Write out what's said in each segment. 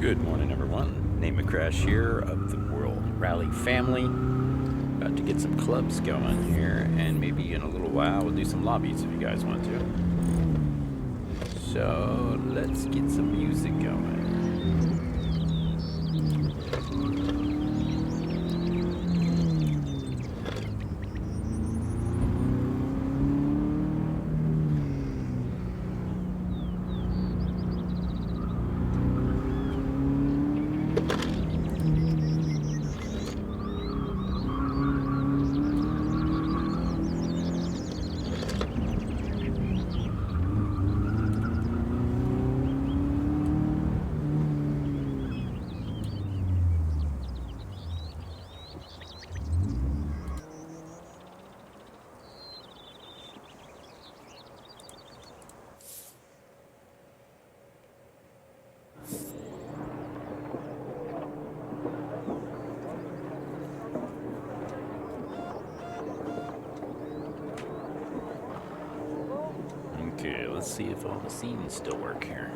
Good morning, everyone. NateMcCrash here of the World Rally family. About to get some clubs going here, and maybe in a little while we'll do some lobbies if you guys want to. So let's get some music going. Okay, let's see if all the scenes still work here.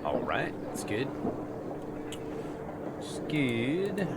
Alright, that's good. It's good.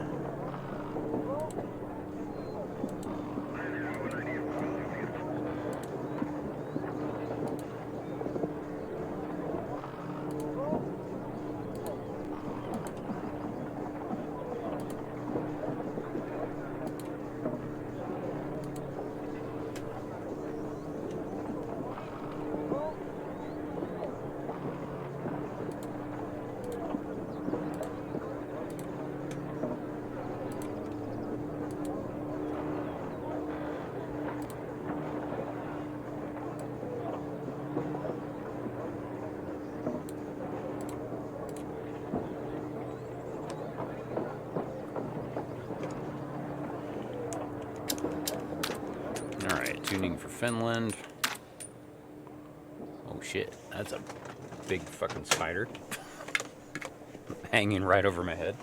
Alright, tuning for Finland. Oh shit, that's a big fucking spider. Hanging right over my head.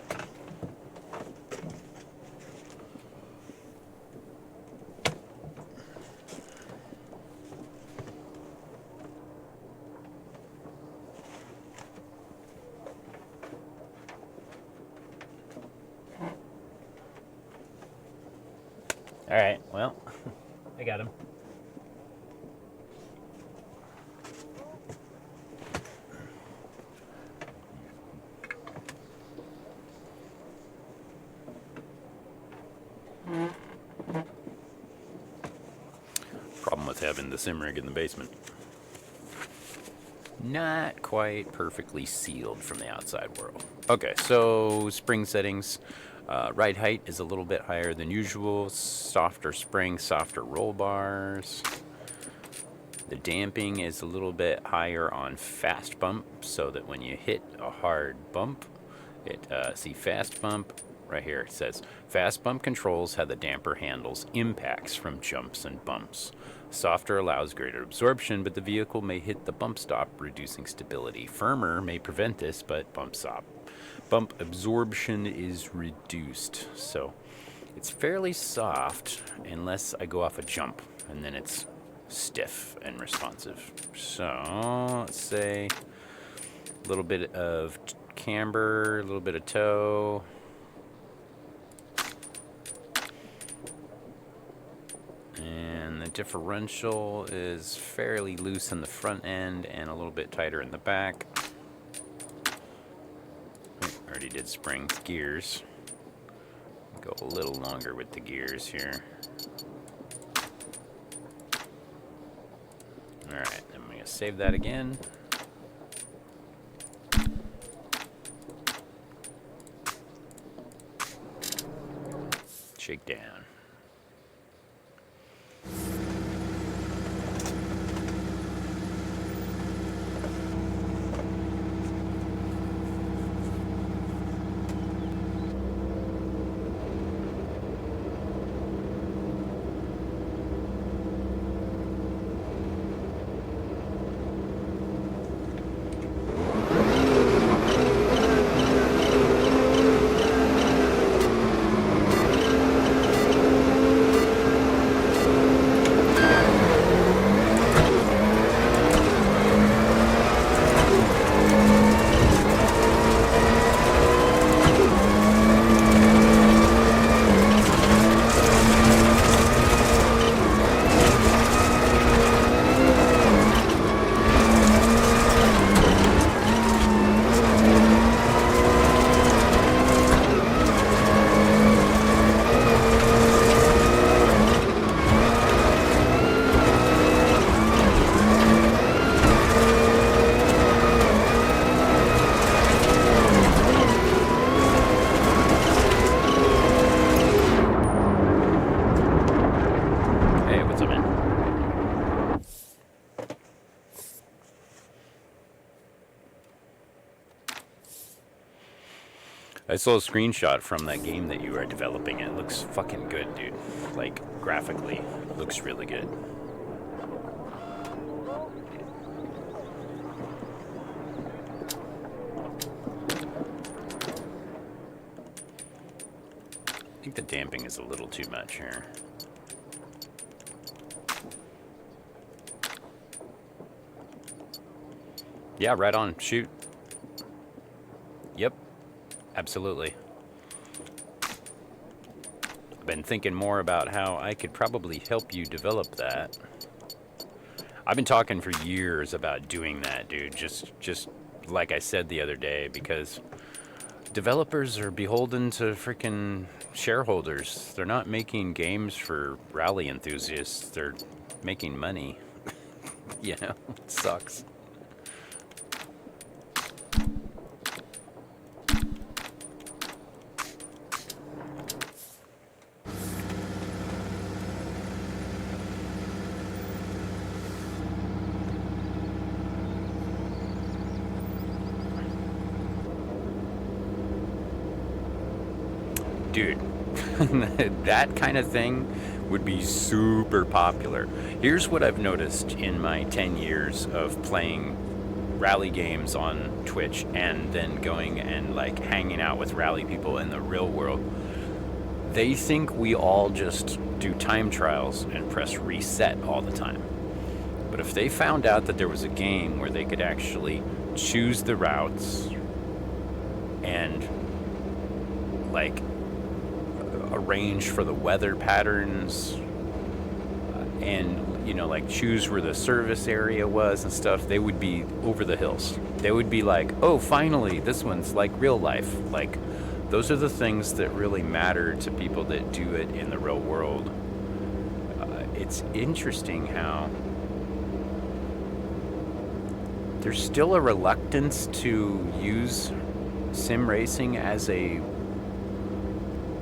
Alright, well, I got him. Problem with having the sim rig in the basement. Not quite perfectly sealed from the outside world. Okay, so spring settings. Ride height is a little bit higher than usual. Softer spring, softer roll bars. The damping is a little bit higher on fast bump, so that when you hit a hard bump, see fast bump right here. It says fast bump controls how the damper handles impacts from jumps and bumps. Softer allows greater absorption, but the vehicle may hit the bump stop, reducing stability. Firmer may prevent this, but bump absorption is reduced. So it's fairly soft unless I go off a jump, and then it's stiff and responsive. So let's say a little bit of camber, a little bit of toe. And the differential is fairly loose in the front end and a little bit tighter in the back. Already did spring gears. Go a little longer with the gears here. Alright, I'm going to save that again. Shake down. I saw a screenshot from that game that you are developing. It looks fucking good, dude. Like, graphically, it looks really good. I think the damping is a little too much here. Yeah, right on. Shoot. Yep. Absolutely. I've been thinking more about how I could probably help you develop that. I've been talking for years about doing that, dude. Just like I said the other day, because developers are beholden to freaking shareholders. They're not making games for rally enthusiasts. They're making money. You know, it sucks. Dude, that kind of thing would be super popular. Here's what I've noticed in my 10 years of playing rally games on Twitch and then going and like hanging out with rally people in the real world. They think we all just do time trials and press reset all the time. But if they found out that there was a game where they could actually choose the routes and like arrange for the weather patterns and, you know, like choose where the service area was and stuff, they would be over the hills. They would be like, oh, finally, this one's like real life. Like, those are the things that really matter to people that do it in the real world. It's interesting how there's still a reluctance to use sim racing as a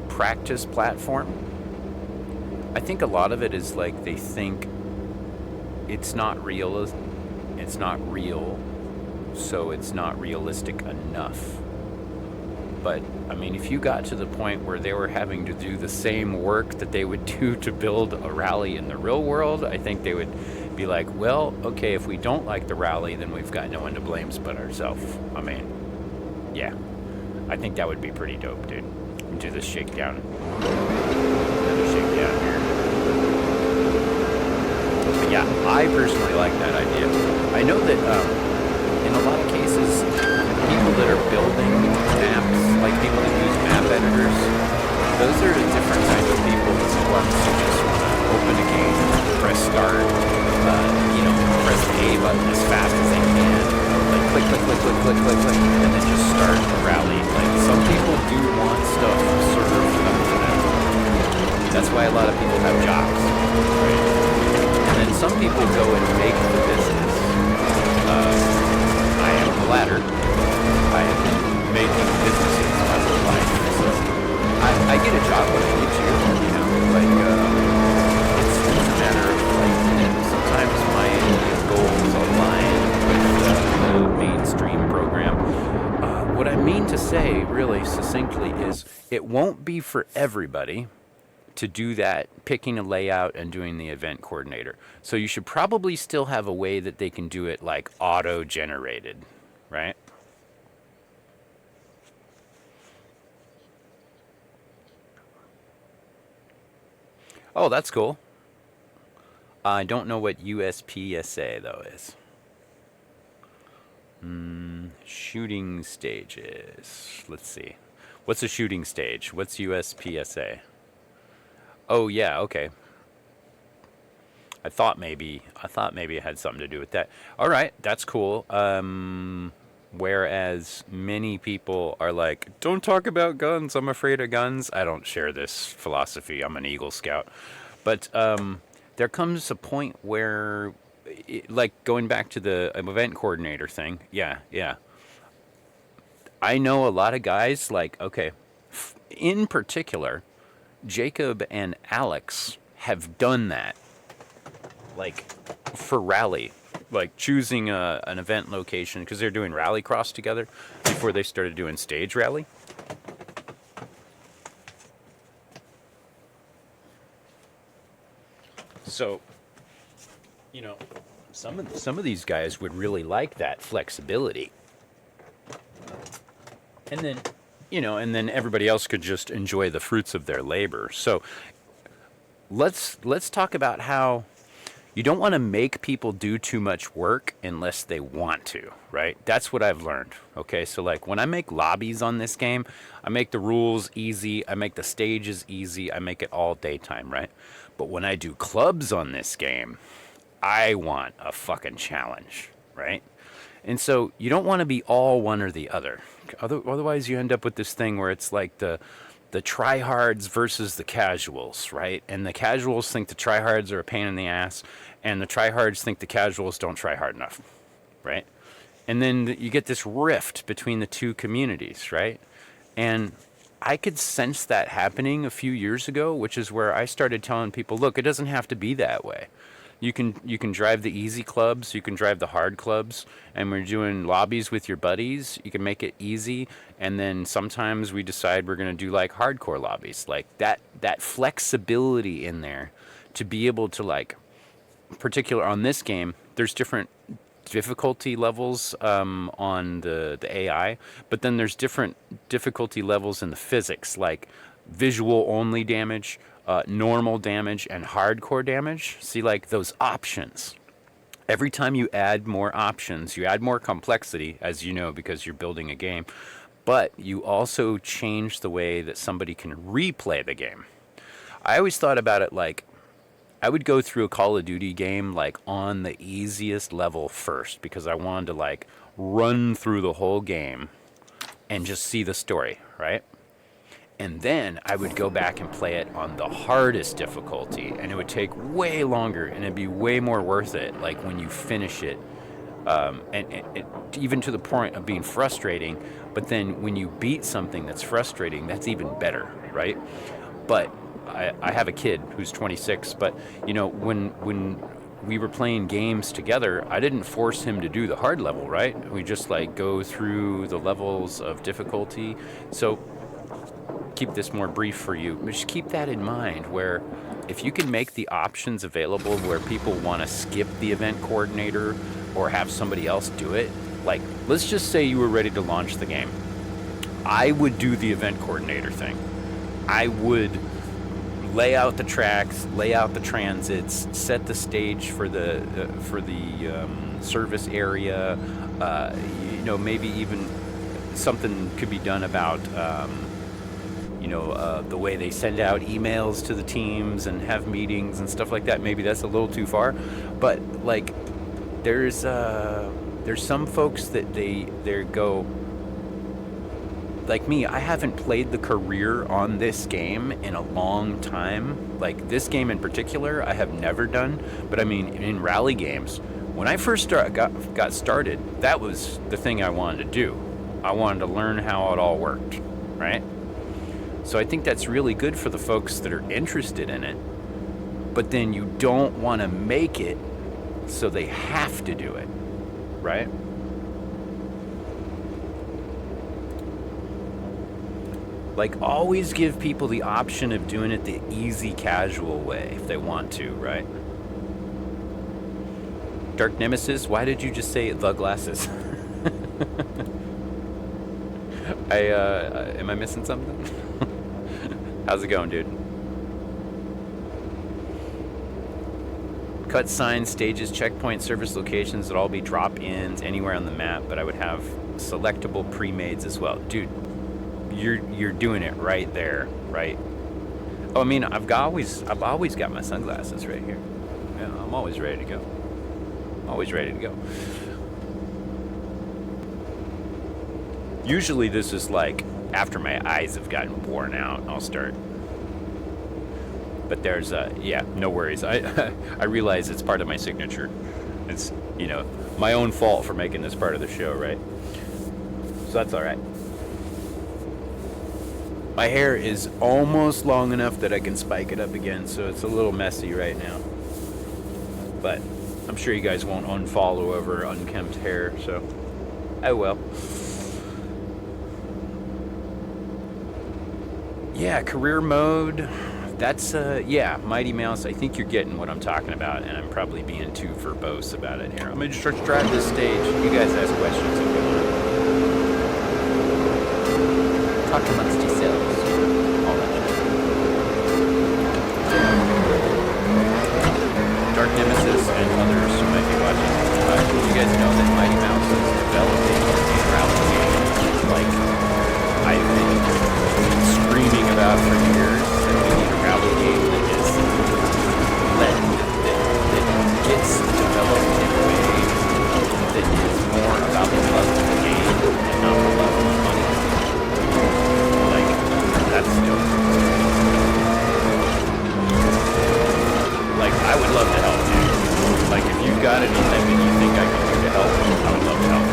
practice platform. I think a lot of it is like they think it's not real, so it's not realistic enough. But I mean, if you got to the point where they were having to do the same work that they would do to build a rally in the real world, I think they would be like, well, okay, if we don't like the rally, then we've got no one to blame but ourselves. I mean, yeah, I think that would be pretty dope, dude. Do this shakedown. Another shakedown here. But yeah, I personally like that idea. I know that in a lot of cases, people that are building maps, like people that use map editors, those are the different types of people. The ones who just want to open a game, press start, press the A button as fast as they can, like click, click, click, click, click, click, click, and then just start a rally. Like, some people do want stuff served up to them. That's why a lot of people have jobs, right? And then some people go and make the business. I am the latter. I have been making businesses my whole life, so I get a job when I need to, you know, like, it's a matter of, like, sometimes my goals align with the mainstream program. What I mean to say, really succinctly, is it won't be for everybody to do that, picking a layout and doing the event coordinator. So you should probably still have a way that they can do it like auto-generated, right? Oh, that's cool. I don't know what USPSA, though, is. Shooting stages. Let's see. What's a shooting stage? What's USPSA? Oh, yeah, okay. I thought maybe it had something to do with that. All right, that's cool. Whereas many people are like, don't talk about guns, I'm afraid of guns. I don't share this philosophy. I'm an Eagle Scout. But there comes a point where, like going back to the event coordinator thing, yeah. I know a lot of guys, like, okay, in particular, Jacob and Alex have done that, like, for rally, like choosing an event location, because they're doing rally cross together before they started doing stage rally. So, you know, some of these guys would really like that flexibility. And then, and then everybody else could just enjoy the fruits of their labor. So, let's talk about how you don't want to make people do too much work unless they want to, right? That's what I've learned. Okay, so like when I make lobbies on this game, I make the rules easy, I make the stages easy, I make it all daytime, right? But when I do clubs on this game, I want a fucking challenge, right? And so you don't want to be all one or the other. Otherwise you end up with this thing where it's like the tryhards versus the casuals, right? And the casuals think the tryhards are a pain in the ass, and the tryhards think the casuals don't try hard enough, right? And then you get this rift between the two communities, right? And I could sense that happening a few years ago, which is where I started telling people, look, it doesn't have to be that way. You can drive the easy clubs, you can drive the hard clubs, and we're doing lobbies with your buddies. You can make it easy, and then sometimes we decide we're going to do like hardcore lobbies, like that flexibility in there to be able to, like, particular on this game, there's different difficulty levels on the AI, but then there's different difficulty levels in the physics, like visual only damage, normal damage, and hardcore damage. See, like those options. Every time you add more options, you add more complexity, as you know, because you're building a game, but you also change the way that somebody can replay the game. I always thought about it like I would go through a Call of Duty game like on the easiest level first, because I wanted to like run through the whole game and just see the story, right? And then I would go back and play it on the hardest difficulty, and it would take way longer, and it'd be way more worth it, like when you finish it, and even to the point of being frustrating. But then when you beat something that's frustrating, that's even better, right? But I have a kid who's 26, but when we were playing games together, I didn't force him to do the hard level, right? We just like go through the levels of difficulty. So keep this more brief for you, but just keep that in mind, where if you can make the options available where people want to skip the event coordinator or have somebody else do it, like let's just say you were ready to launch the game. I would do the event coordinator thing. I would lay out the tracks, lay out the transits, set the stage for the service area. Maybe even something could be done about the way they send out emails to the teams and have meetings and stuff like that. Maybe that's a little too far, but like there's some folks that they go. Like me, I haven't played the career on this game in a long time. Like this game in particular, I have never done. But I mean, in rally games, when I first got started, that was the thing I wanted to do. I wanted to learn how it all worked, right? So I think that's really good for the folks that are interested in it. But then you don't want to make it so they have to do it, right? Like, always give people the option of doing it the easy, casual way if they want to, right? Dark Nemesis, why did you just say the glasses? Am I missing something? How's it going, dude? Cut signs, stages, checkpoints, service locations would all be drop-ins anywhere on the map, but I would have selectable pre-mades as well. Dude, you're doing it right there, right? Oh, I mean, I've always got my sunglasses right here. Yeah, I'm always ready to go. Always ready to go. Usually this is like after my eyes have gotten worn out, I'll start. But there's no worries. I realize it's part of my signature. It's, my own fault for making this part of the show, right? So that's all right. My hair is almost long enough that I can spike it up again, so it's a little messy right now. But I'm sure you guys won't unfollow over unkempt hair, so oh well. Yeah, career mode. That's, yeah, Mighty Mouse. I think you're getting what I'm talking about, and I'm probably being too verbose about it here. I'm going to just drive this stage. You guys ask questions if you want. Talk amongst yourselves. All that shit. Dark Nemesis and others who might be watching. You guys know that Mighty Mouse is developing a rally game like I've been screaming about for years. That we need a rally game that is led, that gets developed in a way that is more about the love of the game and not the love of the money. Like, that's dope. Like, I would love to help you. Like, if you've got anything that you think I can do to help, I would love to help.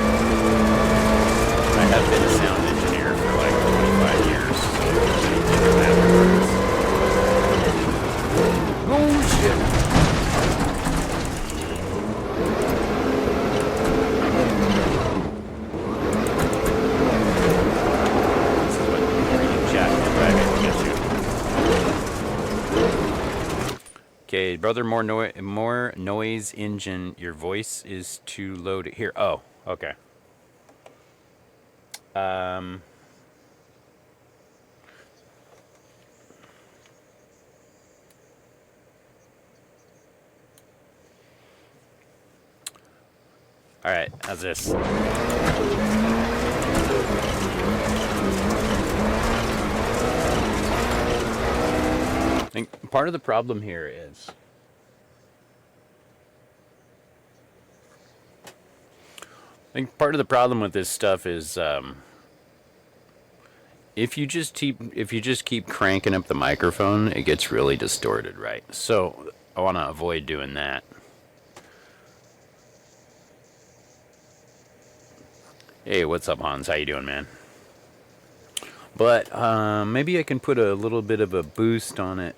I have been a sound engineer for like 25 years, so anything in that regards. Oh shit! This is what reading chat and dragon gets you. Okay, brother, more noise engine. Your voice is too low to hear. Oh, okay. All right, how's this? I think part of the problem here is with this stuff is if you just keep cranking up the microphone, it gets really distorted, right? So I want to avoid doing that. Hey, what's up, Hans? How you doing, man? But maybe I can put a little bit of a boost on it.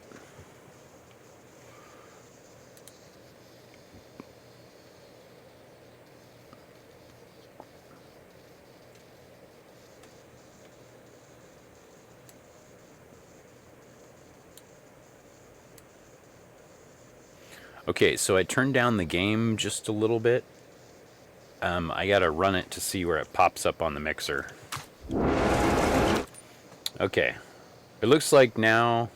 Okay, so I turned down the game just a little bit. I gotta run it to see where it pops up on the mixer. Okay, it looks like now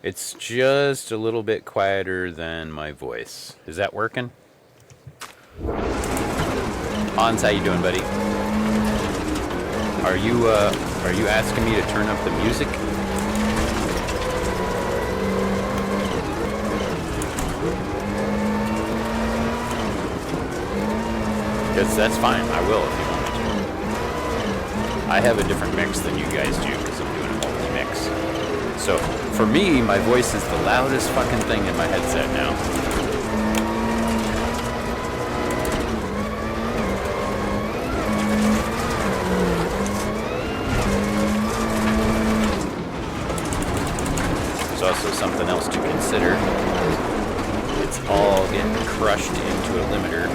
it's just a little bit quieter than my voice. Is that working? Hans, how you doing, buddy? Are you asking me to turn up the music? Because that's fine, I will if you want me to. I have a different mix than you guys do because I'm doing a multi-mix. So, for me, my voice is the loudest fucking thing in my headset now. There's also something else to consider. It's all getting crushed into a limiter.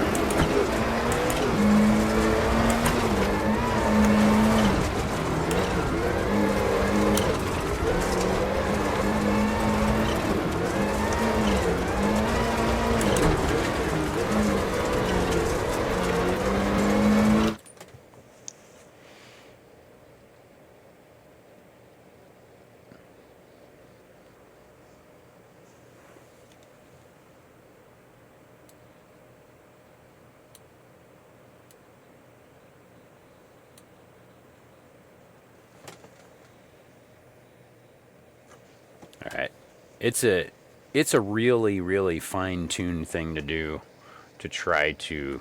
All right, it's a really, really fine-tuned thing to do to try to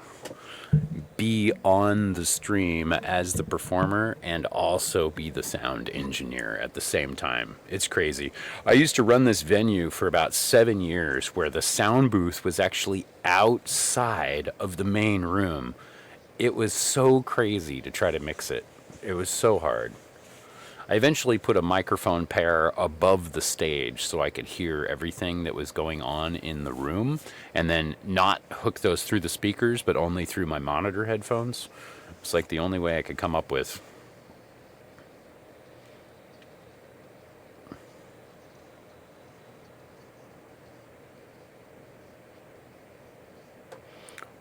be on the stream as the performer and also be the sound engineer at the same time. It's crazy. I used to run this venue for about 7 years where the sound booth was actually outside of the main room. It was so crazy to try to mix it. It was so hard. I eventually put a microphone pair above the stage so I could hear everything that was going on in the room, and then not hook those through the speakers, but only through my monitor headphones. It's like the only way I could come up with.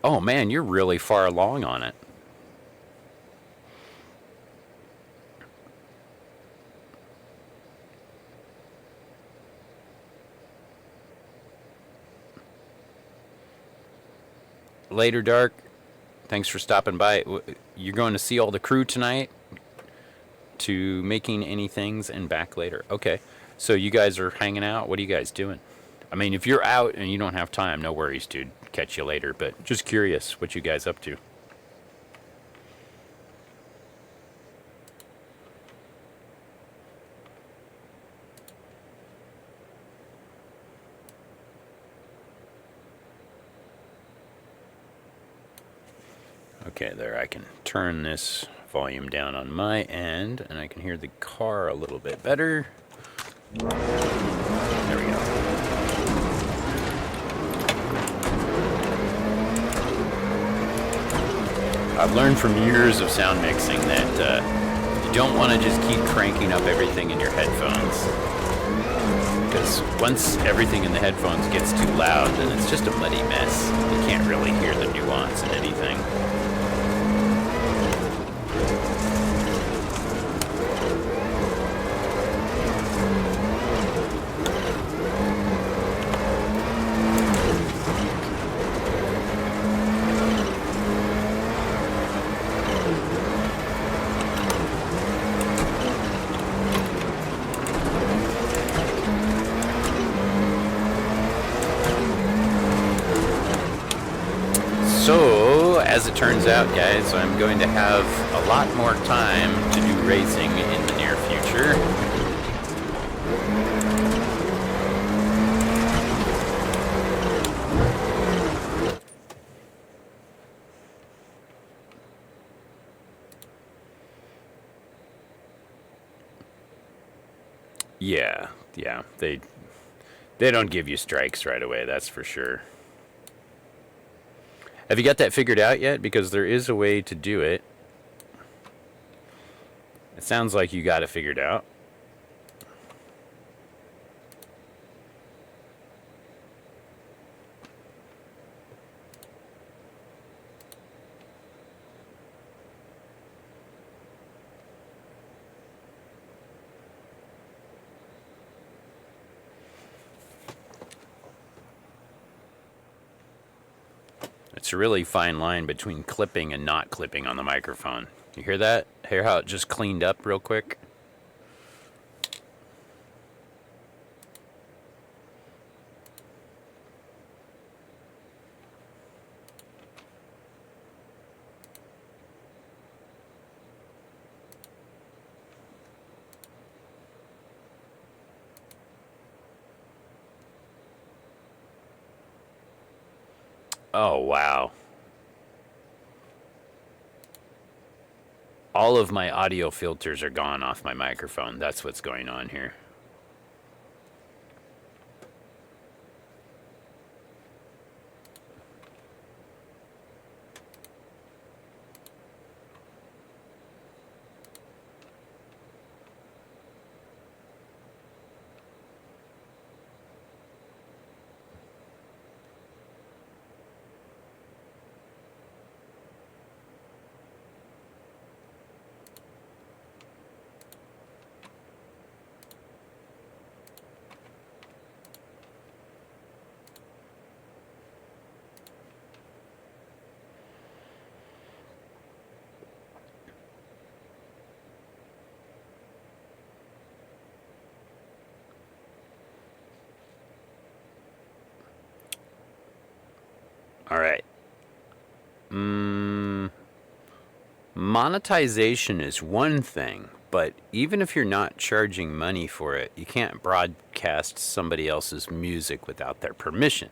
Oh man, you're really far along on it. Later, Dark. Thanks for stopping by. You're going to see all the crew tonight to making any things and back later. Okay. So you guys are hanging out. What are you guys doing? I mean, if you're out and you don't have time, no worries, dude. Catch you later. But just curious what you guys up to. Okay, there. I can turn this volume down on my end, and I can hear the car a little bit better. There we go. I've learned from years of sound mixing that you don't want to just keep cranking up everything in your headphones. Because once everything in the headphones gets too loud, then it's just a muddy mess. You can't really hear the nuance in anything. So, as it turns out, guys, I'm going to have a lot more time to do racing in the near future. Yeah, they don't give you strikes right away, that's for sure. Have you got that figured out yet? Because there is a way to do it. It sounds like you got it figured out. It's a really fine line between clipping and not clipping on the microphone. You hear that? Hear how it just cleaned up real quick? Oh, wow. All of my audio filters are gone off my microphone. That's what's going on here. All right. Monetization is one thing, but even if you're not charging money for it, you can't broadcast somebody else's music without their permission.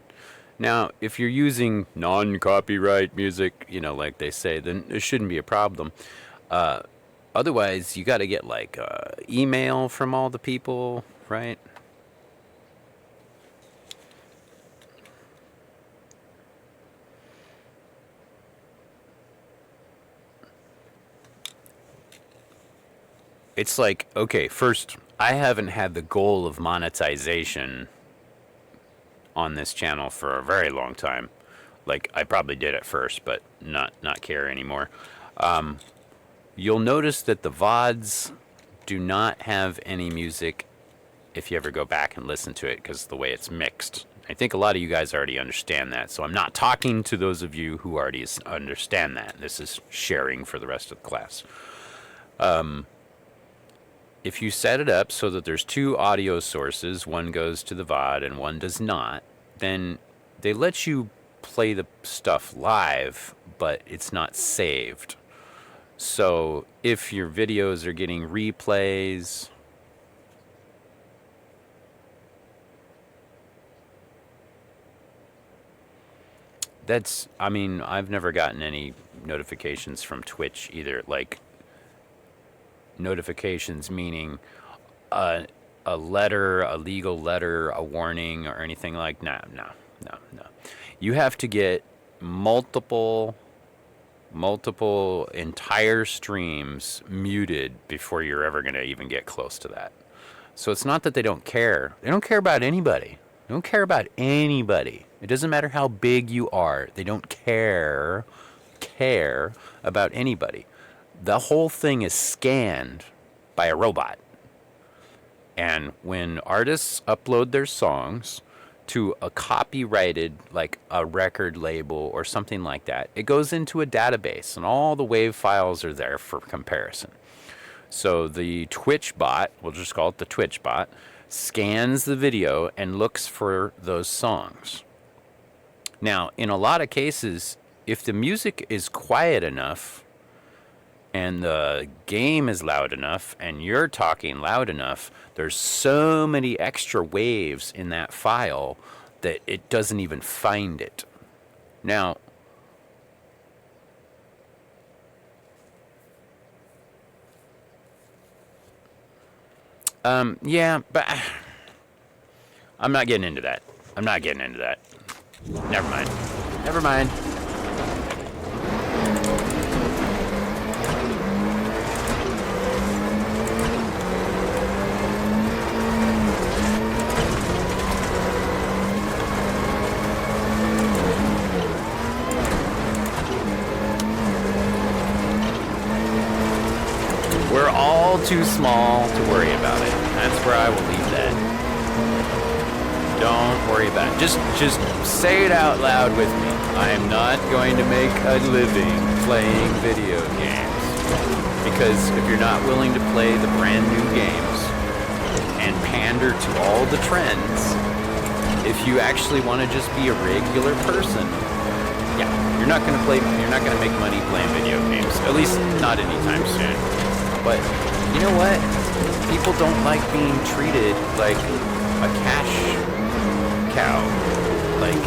Now, if you're using non-copyright music, like they say, then there shouldn't be a problem. Otherwise, you got to get like email from all the people, right? It's like, okay, first, I haven't had the goal of monetization on this channel for a very long time. Like, I probably did at first, but not care anymore. You'll notice that the VODs do not have any music if you ever go back and listen to it, because the way it's mixed. I think a lot of you guys already understand that, so I'm not talking to those of you who already understand that. This is sharing for the rest of the class. If you set it up so that there's two audio sources, one goes to the VOD and one does not, then they let you play the stuff live, but it's not saved. So if your videos are getting replays, I mean, I've never gotten any notifications from Twitch either. Like, notifications meaning a letter, a legal letter, a warning, or anything like that. No. You have to get multiple entire streams muted before you're ever going to even get close to that. So it's not that they don't care. They don't care about anybody. They don't care about anybody. It doesn't matter how big you are. They don't care about anybody. The whole thing is scanned by a robot. And when artists upload their songs to a copyrighted, like a record label or something like that, it goes into a database, and all the WAV files are there for comparison. So the Twitch bot, we'll just call it the Twitch bot, scans the video and looks for those songs. Now, in a lot of cases, if the music is quiet enough and the game is loud enough and you're talking loud enough, there's so many extra waves in that file that it doesn't even find it. Now, yeah, but I'm not getting into that. Never mind. We're all too small to worry about it. That's where I will leave that. Don't worry about it. Just say it out loud with me. I am not going to make a living playing video games. Because if you're not willing to play the brand new games and pander to all the trends, if you actually want to just be a regular person, yeah, you're not going to make money playing video games. At least not anytime soon. But you know what? People don't like being treated like a cash cow. Like,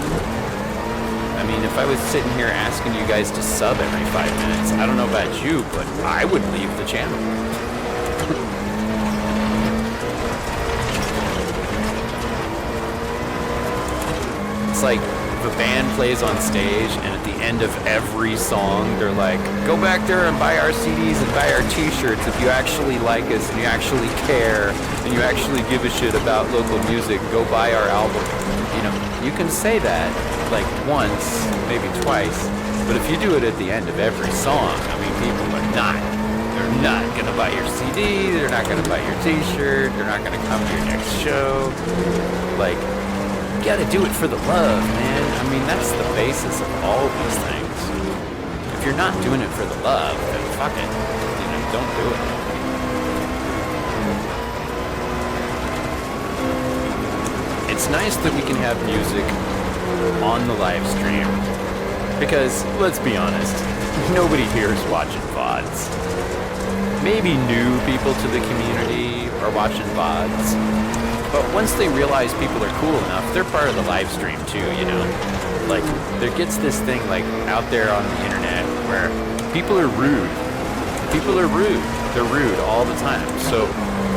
I mean, if I was sitting here asking you guys to sub every 5 minutes, I don't know about you, but I would leave the channel. It's like if a band plays on stage and at the end of every song they're like, go back there and buy our CDs and buy our t-shirts if you actually like us and you actually care and you actually give a shit about local music, go buy our album. You know, you can say that like once, maybe twice, but if you do it at the end of every song, I mean, people are they're not gonna buy your CD, they're not gonna buy your t-shirt, they're not gonna come to your next show. Like, you gotta do it for the love, man. I mean, that's the basis of all these things. If you're not doing it for the love, then fuck it. You know, don't do it. It's nice that we can have music on the live stream. Because, let's be honest, nobody here is watching VODs. Maybe new people to the community are watching VODs. But once they realize people are cool enough, they're part of the live stream too, you know? Like, there gets this thing, like, out there on the internet where people are rude. People are rude. They're rude all the time. So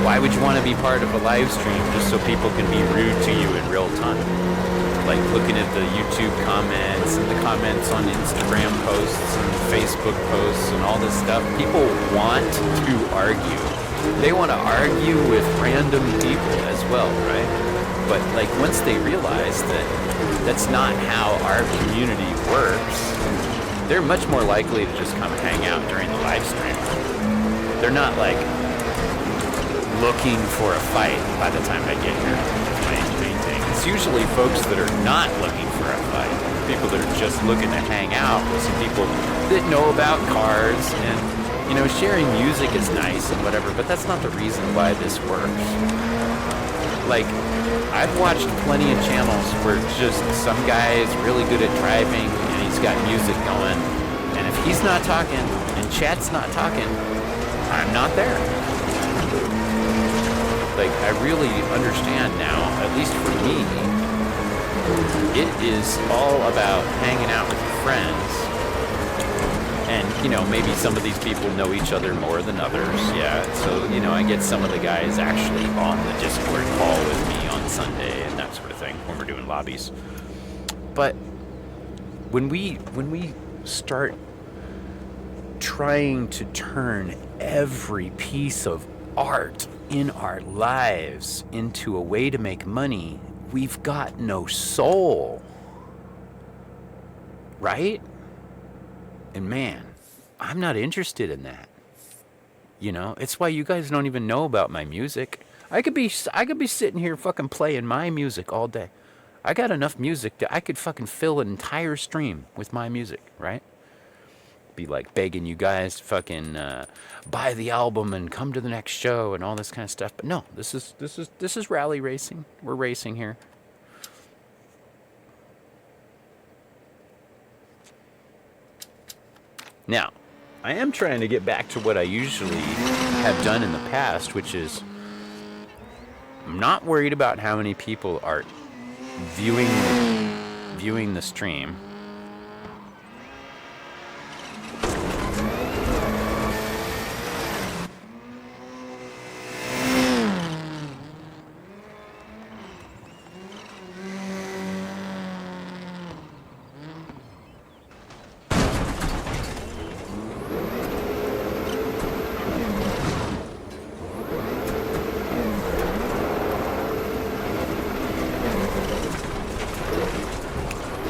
why would you want to be part of a live stream just so people can be rude to you in real time? Like, looking at the YouTube comments and the comments on Instagram posts and Facebook posts and all this stuff. People want to argue. They want to argue with random people as well, right? But like, once they realize that That's not how our community works. They're much more likely to just come hang out during the live stream. They're not like looking for a fight by the time I get here. Main thing. It's usually folks that are not looking for a fight. People that are just looking to hang out with some people that know about cars, and you know, sharing music is nice and whatever, but that's not the reason why this works. Like, I've watched plenty of channels where just some guy is really good at driving and he's got music going, and if he's not talking and chat's not talking, I'm not there. Like, I really understand now, at least for me, it is all about hanging out with your friends. And, you know, maybe some of these people know each other more than others, yeah. So, you know, I get some of the guys actually on the Discord call with me on Sunday and that sort of thing when we're doing lobbies. But when we start trying to turn every piece of art in our lives into a way to make money, we've got no soul, right? And man, I'm not interested in that. You know, it's why you guys don't even know about my music. I could be sitting here fucking playing my music all day. I got enough music that I could fucking fill an entire stream with my music, right? Be like begging you guys to fucking buy the album and come to the next show and all this kind of stuff. But no, this is rally racing. We're racing here. Now, I am trying to get back to what I usually have done in the past, which is I'm not worried about how many people are viewing the stream.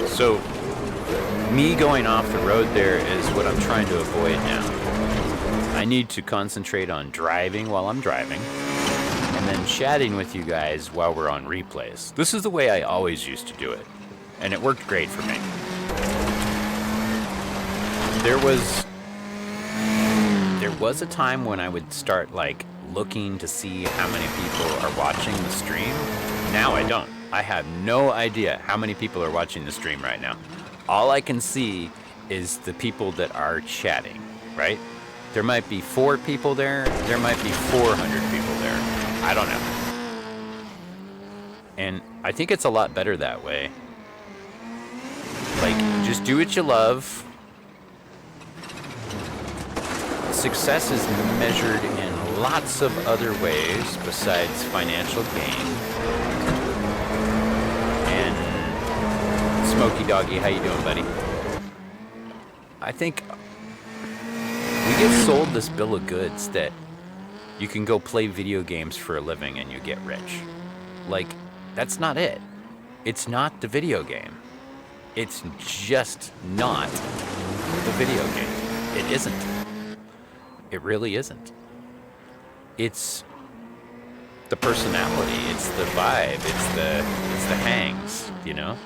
So, me going off the road there is what I'm trying to avoid now. I need to concentrate on driving while I'm driving, and then chatting with you guys while we're on replays. This is the way I always used to do it, and it worked great for me. There was a time when I would start like looking to see how many people are watching the stream. Now I don't. I have no idea how many people are watching the stream right now. All I can see is the people that are chatting, right? There might be 4 people there. There might be 400 people there. I don't know. And I think it's a lot better that way. Like, just do what you love. Success is measured in lots of other ways besides financial gain. Smokey Doggy, how you doing, buddy? I think we get sold this bill of goods that you can go play video games for a living and you get rich. Like, that's not it. It's not the video game. It's just not the video game. It isn't. It really isn't. It's the personality. It's the vibe. It's the hangs, you know?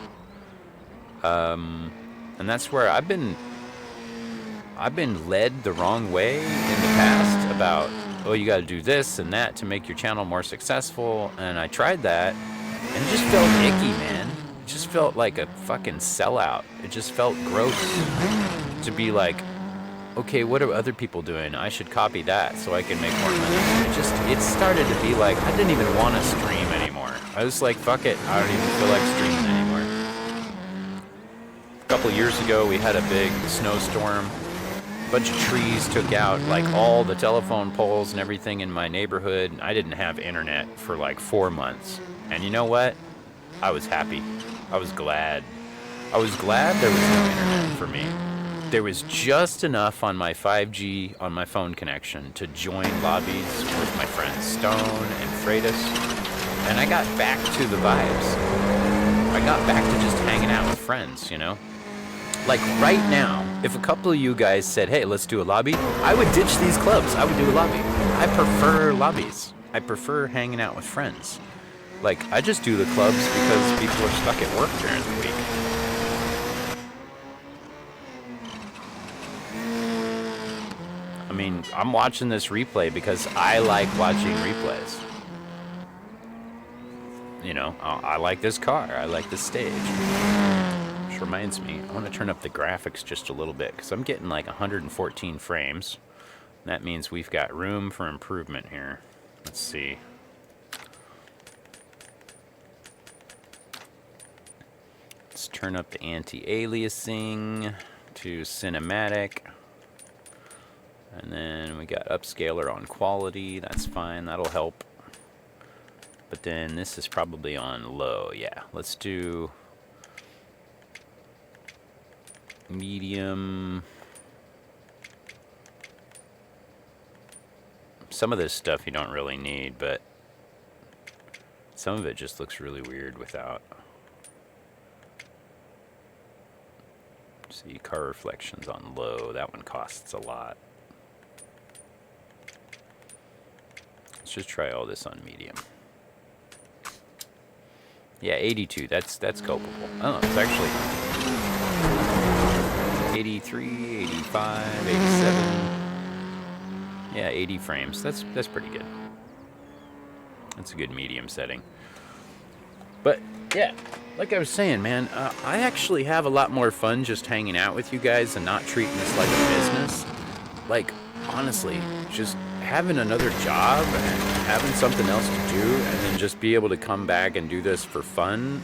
And that's where I've been led the wrong way in the past about, oh, you got to do this and that to make your channel more successful. And I tried that, and it just felt icky, man. It just felt like a fucking sellout. It just felt gross to be like, okay, what are other people doing? I should copy that so I can make more money. It started to be like, I didn't even want to stream anymore. I was like, fuck it, I don't even feel like streaming anymore. A couple years ago, we had a big snowstorm. A bunch of trees took out like all the telephone poles and everything in my neighborhood. And I didn't have internet for like 4 months. And you know what? I was happy. I was glad. I was glad there was no internet for me. There was just enough on my 5G on my phone connection to join lobbies with my friends Stone and Freitas. And I got back to the vibes. I got back to just hanging out with friends, you know? Like right now, if a couple of you guys said, hey, let's do a lobby, I would ditch these clubs. I would do a lobby. I prefer lobbies. I prefer hanging out with friends. Like, I just do the clubs because people are stuck at work during the week. I mean, I'm watching this replay because I like watching replays. You know, I like this car. I like this stage. Which reminds me, I want to turn up the graphics just a little bit because I'm getting like 114 frames. That means we've got room for improvement here. Let's see. Let's turn up the anti-aliasing to cinematic. And then we got upscaler on quality. That's fine. That'll help. But then this is probably on low. Yeah, let's do medium. Some of this stuff you don't really need, but some of it just looks really weird without. See, car reflections on low. That one costs a lot. Let's just try all this on medium. Yeah, 82. That's culpable. Oh, it's actually 83, 85, 87. Yeah, 80 frames. That's pretty good. That's a good medium setting. But yeah, like I was saying, man, I actually have a lot more fun just hanging out with you guys and not treating this like a business. Like, honestly, just having another job and having something else to do and then just be able to come back and do this for fun.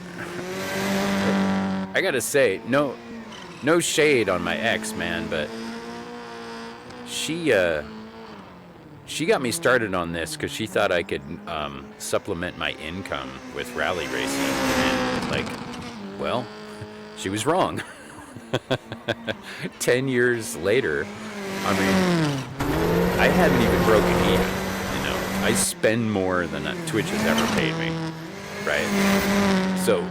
I gotta say, no shade on my ex, man, but she got me started on this because she thought I could supplement my income with rally racing. And, like, well, she was wrong. 10 years later, I mean, I hadn't even broken even, you know. I spend more than Twitch has ever paid me, right? So,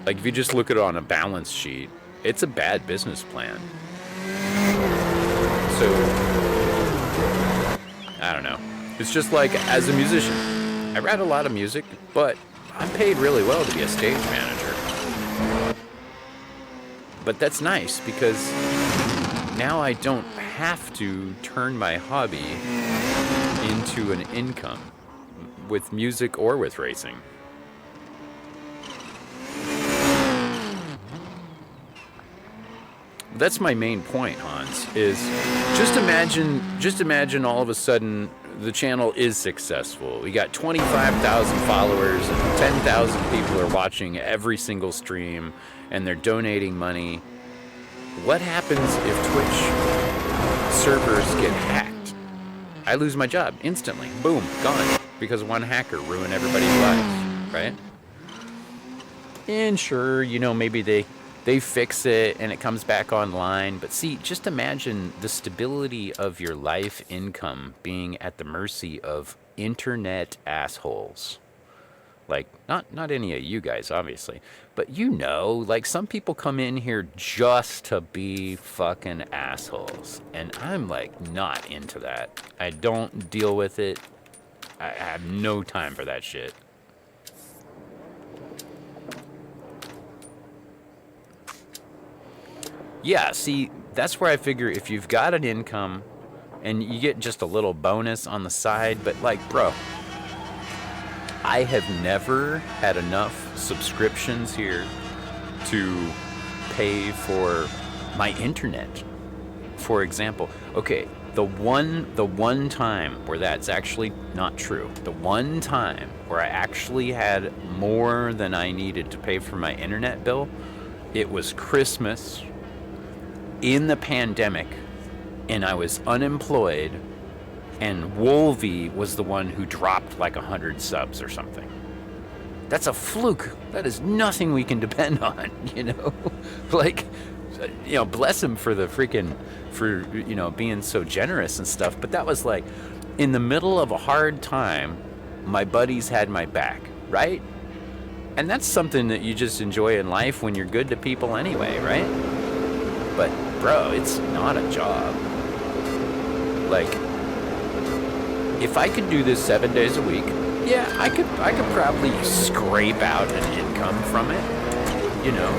like, if you just look at it on a balance sheet, it's a bad business plan. So, I don't know. It's just like, as a musician, I write a lot of music, but I'm paid really well to be a stage manager. But that's nice because now I don't have to turn my hobby into an income with music or with racing. That's my main point, Hans, is just imagine all of a sudden the channel is successful. We got 25,000 followers and 10,000 people are watching every single stream and they're donating money. What happens if Twitch servers get hacked? I lose my job instantly. Boom, gone. Because one hacker ruined everybody's lives, right? And sure, you know, maybe they fix it and it comes back online. But see, just imagine the stability of your life income being at the mercy of internet assholes. Like, not any of you guys, obviously. But you know, like, some people come in here just to be fucking assholes. And I'm, like, not into that. I don't deal with it. I have no time for that shit. Yeah, see, that's where I figure if you've got an income and you get just a little bonus on the side, but like, bro, I have never had enough subscriptions here to pay for my internet. For example, okay, the one time where that's actually not true, the one time where I actually had more than I needed to pay for my internet bill, it was Christmas in the pandemic, and I was unemployed, and Wolvie was the one who dropped like 100 subs or something. That's a fluke. That is nothing we can depend on, you know? Like, you know, bless him for the freaking, for, you know, being so generous and stuff, but that was like, in the middle of a hard time, my buddies had my back, right? And that's something that you just enjoy in life when you're good to people anyway, right? But, bro, it's not a job. Like, if I could do this 7 days a week, yeah, I could probably scrape out an income from it, you know.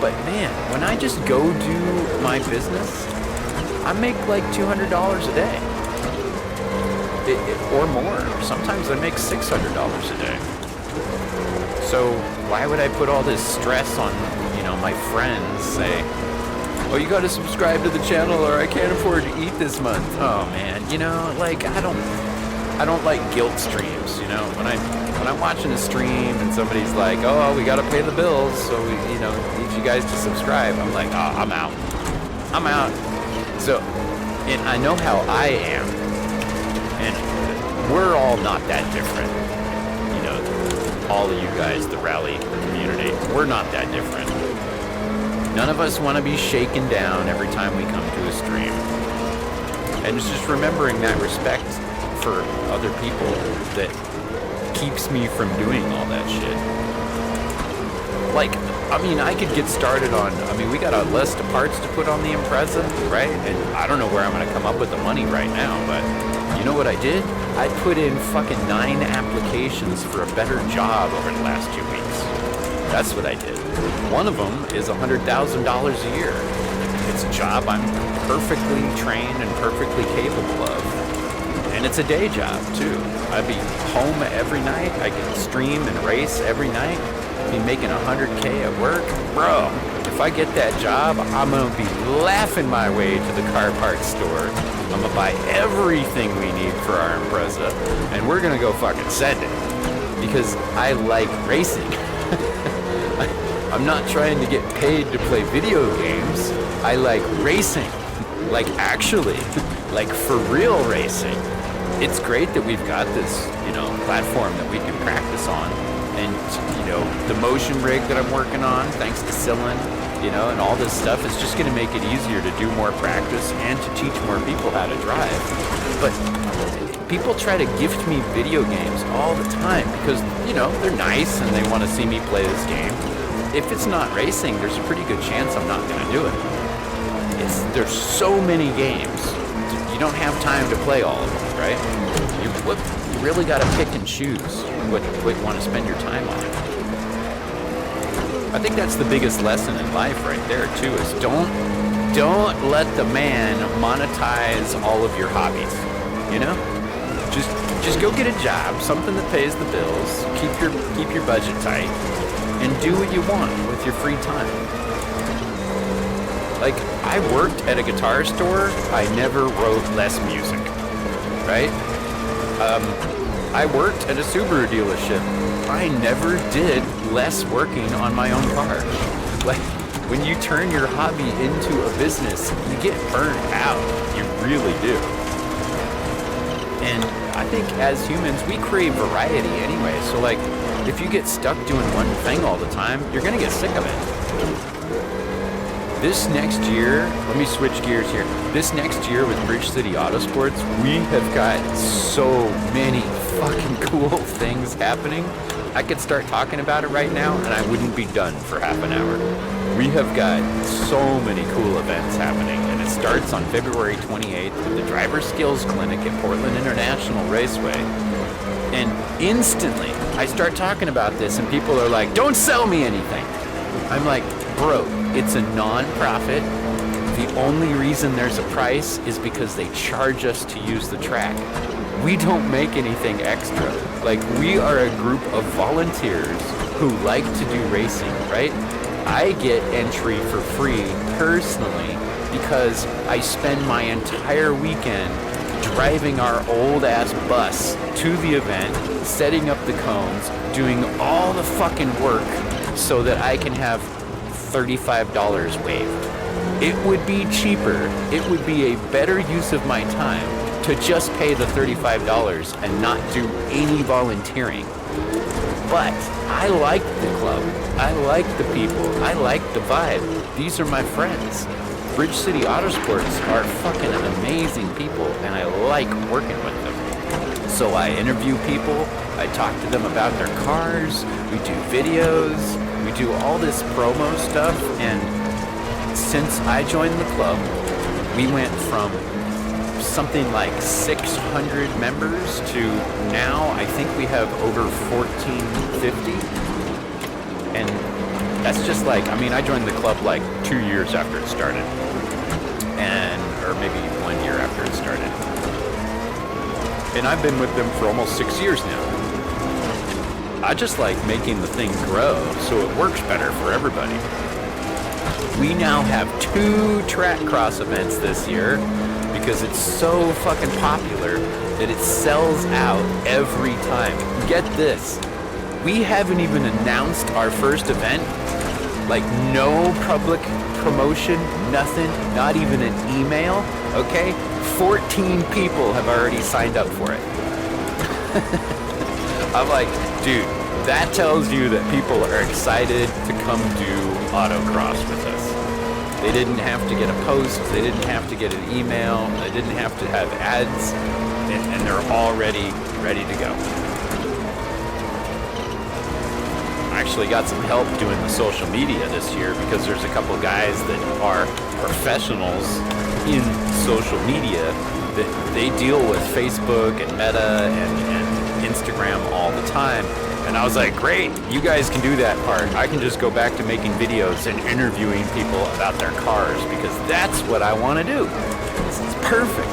But man, when I just go do my business, I make like $200 a day, or more. Sometimes I make $600 a day. So why would I put all this stress on, you know, my friends say, oh, you got to subscribe to the channel or I can't afford to eat this month. Oh man, you know, like I don't like guilt streams, you know. When I'm watching a stream and somebody's like, oh, we got to pay the bills, so we, you know, need you guys to subscribe. I'm like, oh, I'm out. So, and I know how I am, and we're all not that different. You know, all of you guys, the rally community, we're not that different. None of us want to be shaken down every time we come to a stream. And it's just remembering that respect for other people that keeps me from doing all that shit. Like, I mean, I could get started on, I mean, we got a list of parts to put on the IMPREZA, right? And I don't know where I'm going to come up with the money right now, but you know what I did? I put in fucking 9 applications for a better job over the last 2 weeks. That's what I did. One of them is $100,000 a year. It's a job I'm perfectly trained and perfectly capable of. And it's a day job, too. I'd be home every night. I can stream and race every night. Be making $100K at work. Bro, if I get that job, I'm going to be laughing my way to the car parts store. I'm going to buy everything we need for our IMPREZA. And we're going to go fucking send it. Because I like racing. I'm not trying to get paid to play video games. I like racing. Like actually. Like for real racing. It's great that we've got this, you know, platform that we can practice on. And, you know, the motion rig that I'm working on, thanks to Cyllin, you know, and all this stuff is just going to make it easier to do more practice and to teach more people how to drive. But people try to gift me video games all the time because, you know, they're nice and they want to see me play this game. If it's not racing, there's a pretty good chance I'm not going to do it. There's so many games. You don't have time to play all of them, right? You really got to pick and choose what you want to spend your time on. I think that's the biggest lesson in life right there, too, is don't let the man monetize all of your hobbies, you know? Just go get a job, something that pays the bills, keep your budget tight, and do what you want with your free time. Like, I worked at a guitar store, I never wrote less music, right? I worked at a Subaru dealership, I never did less working on my own car. Like, when you turn your hobby into a business, you get burnt out, you really do. And I think as humans, we crave variety anyway, so like, if you get stuck doing one thing all the time, you're gonna get sick of it. This next year, let me switch gears here. This next year with Bridge City Autosports, we have got so many fucking cool things happening. I could start talking about it right now and I wouldn't be done for half an hour. We have got so many cool events happening, and it starts on February 28th with the Driver Skills Clinic at Portland International Raceway. And instantly, I start talking about this and people are like, don't sell me anything. I'm like, bro, it's a non-profit. The only reason there's a price is because they charge us to use the track. We don't make anything extra. Like, we are a group of volunteers who like to do racing, right? I get entry for free personally because I spend my entire weekend driving our old-ass bus to the event, setting up the cones, doing all the fucking work so that I can have $35 waived. It would be cheaper, it would be a better use of my time to just pay the $35 and not do any volunteering. But I like the club, I like the people, I like the vibe. These are my friends. Bridge City Autosports are fucking amazing people and I like working with them. So I interview people, I talk to them about their cars, we do videos, we do all this promo stuff, and since I joined the club, we went from something like 600 members to now I think we have over 1450. And that's just like, I mean, I joined the club like 2 years after it started, or maybe 1 year after it started. And I've been with them for almost 6 years now. I just like making the thing grow so it works better for everybody. We now have 2 track cross events this year because it's so fucking popular that it sells out every time. Get this. We haven't even announced our first event. Like, no public promotion, nothing, not even an email, okay? 14 people have already signed up for it. I'm like, dude, that tells you that people are excited to come do autocross with us. They didn't have to get a post, they didn't have to get an email, they didn't have to have ads, and they're already ready to go. I actually got some help doing the social media this year because there's a couple guys that are professionals in social media that they deal with Facebook and Meta and Instagram all the time. And I was like, great, you guys can do that part. I can just go back to making videos and interviewing people about their cars because that's what I want to do. This is perfect.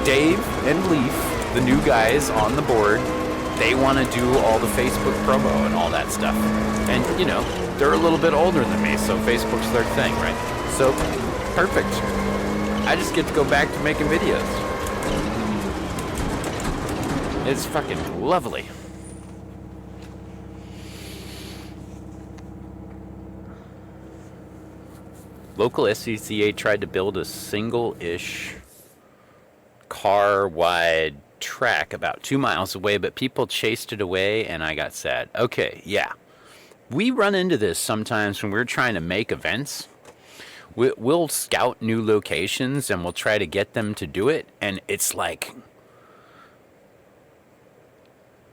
Dave and Leaf, the new guys on the board, they want to do all the Facebook promo and all that stuff. And, you know, they're a little bit older than me, so Facebook's their thing, right? So, perfect. I just get to go back to making videos. It's fucking lovely. Local SCCA tried to build a single-ish car-wide track about 2 miles away, but people chased it away and I got sad. Okay, yeah. We run into this sometimes when we're trying to make events. We'll scout new locations and we'll try to get them to do it, and it's like,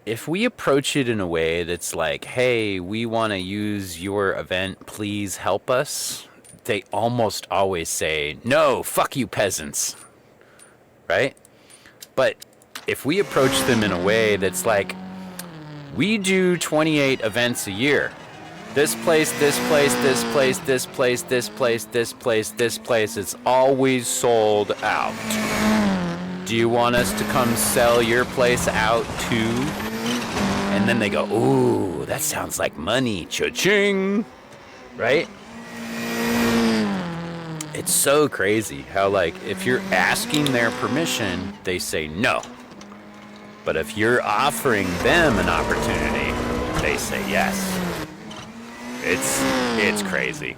if we approach it in a way that's like, hey, we want to use your event, please help us, they almost always say, no, fuck you peasants, right? But if we approach them in a way that's like, we do 28 events a year. This place, this place, this place, this place, this place, this place, this place, it's always sold out. Do you want us to come sell your place out too? And then they go, ooh, that sounds like money, cha-ching, right? It's so crazy how, like, if you're asking their permission, they say no. But if you're offering them an opportunity, they say yes. It's crazy.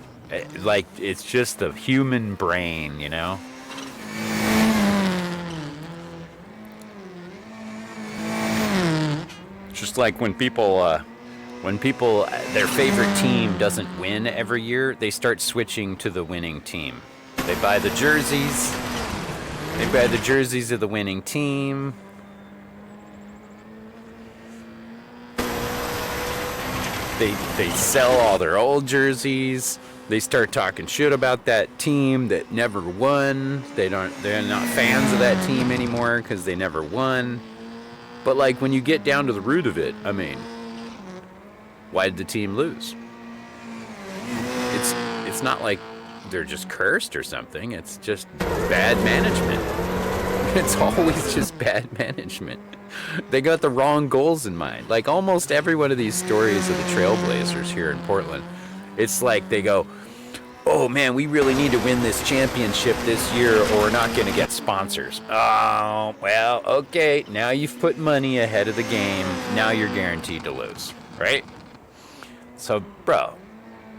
Like, it's just the human brain, you know? Just like when people, their favorite team doesn't win every year, they start switching to the winning team. They buy the jerseys. They buy the jerseys of the winning team. They sell all their old jerseys. They start talking shit about that team that never won. They're not fans of that team anymore because they never won. But like, when you get down to the root of it, I mean, why did the team lose? It's not like they're just cursed or something. It's just bad management. It's always just bad management. They got the wrong goals in mind. Like, almost every one of these stories of the Trailblazers here in Portland, it's like they go, oh man, we really need to win this championship this year or we're not going to get sponsors. Oh, well, okay, now you've put money ahead of the game. Now you're guaranteed to lose, right? So, bro,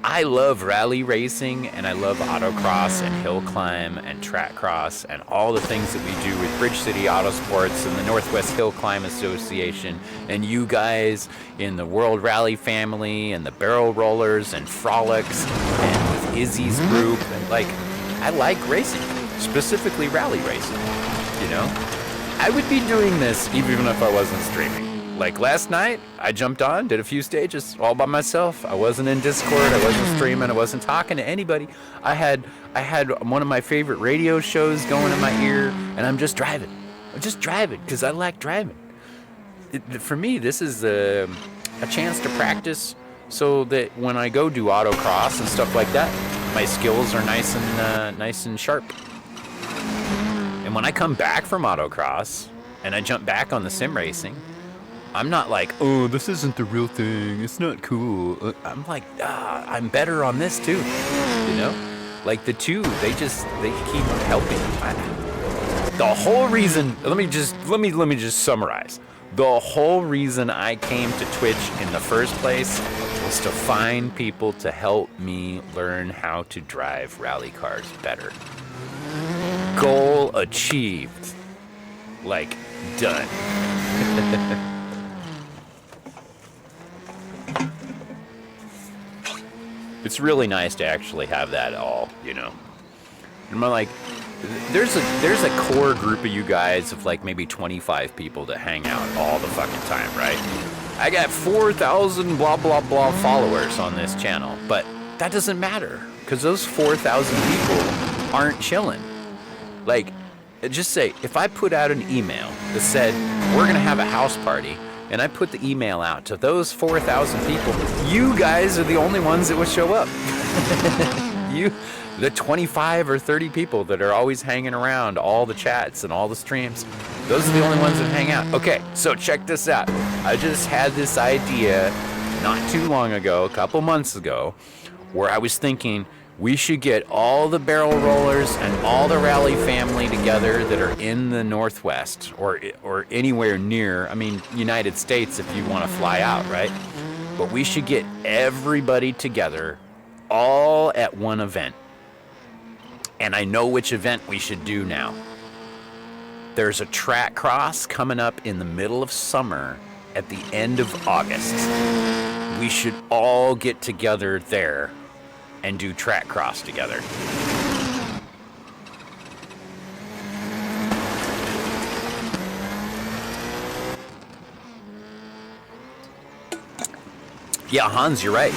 I love rally racing and I love autocross and hill climb and track cross and all the things that we do with Bridge City Autosports and the Northwest Hill Climb Association and you guys in the World Rally family and the Barrel Rollers and Frolics and with Izzy's group. And like, I like racing, specifically rally racing, you know? I would be doing this even if I wasn't streaming. Like last night, I jumped on, did a few stages all by myself. I wasn't in Discord, I wasn't streaming, I wasn't talking to anybody. I had one of my favorite radio shows going in my ear, and I'm just driving. I'm just driving because I like driving. For me, this is a chance to practice so that when I go do autocross and stuff like that, my skills are nice and sharp. And when I come back from autocross and I jump back on the sim racing, I'm not like, oh, this isn't the real thing, it's not cool. I'm like, I'm better on this too, you know? Like the two, they keep helping. The whole reason, let me just summarize. The whole reason I came to Twitch in the first place was to find people to help me learn how to drive rally cars better. Goal achieved. Like, done. It's really nice to actually have that all, you know. And I'm like, there's a core group of you guys of like maybe 25 people that hang out all the fucking time, right? I got 4,000 blah blah blah followers on this channel, but that doesn't matter because those 4,000 people aren't chilling. Like, just say if I put out an email that said we're gonna have a house party, and I put the email out to those 4,000 people, you guys are the only ones that would show up. The 25 or 30 people that are always hanging around all the chats and all the streams, those are the only ones that hang out. Okay, so check this out. I just had this idea not too long ago, a couple months ago, where I was thinking we should get all the barrel rollers and all the rally family together that are in the Northwest or anywhere near, I mean, United States if you want to fly out, right? But we should get everybody together all at one event. And I know which event we should do now. There's a track cross coming up in the middle of summer at the end of August. We should all get together there and do track cross together. Yeah, Hans, you're right.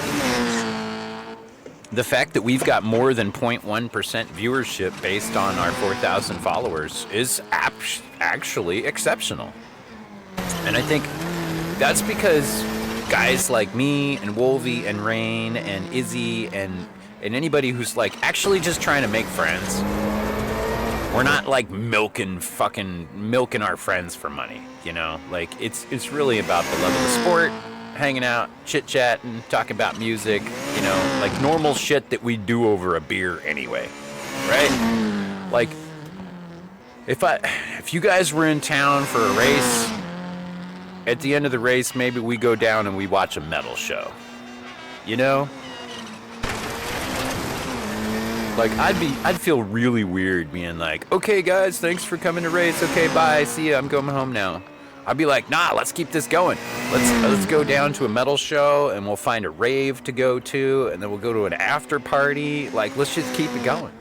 The fact that we've got more than 0.1% viewership based on our 4,000 followers is actually exceptional. And I think that's because guys like me and Wolvie and Rain and Izzy and anybody who's like actually just trying to make friends. We're not like milking our friends for money, you know? Like it's really about the love of the sport, hanging out, chit-chatting, talking about music, you know, like normal shit that we do over a beer anyway, right? Like if you guys were in town for a race, at the end of the race, maybe we go down and we watch a metal show. You know? Like, I'd feel really weird being like, okay, guys, thanks for coming to race. Okay, bye. See ya. I'm going home now. I'd be like, nah, let's keep this going. Let's go down to a metal show and we'll find a rave to go to, and then we'll go to an after party. Like, let's just keep it going.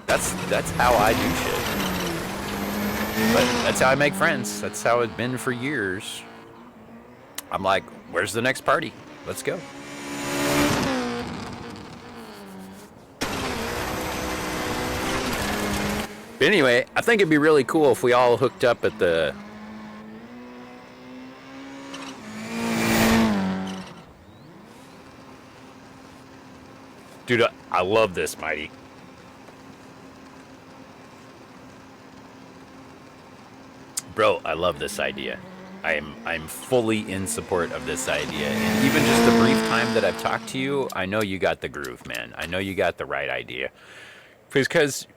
That's how I do shit. But that's how I make friends. That's how it's been for years. I'm like, where's the next party? Let's go. But anyway, I think it'd be really cool if we all hooked up at the... Dude, I love this, Mighty. Bro, I love this idea. I'm fully in support of this idea. And even just the brief time that I've talked to you, I know you got the groove, man. I know you got the right idea. Because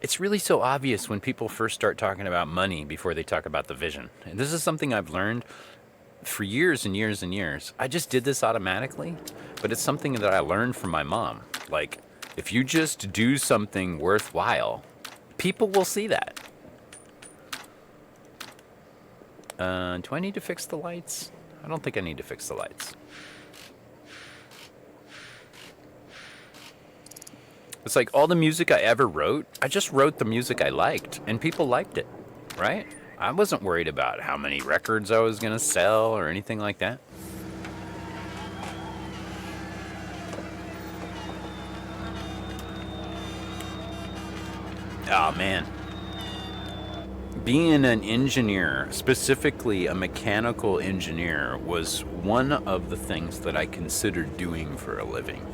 it's really so obvious when people first start talking about money before they talk about the vision. And this is something I've learned for years and years and years. I just did this automatically, but it's something that I learned from my mom. Like, if you just do something worthwhile, people will see that. Do I need to fix the lights? I don't think I need to fix the lights. It's like all the music I ever wrote, I just wrote the music I liked, and people liked it, right? I wasn't worried about how many records I was going to sell or anything like that. Oh, man. Being an engineer, specifically a mechanical engineer, was one of the things that I considered doing for a living.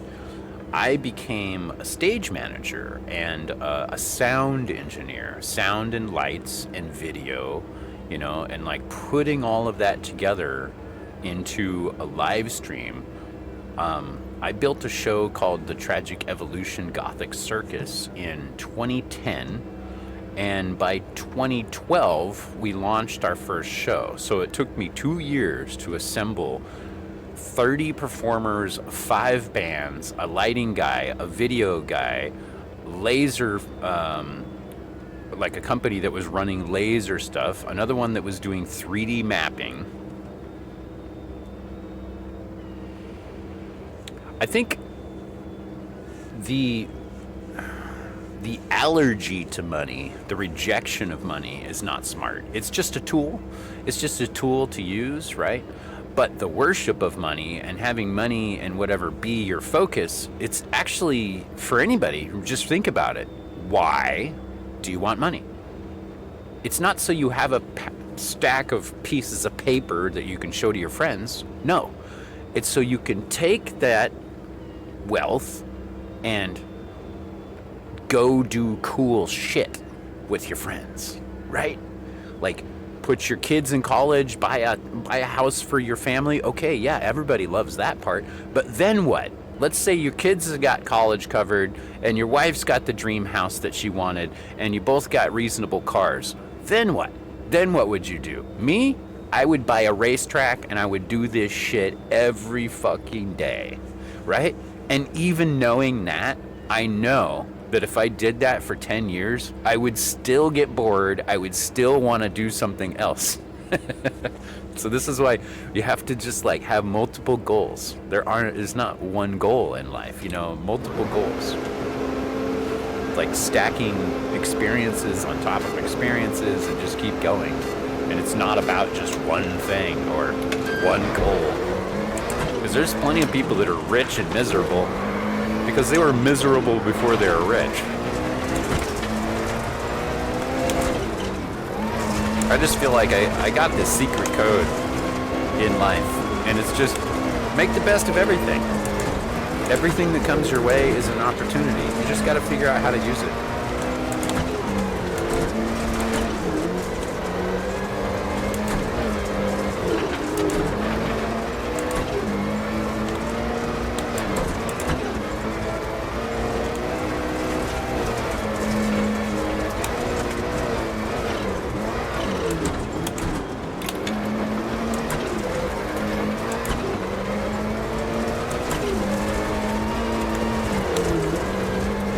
I became a stage manager and a sound engineer, sound and lights and video, you know, and like putting all of that together into a live stream. I built a show called The Tragic Evolution Gothic Circus in 2010, and by 2012 we launched our first show. So it took me 2 years to assemble 30 performers, 5 bands, a lighting guy, a video guy, laser, like a company that was running laser stuff, another one that was doing 3D mapping. I think the allergy to money, the rejection of money is not smart. It's just a tool. It's just a tool to use, right? But the worship of money and having money and whatever be your focus, it's actually, for anybody, just think about it. Why do you want money? It's not so you have a stack of pieces of paper that you can show to your friends. No. It's so you can take that wealth and go do cool shit with your friends, right? Like, put your kids in college, buy a house for your family. Okay, yeah, everybody loves that part. But then what? Let's say your kids have got college covered and your wife's got the dream house that she wanted and you both got reasonable cars. Then what? Then what would you do? Me? I would buy a racetrack and I would do this shit every fucking day, right? And even knowing that, I know that if I did that for 10 years, I would still get bored. I would still want to do something else. So this is why you have to just like have multiple goals. There's not one goal in life, you know, multiple goals. Like stacking experiences on top of experiences and just keep going. And it's not about just one thing or one goal. Because there's plenty of people that are rich and miserable because they were miserable before they were rich. I just feel like I got this secret code in life, and it's just make the best of everything. Everything that comes your way is an opportunity. You just got to figure out how to use it.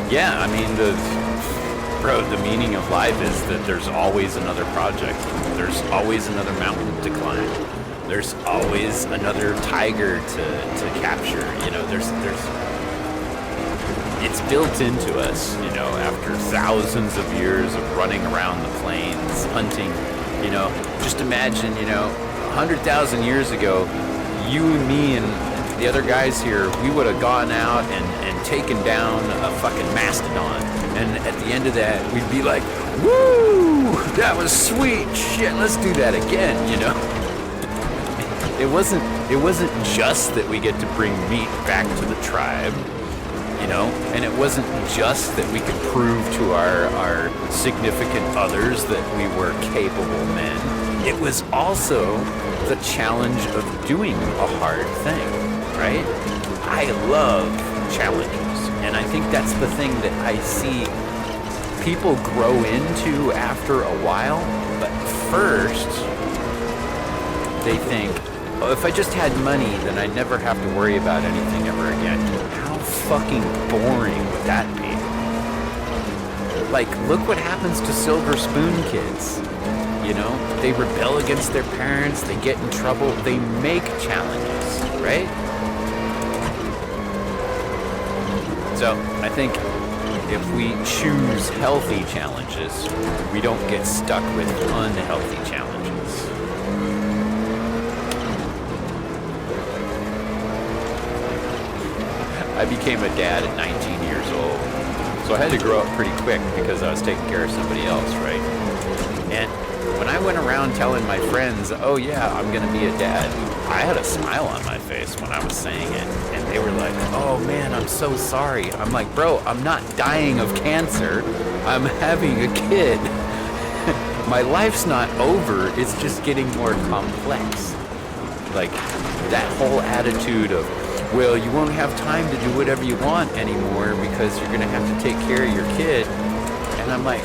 Yeah, I mean, the meaning of life is that there's always another project. There's always another mountain to climb. There's always another tiger to capture. You know, it's built into us, you know, after thousands of years of running around the plains, hunting, you know. Just imagine, you know, 100,000 years ago, you and me and the other guys here, we would have gone out and taken down a fucking mastodon. And at the end of that, we'd be like, woo, that was sweet. Shit, let's do that again, you know? It wasn't just that we get to bring meat back to the tribe, you know? And it wasn't just that we could prove to our significant others that we were capable men. It was also the challenge of doing a hard thing, right? I love challenges, and I think that's the thing that I see people grow into after a while. But first, they think, oh, if I just had money, then I'd never have to worry about anything ever again. How fucking boring would that be? Like, look what happens to silver spoon kids. You know, they rebel against their parents, they get in trouble, they make challenges, right? So, I think if we choose healthy challenges, we don't get stuck with unhealthy challenges. I became a dad at 19 years old, so I had to grow up pretty quick because I was taking care of somebody else, right? And when I went around telling my friends, oh yeah, I'm gonna be a dad, I had a smile on my face when I was saying it, and they were like, oh man, I'm so sorry. I'm like, bro, I'm not dying of cancer, I'm having a kid. My life's not over, it's just getting more complex. Like, that whole attitude of, well, you won't have time to do whatever you want anymore because you're gonna have to take care of your kid. And I'm like,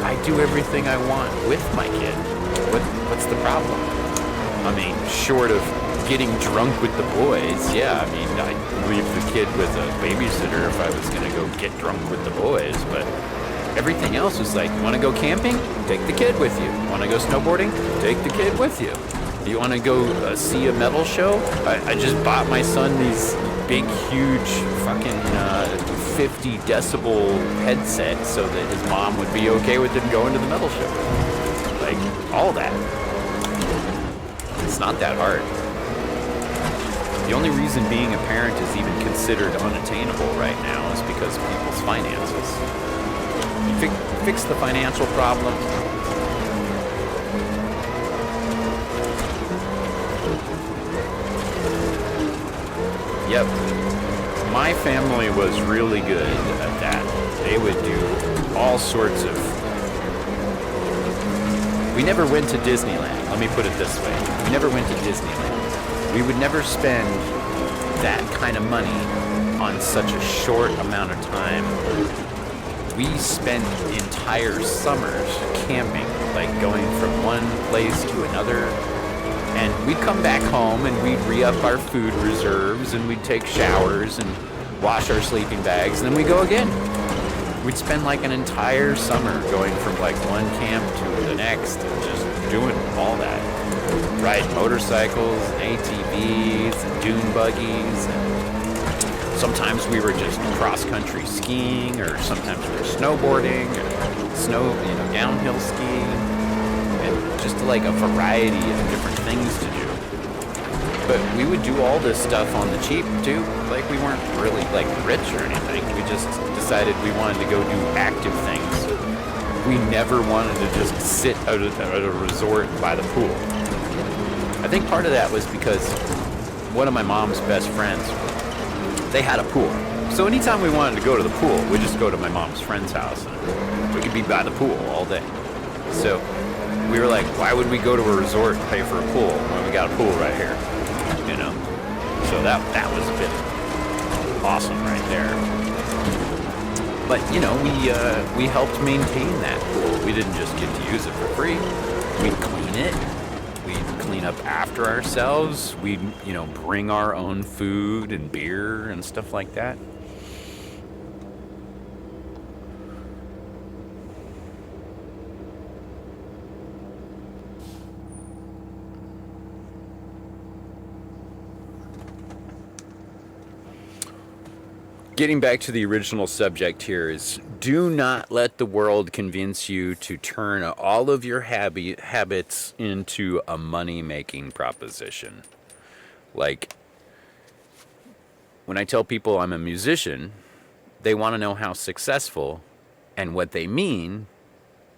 I do everything I want with my kid. What's the problem? I mean, short of getting drunk with the boys, yeah, I mean, I'd leave the kid with a babysitter if I was gonna go get drunk with the boys, but everything else was like, you wanna go camping? Take the kid with you. Wanna go snowboarding? Take the kid with you. You wanna go see a metal show? I just bought my son these big, huge, fucking 50 decibel headset so that his mom would be okay with him going to the metal show. Like, all that. It's not that hard. The only reason being a parent is even considered unattainable right now is because of people's finances. You fix the financial problem. Yep. My family was really good at that. They would do all sorts of... We never went to Disneyland. Let me put it this way. We never went to Disneyland. We would never spend that kind of money on such a short amount of time. We spent entire summers camping, like going from one place to another. And we'd come back home and we'd re-up our food reserves and we'd take showers and wash our sleeping bags and then we'd go again. We'd spend like an entire summer going from like one camp to the next and just doing all that. Ride motorcycles and ATVs and dune buggies, and sometimes we were just cross-country skiing, or sometimes we were snowboarding, or downhill skiing, and just like a variety of different things to do. But we would do all this stuff on the cheap too. Like, we weren't really like rich or anything. We just decided we wanted to go do active things. We never wanted to just sit at a resort by the pool. I think part of that was because one of my mom's best friends, they had a pool. So anytime we wanted to go to the pool, we'd just go to my mom's friend's house and we could be by the pool all day. So we were like, why would we go to a resort and pay for a pool when we got a pool right here? You know? So that was a bit awesome right there. But, you know, we helped maintain that pool. We didn't just get to use it for free. We'd clean it. We'd clean up after ourselves. We'd, bring our own food and beer and stuff like that. Getting back to the original subject here is, do not let the world convince you to turn all of your habits into a money-making proposition. Like, when I tell people I'm a musician, they want to know how successful, and what they mean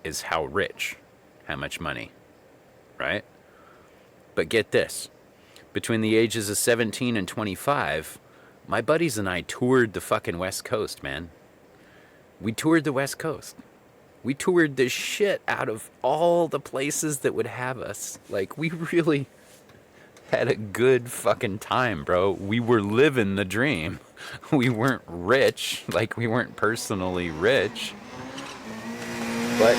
is how rich, how much money, right? But get this, between the ages of 17 and 25, my buddies and I toured the fucking West Coast, man. We toured the West Coast. We toured the shit out of all the places that would have us. Like, we really had a good fucking time, bro. We were living the dream. We weren't rich. Like, we weren't personally rich. But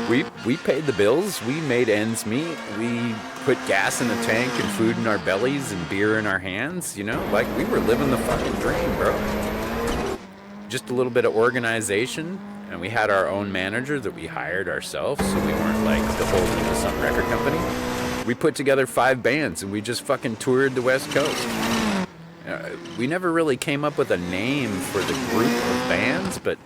we paid the bills. We made ends meet. We put gas in the tank and food in our bellies and beer in our hands, Like, we were living the fucking dream, bro. Just a little bit of organization, and we had our own manager that we hired ourselves, so we weren't, like, beholden to some record company. We put together 5 bands, and we just fucking toured the West Coast. We never really came up with a name for the group of bands, but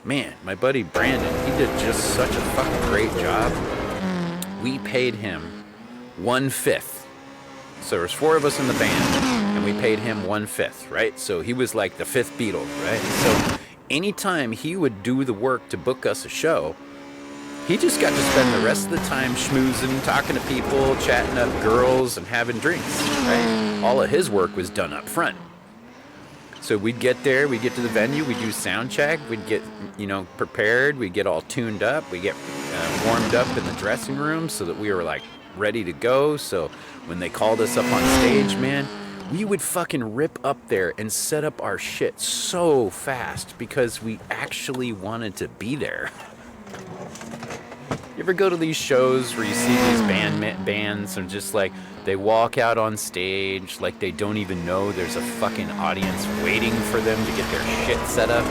Man, my buddy Brandon, he did just such a fucking great job. We paid him 1/5. So there was 4 of us in the band, and we paid him 1/5, right? So he was like the 5th Beatle, right? So anytime he would do the work to book us a show, he just got to spend the rest of the time schmoozing, talking to people, chatting up girls, and having drinks, right? All of his work was done up front. So we'd get there, we'd get to the venue, we'd do sound check, we'd get, prepared, we'd get all tuned up, we'd get warmed up in the dressing room so that we were like ready to go. So when they called us up on stage, man, we would fucking rip up there and set up our shit so fast because we actually wanted to be there. You ever go to these shows where you see these bands and just like they walk out on stage like they don't even know there's a fucking audience waiting for them to get their shit set up?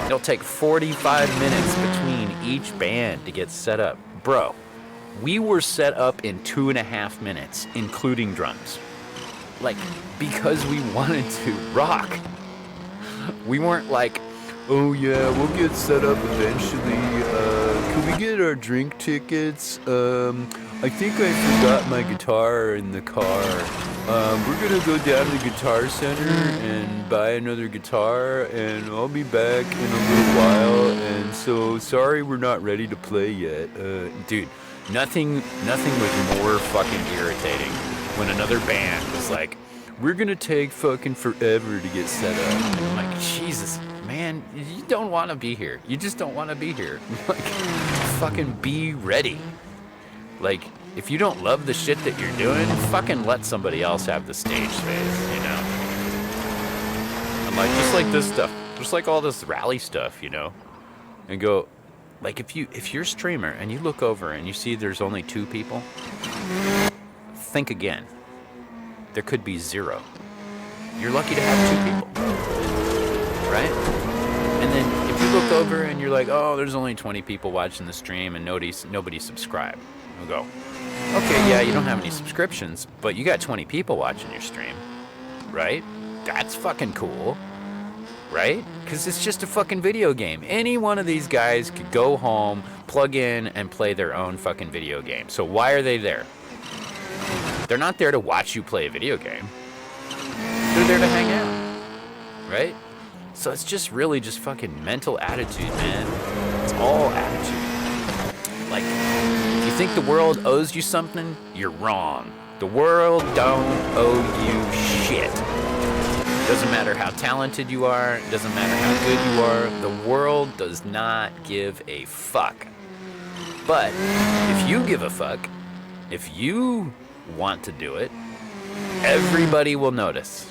It'll take 45 minutes between each band to get set up. Bro, we were set up in 2.5 minutes, including drums. Like, because we wanted to rock. We weren't like, oh yeah, we'll get set up eventually. Can we get our drink tickets? I think I forgot my guitar in the car. We're gonna go down to the Guitar Center and buy another guitar, and I'll be back in a little while. And so, sorry we're not ready to play yet. Dude, nothing was more fucking irritating when another band was like, we're gonna take fucking forever to get set up. And I'm like, Jesus, man, you don't want to be here. You just don't want to be here. Like, fucking be ready. Like, if you don't love the shit that you're doing, fucking let somebody else have the stage space, And like, just like this stuff, just like all this rally stuff, and go, like, if you're a streamer and you look over and you see there's only 2 people, think again. There could be 0. You're lucky to have 2 people, right? And then if you look over and you're like, oh, there's only 20 people watching the stream and nobody subscribed. We'll go, okay, yeah, you don't have any subscriptions, but you got 20 people watching your stream, right? That's fucking cool, right? Because it's just a fucking video game. Any one of these guys could go home, plug in, and play their own fucking video game. So why are they there? They're not there to watch you play a video game. They're there to hang out, right? So it's just really just fucking mental attitude, man. It's all attitude. Like, if you think the world owes you something, you're wrong. The world don't owe you shit. Doesn't matter how talented you are. Doesn't matter how good you are. The world does not give a fuck. But if you give a fuck, if you want to do it, everybody will notice.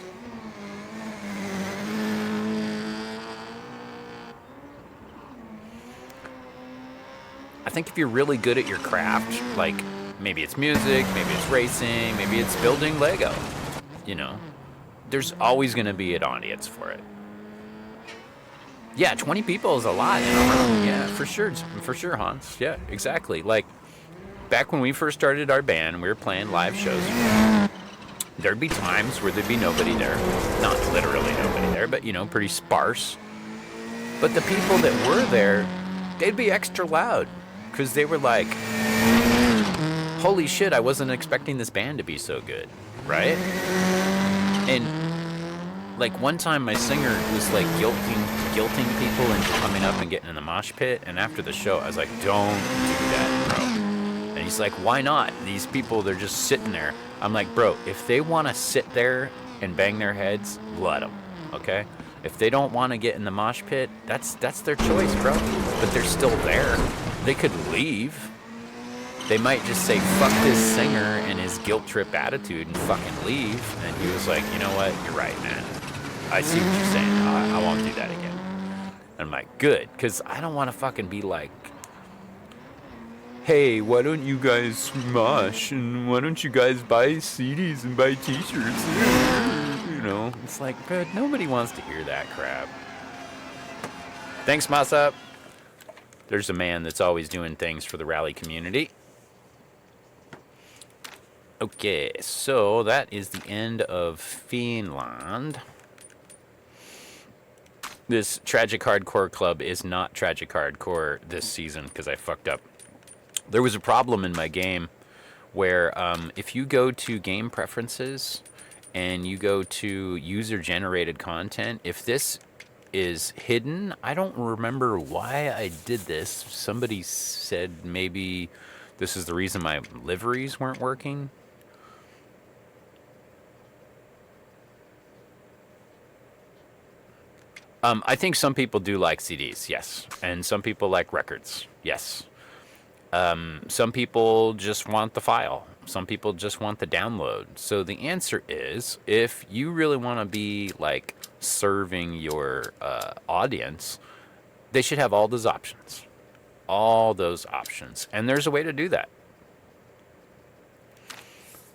I think if you're really good at your craft, like maybe it's music, maybe it's racing, maybe it's building Lego, there's always going to be an audience for it. Yeah, 20 people is a lot in a room. Yeah, for sure, Hans. Yeah, exactly. Like, back when we first started our band, we were playing live shows. There'd be times where there'd be nobody there. Not literally nobody there, but, pretty sparse. But the people that were there, they'd be extra loud. Because they were like, holy shit, I wasn't expecting this band to be so good. Right? And, like, one time my singer was, like, guilting people into coming up and getting in the mosh pit. And after the show, I was like, don't do that, bro. And he's like, why not? These people, they're just sitting there. I'm like, bro, if they want to sit there and bang their heads, let them, okay? If they don't want to get in the mosh pit, that's their choice, bro. But they're still there. They could leave. They might just say, fuck this singer and his guilt trip attitude and fucking leave. And he was like, you know what? You're right, man. I see what you're saying. I won't do that again. And I'm like, good. Because I don't want to fucking be like, hey, why don't you guys mosh? And why don't you guys buy CDs and buy t-shirts? It's like, bro, nobody wants to hear that crap. Thanks, Masa. There's a man that's always doing things for the rally community. Okay, so that is the end of Finland. This Tragic Hardcore Club is not Tragic Hardcore this season because I fucked up. There was a problem in my game where if you go to game preferences and you go to user generated content, if this is hidden, I don't remember why I did this. Somebody said maybe this is the reason my liveries weren't working. I think some people do like CDs, yes. And some people like records, yes. Some people just want the file. Some people just want the download. So the answer is, if you really want to be like serving your audience, they should have all those options. All those options. And there's a way to do that.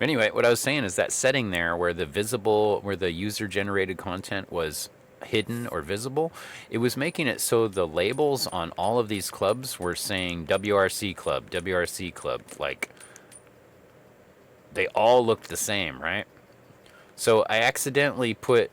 Anyway, what I was saying is that setting there where the user generated content was hidden or visible, it was making it so the labels on all of these clubs were saying WRC Club, WRC Club. Like, they all looked the same, right? So I accidentally put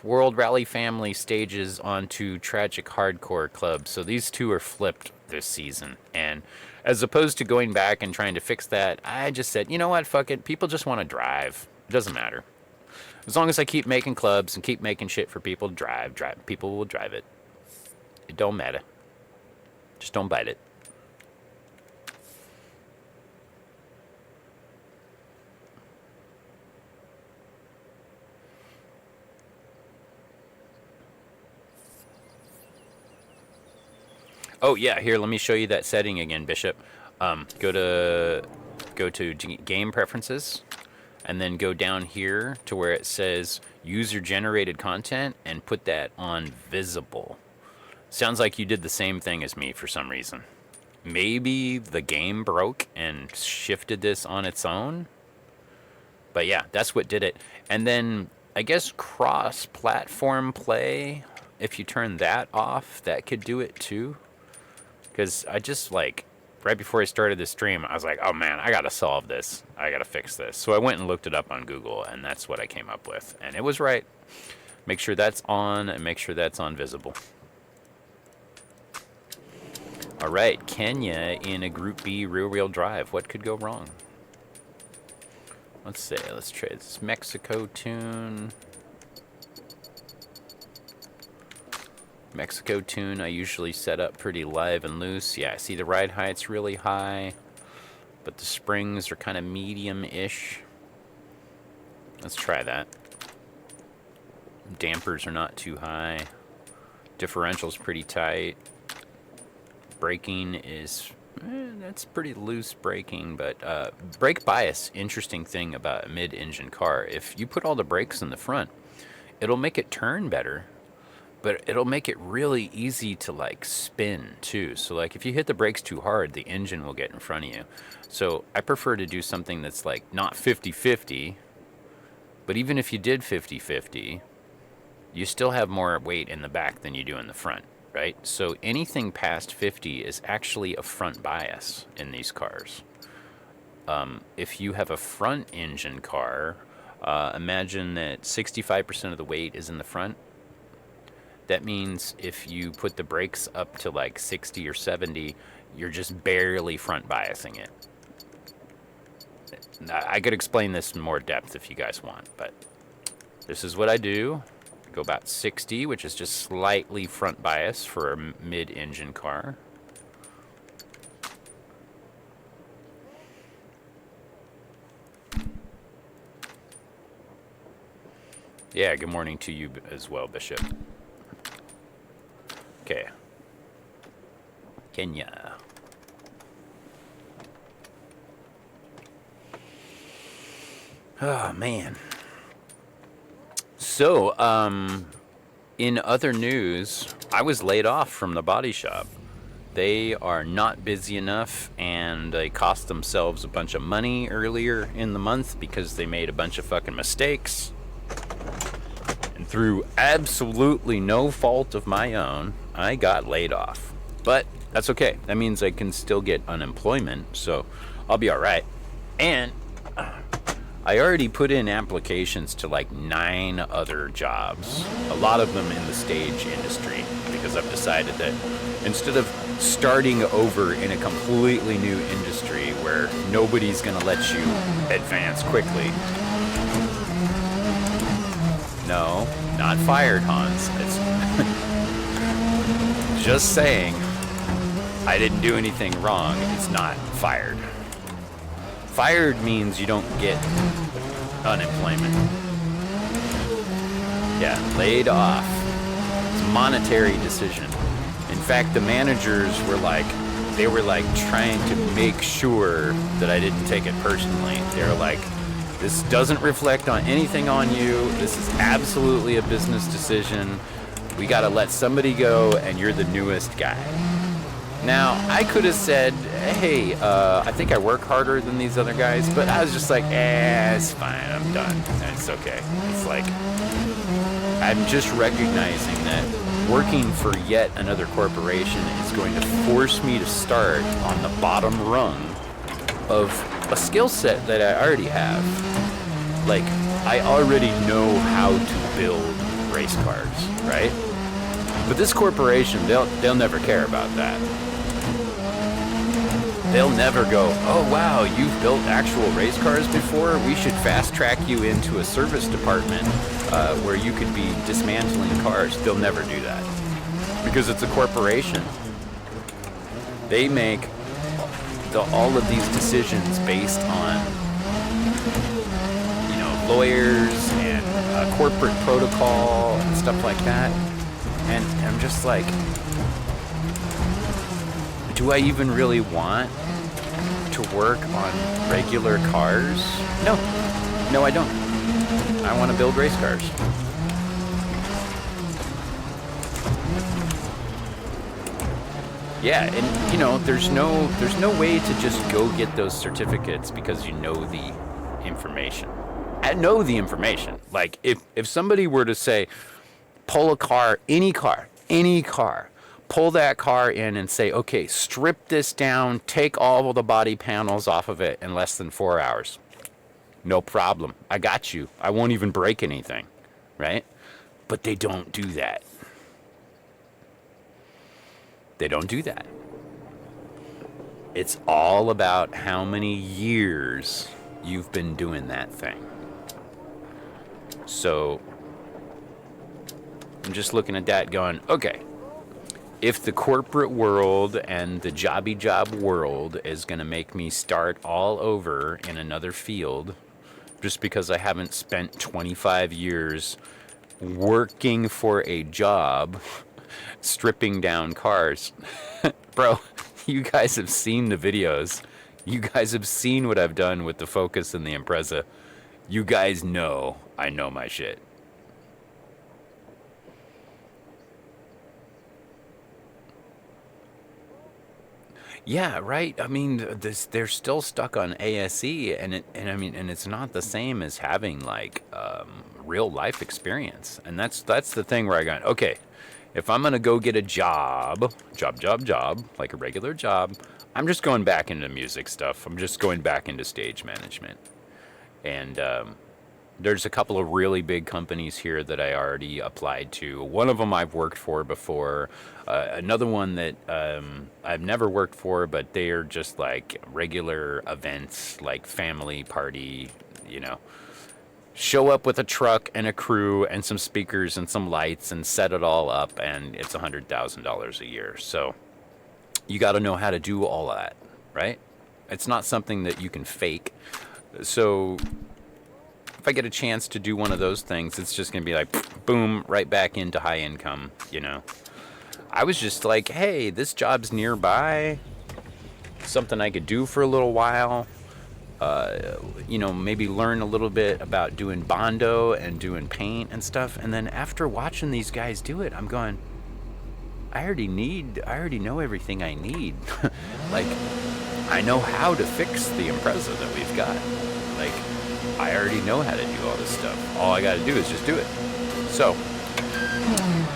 World Rally Family stages onto Tragic Hardcore Club. So these two are flipped this season. And as opposed to going back and trying to fix that, I just said, you know what, fuck it. People just want to drive. It doesn't matter. As long as I keep making clubs and keep making shit for people to drive, people will drive it. It don't matter. Just don't bite it. Oh yeah, here, let me show you that setting again, Bishop. Go to game preferences, and then go down here to where it says user generated content and put that on visible. Sounds like you did the same thing as me for some reason. Maybe the game broke and shifted this on its own. But yeah, that's what did it. And then I guess cross-platform play, if you turn that off, that could do it too. Because I just like, right before I started the stream, I was like, oh man, I gotta solve this. I gotta fix this. So I went and looked it up on Google, and that's what I came up with. And it was right. Make sure that's on, and make sure that's on visible. All right, Kenya in a Group B rear-wheel drive. What could go wrong? Let's say, let's try this Mexico tune. Mexico tune I usually set up pretty live and loose. Yeah, I see the ride height's really high, but the springs are kind of medium-ish. Let's try that. Dampers are not too high. Differential's pretty tight. Braking is, that's pretty loose braking, but brake bias, interesting thing about a mid-engine car. If you put all the brakes in the front, it'll make it turn better, but it'll make it really easy to like spin too. So like if you hit the brakes too hard, the engine will get in front of you. So I prefer to do something that's like not 50-50, but even if you did 50-50, you still have more weight in the back than you do in the front. Right? So anything past 50 is actually a front bias in these cars. If you have a front engine car, imagine that 65% of the weight is in the front. That means if you put the brakes up to like 60 or 70, you're just barely front biasing it. I could explain this in more depth if you guys want, but this is what I do. Go about 60, which is just slightly front bias for a mid-engine car. Yeah, good morning to you as well, Bishop. Okay. Kenya. Oh, man. So, in other news, I was laid off from the body shop. They are not busy enough, and they cost themselves a bunch of money earlier in the month because they made a bunch of fucking mistakes. And through absolutely no fault of my own, I got laid off. But that's okay. That means I can still get unemployment, so I'll be all right. And I already put in applications to like 9 other jobs, a lot of them in the stage industry, because I've decided that instead of starting over in a completely new industry where nobody's going to let you advance quickly. No, not fired, Hans. It's just saying I didn't do anything wrong. It's not fired. Fired means you don't get unemployment. Yeah, laid off. It's a monetary decision. In fact, the managers were like, trying to make sure that I didn't take it personally. They were like, this doesn't reflect on anything on you. This is absolutely a business decision. We gotta let somebody go, and you're the newest guy. Now, I could have said, hey, I think I work harder than these other guys, but I was just like, it's fine, I'm done. It's okay. It's like, I'm just recognizing that working for yet another corporation is going to force me to start on the bottom rung of a skill set that I already have. Like, I already know how to build race cars, right? But this corporation, they'll never care about that. They'll never go, oh wow, you've built actual race cars before? We should fast track you into a service department where you could be dismantling cars. They'll never do that. Because it's a corporation. They make all of these decisions based on, lawyers and corporate protocol and stuff like that. And I'm just like, do I even really want to work on regular cars? No, I don't. I want to build race cars. Yeah, and there's no way to just go get those certificates because you know the information. I know the information. Like if somebody were to say, pull a car, any car, pull that car in and say, okay, strip this down, take all of the body panels off of it in less than 4 hours. No problem. I got you. I won't even break anything, right? But they don't do that. They don't do that. It's all about how many years you've been doing that thing. So I'm just looking at that going, okay, if the corporate world and the jobby job world is going to make me start all over in another field just because I haven't spent 25 years working for a job stripping down cars. Bro, you guys have seen the videos. You guys have seen what I've done with the Focus and the IMPREZA. You guys know I know my shit. Yeah, right. I mean, they're still stuck on ASE, and it's not the same as having like real life experience. And that's the thing where I got, okay, if I'm gonna go get a job, like a regular job, I'm just going back into music stuff. I'm just going back into stage management, and there's a couple of really big companies here that I already applied to. One of them I've worked for before. Another one that I've never worked for, but they are just like regular events, like family party, show up with a truck and a crew and some speakers and some lights and set it all up, and it's $100,000 a year. So you got to know how to do all that, right? It's not something that you can fake. So if I get a chance to do one of those things, it's just going to be like, boom, right back into high income, I was just like, hey, this job's nearby, something I could do for a little while, maybe learn a little bit about doing Bondo and doing paint and stuff. And then after watching these guys do it, I'm going, I already know everything I need. Like, I know how to fix the IMPREZA that we've got. Like, I already know how to do all this stuff. All I got to do is just do it. So,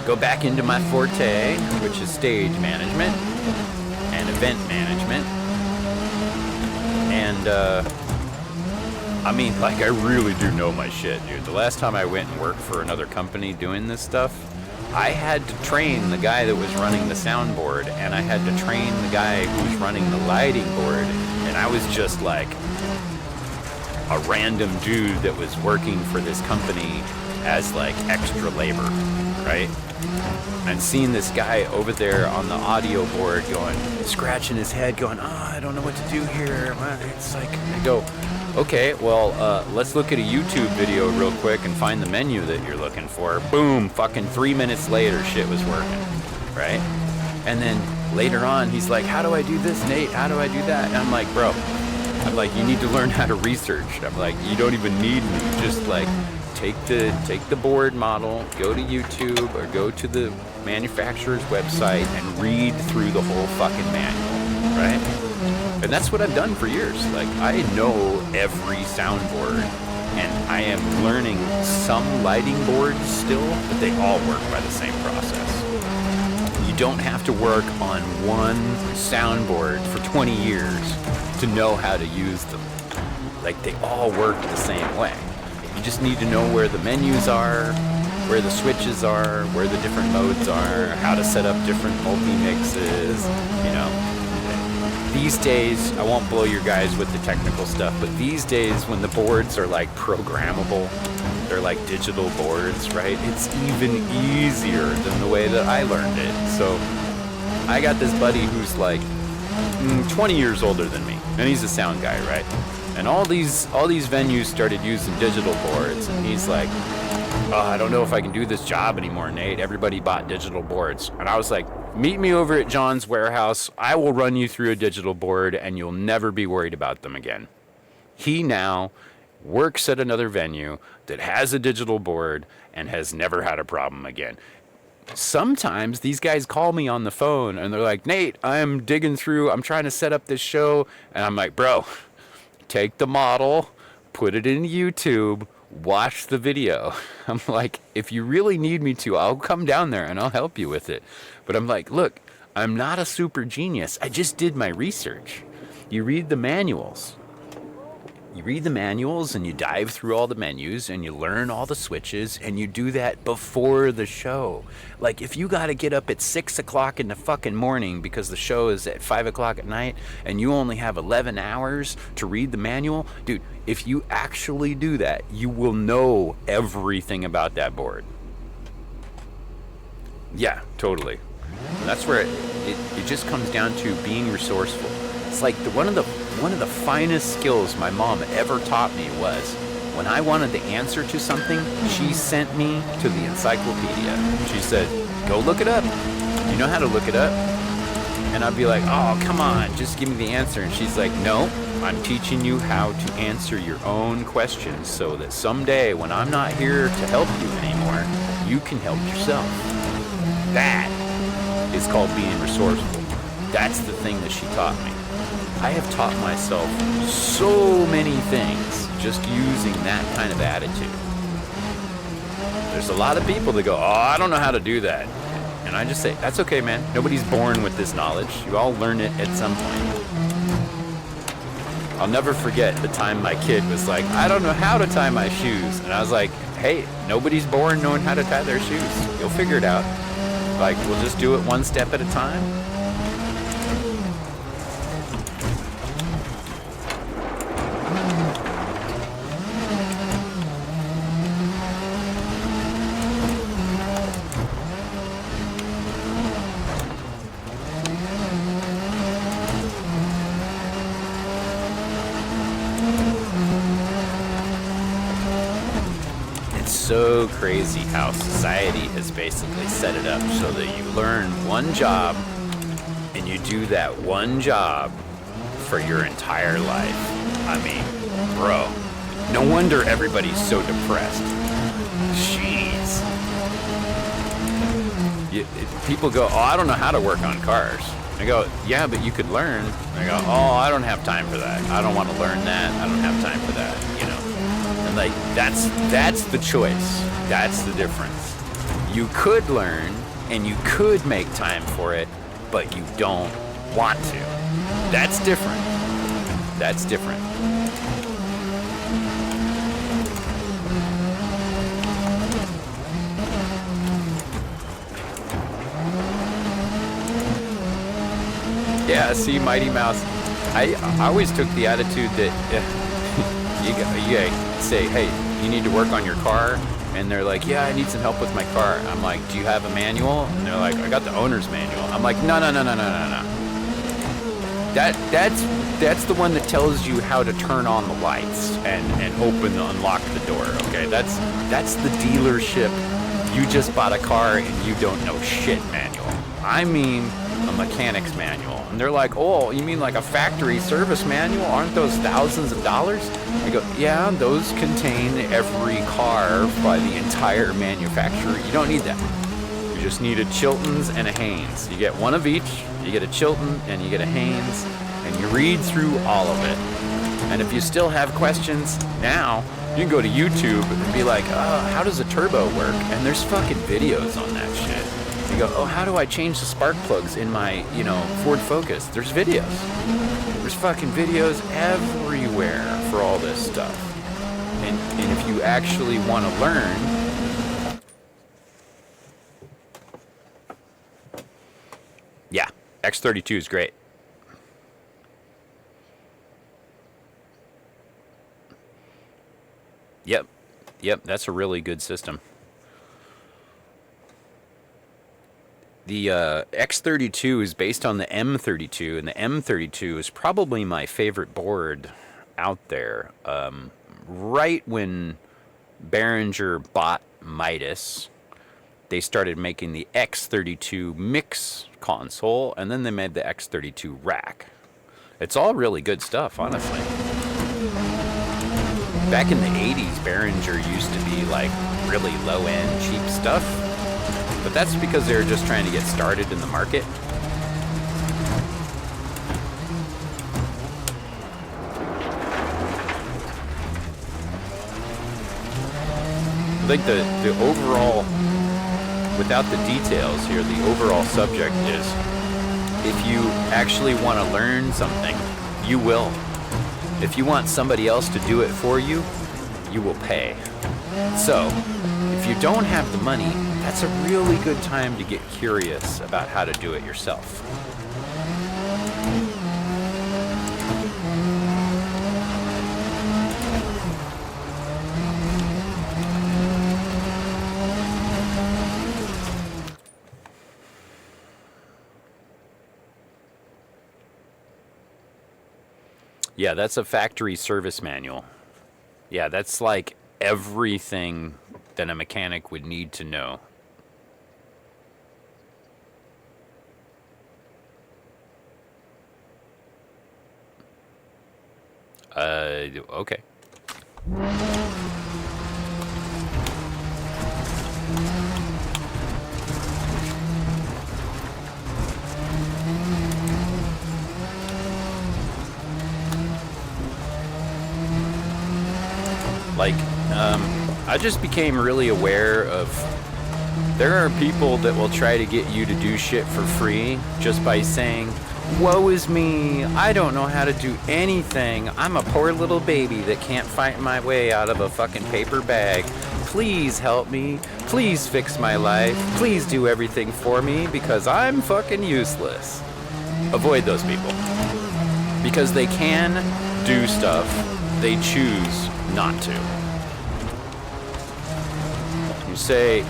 go back into my forte, which is stage management and event management. And I mean, like, I really do know my shit, dude. The last time I went and worked for another company doing this stuff, I had to train the guy that was running the soundboard, and I had to train the guy who was running the lighting board, and I was just like a random dude that was working for this company as like extra labor, right? And seeing this guy over there on the audio board going, scratching his head, going, I don't know what to do here. It's like, I go, okay, well, let's look at a YouTube video real quick and find the menu that you're looking for. Boom, fucking 3 minutes later, shit was working, right? And then later on, he's like, how do I do this, Nate? How do I do that? And I'm like, bro, you need to learn how to research. I'm like, you don't even need me. Just like, take the board model, go to YouTube or go to the manufacturer's website and read through the whole fucking manual, right? And that's what I've done for years. Like, I know every soundboard, and I am learning some lighting boards still, but they all work by the same process. You don't have to work on one soundboard for 20 years to know how to use them. Like, they all work the same way. You just need to know where the menus are, where the switches are, where the different modes are, how to set up different multi-mixes, you know. These days, I won't blow your guys with the technical stuff, but these days when the boards are like programmable, they're like digital boards, right? It's even easier than the way that I learned it. So I got this buddy who's like 20 years older than me, and he's a sound guy, right? And all these venues started using digital boards, and he's like, I don't know if I can do this job anymore, Nate. Everybody bought digital boards. And I was like, meet me over at John's warehouse. I will run you through a digital board, and you'll never be worried about them again. He now works at another venue that has a digital board and has never had a problem again. Sometimes these guys call me on the phone, and they're like, Nate, I'm digging through. I'm trying to set up this show. And I'm like, bro, take the model, put it in YouTube, watch the video. I'm like, if you really need me to, I'll come down there and I'll help you with it. But I'm like, look, I'm not a super genius. I just did my research. You read the manuals. You read the manuals and you dive through all the menus and you learn all the switches, and you do that before the show. Like, if you got to get up at 6 o'clock in the fucking morning because the show is at 5 o'clock at night and you only have 11 hours to read the manual, dude, if you actually do that, you will know everything about that board. Yeah, totally. And that's where it just comes down to being resourceful. It's like one of the finest skills my mom ever taught me was, when I wanted the answer to something, she sent me to the encyclopedia. She said, go look it up. You know how to look it up? And I'd be like, oh, come on, just give me the answer. And she's like, no, I'm teaching you how to answer your own questions so that someday when I'm not here to help you anymore, you can help yourself. That is called being resourceful. That's the thing that she taught me. I have taught myself so many things just using that kind of attitude. There's a lot of people that go, I don't know how to do that. And I just say, that's okay, man. Nobody's born with this knowledge. You all learn it at some point. I'll never forget the time my kid was like, I don't know how to tie my shoes. And I was like, hey, nobody's born knowing how to tie their shoes. You'll figure it out. Like, we'll just do it one step at a time. So crazy how society has basically set it up so that you learn one job and you do that one job for your entire life. I mean, bro, no wonder everybody's so depressed. Jeez. People go, I don't know how to work on cars. I go, yeah, but you could learn. I go, I don't have time for that. I don't want to learn that. I don't have time for that, you know. And like, that's the choice. That's the difference. You could learn and you could make time for it, but you don't want to. That's different. That's different. Yeah, see, Mighty Mouse. I always took the attitude that you say, hey, you need to work on your car, and they're like, yeah, I need some help with my car. I'm like, do you have a manual? And they're like, I got the owner's manual. I'm like, no. That's the one that tells you how to turn on the lights and unlock the door. Okay, that's the dealership. You just bought a car and you don't know shit manual. I mean a mechanic's manual. And they're like, oh, you mean like a factory service manual? Aren't those thousands of dollars? I go, yeah, those contain every car by the entire manufacturer. You don't need that. You just need a Chilton's and a Haynes. You get one of each. You get a Chilton and you get a Haynes, and you read through all of it. And if you still have questions now, you can go to YouTube and be like, oh, how does a turbo work? And there's fucking videos on that shit. You go, oh, how do I change the spark plugs in my, Ford Focus? There's videos. There's fucking videos everywhere for all this stuff. And if you actually want to learn, yeah, X32 is great. Yep, that's a really good system. The X32 is based on the M32, and the M32 is probably my favorite board out there. Right when Behringer bought Midas, they started making the X32 mix console, and then they made the X32 rack. It's all really good stuff, honestly. Back in the 80s, Behringer used to be like really low-end, cheap stuff. But that's because they were just trying to get started in the market. I think the overall, without the details here, the overall subject is, if you actually want to learn something, you will. If you want somebody else to do it for you, you will pay. So, if you don't have the money, that's a really good time to get curious about how to do it yourself. Yeah, that's a factory service manual. Yeah, that's like everything that a mechanic would need to know. Okay. Like, I just became really aware of, there are people that will try to get you to do shit for free just by saying, woe is me, I don't know how to do anything, I'm a poor little baby that can't fight my way out of a fucking paper bag. Please help me, please fix my life, please do everything for me because I'm fucking useless. Avoid those people. Because they can do stuff, they choose not to. You say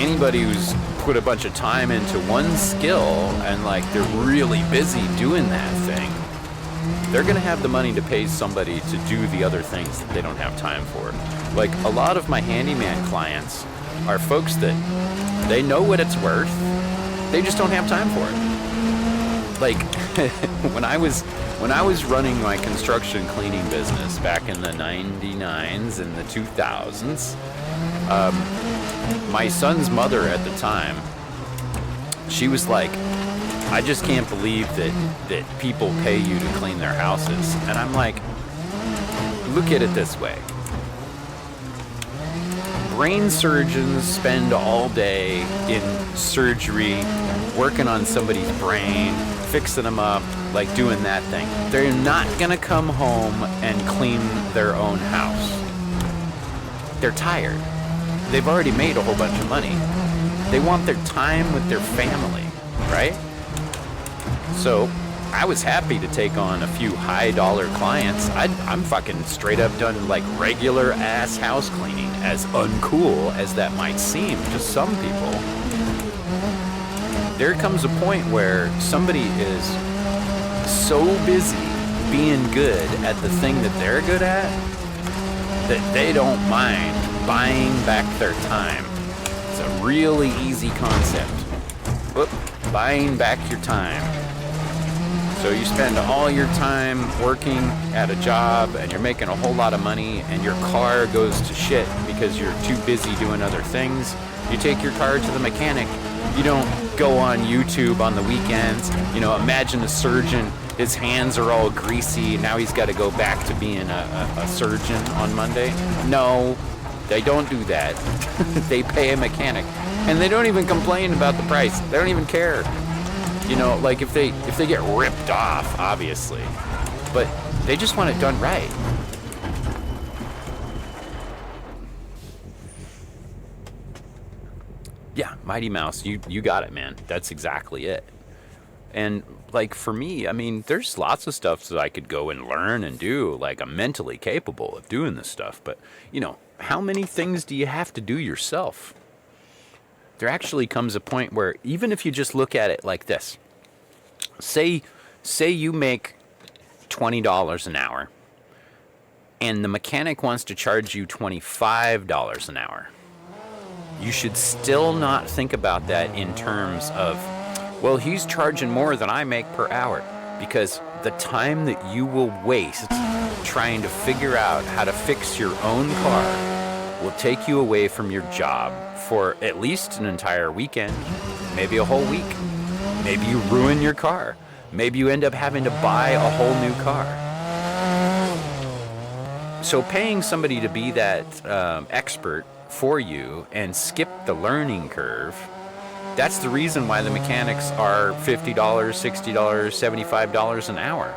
anybody who's put a bunch of time into one skill and like they're really busy doing that thing, they're gonna have the money to pay somebody to do the other things that they don't have time for. Like a lot of my handyman clients are folks that they know what it's worth, they just don't have time for it. Like when I was running my construction cleaning business back in the 99s and the 2000s, my son's mother at the time, she was like, I just can't believe that people pay you to clean their houses. And I'm like, look at it this way. Brain surgeons spend all day in surgery, working on somebody's brain, fixing them up, like doing that thing. They're not gonna come home and clean their own house. They're tired. They've already made a whole bunch of money. They want their time with their family, right? So I was happy to take on a few high dollar clients. I'm fucking straight up done like regular ass house cleaning, as uncool as that might seem to some people. There comes a point where somebody is so busy being good at the thing that they're good at that they don't mind buying back their time. It's a really easy concept. Whoop, buying back your time. So you spend all your time working at a job and you're making a whole lot of money and your car goes to shit because you're too busy doing other things. You take your car to the mechanic. You don't go on YouTube on the weekends. You know, imagine a surgeon, his hands are all greasy, now he's got to go back to being a surgeon on Monday. No, they don't do that. They pay a mechanic. And they don't even complain about the price. They don't even care. You know, like if they get ripped off, obviously, but they just want it done right. Yeah, Mighty Mouse, you got it, man. That's exactly it. And like for me, I mean, there's lots of stuff that I could go and learn and do. Like I'm mentally capable of doing this stuff, but you know, how many things do you have to do yourself? There actually comes a point where even if you just look at it like this, say you make $20 an hour and the mechanic wants to charge you $25 an hour. You should still not think about that in terms of, well, he's charging more than I make per hour, because the time that you will waste trying to figure out how to fix your own car will take you away from your job for at least an entire weekend, maybe a whole week. Maybe you ruin your car. Maybe you end up having to buy a whole new car. So paying somebody to be that expert for you and skip the learning curve, that's the reason why the mechanics are $50, $60, $75 an hour.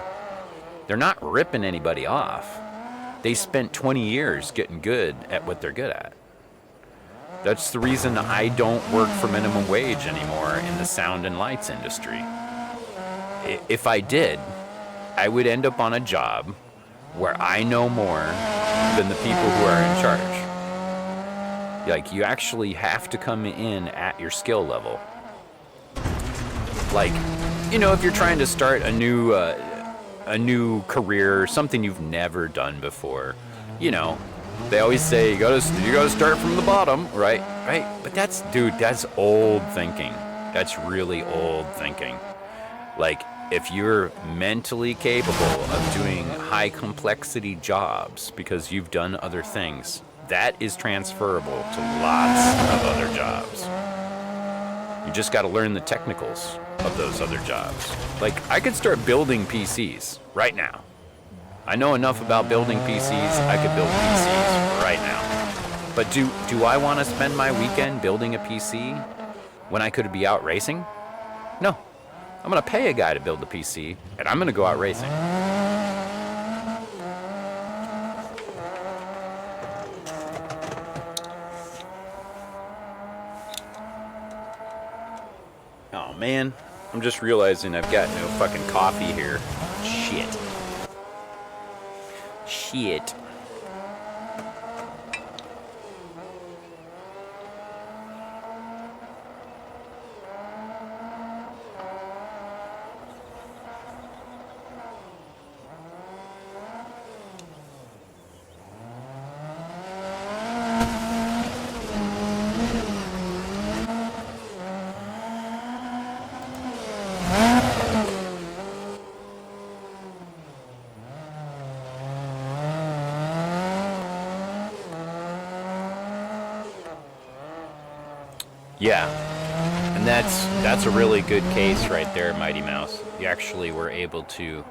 They're not ripping anybody off. They spent 20 years getting good at what they're good at. That's the reason I don't work for minimum wage anymore in the sound and lights industry. If I did, I would end up on a job where I know more than the people who are in charge. Like, you actually have to come in at your skill level. Like, you know, if you're trying to start a new career, something you've never done before, you know, they always say you gotta start from the bottom, right? Right? But that's old thinking. That's really old thinking. Like, if you're mentally capable of doing high complexity jobs because you've done other things, that is transferable to lots of other jobs. You just got to learn the technicals of those other jobs. Like, I could start building PCs right now. I know enough about building PCs, I could build PCs right now. But do I want to spend my weekend building a PC when I could be out racing? No. I'm going to pay a guy to build a PC, and I'm going to go out racing. Oh, man. I'm just realizing I've got no fucking coffee here. Shit. Yeah, and that's a really good case right there, Mighty Mouse. You actually were able to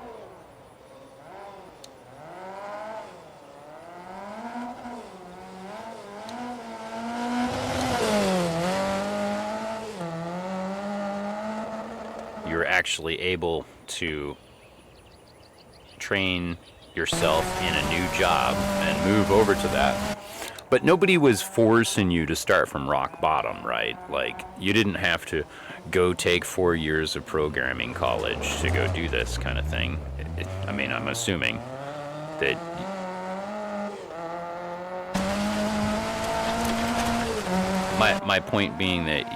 train yourself in a new job and move over to that But nobody was forcing you to start from rock bottom, right? Like, you didn't have to go take 4 years of programming college to go do this kind of thing. I mean, I'm assuming that... My point being that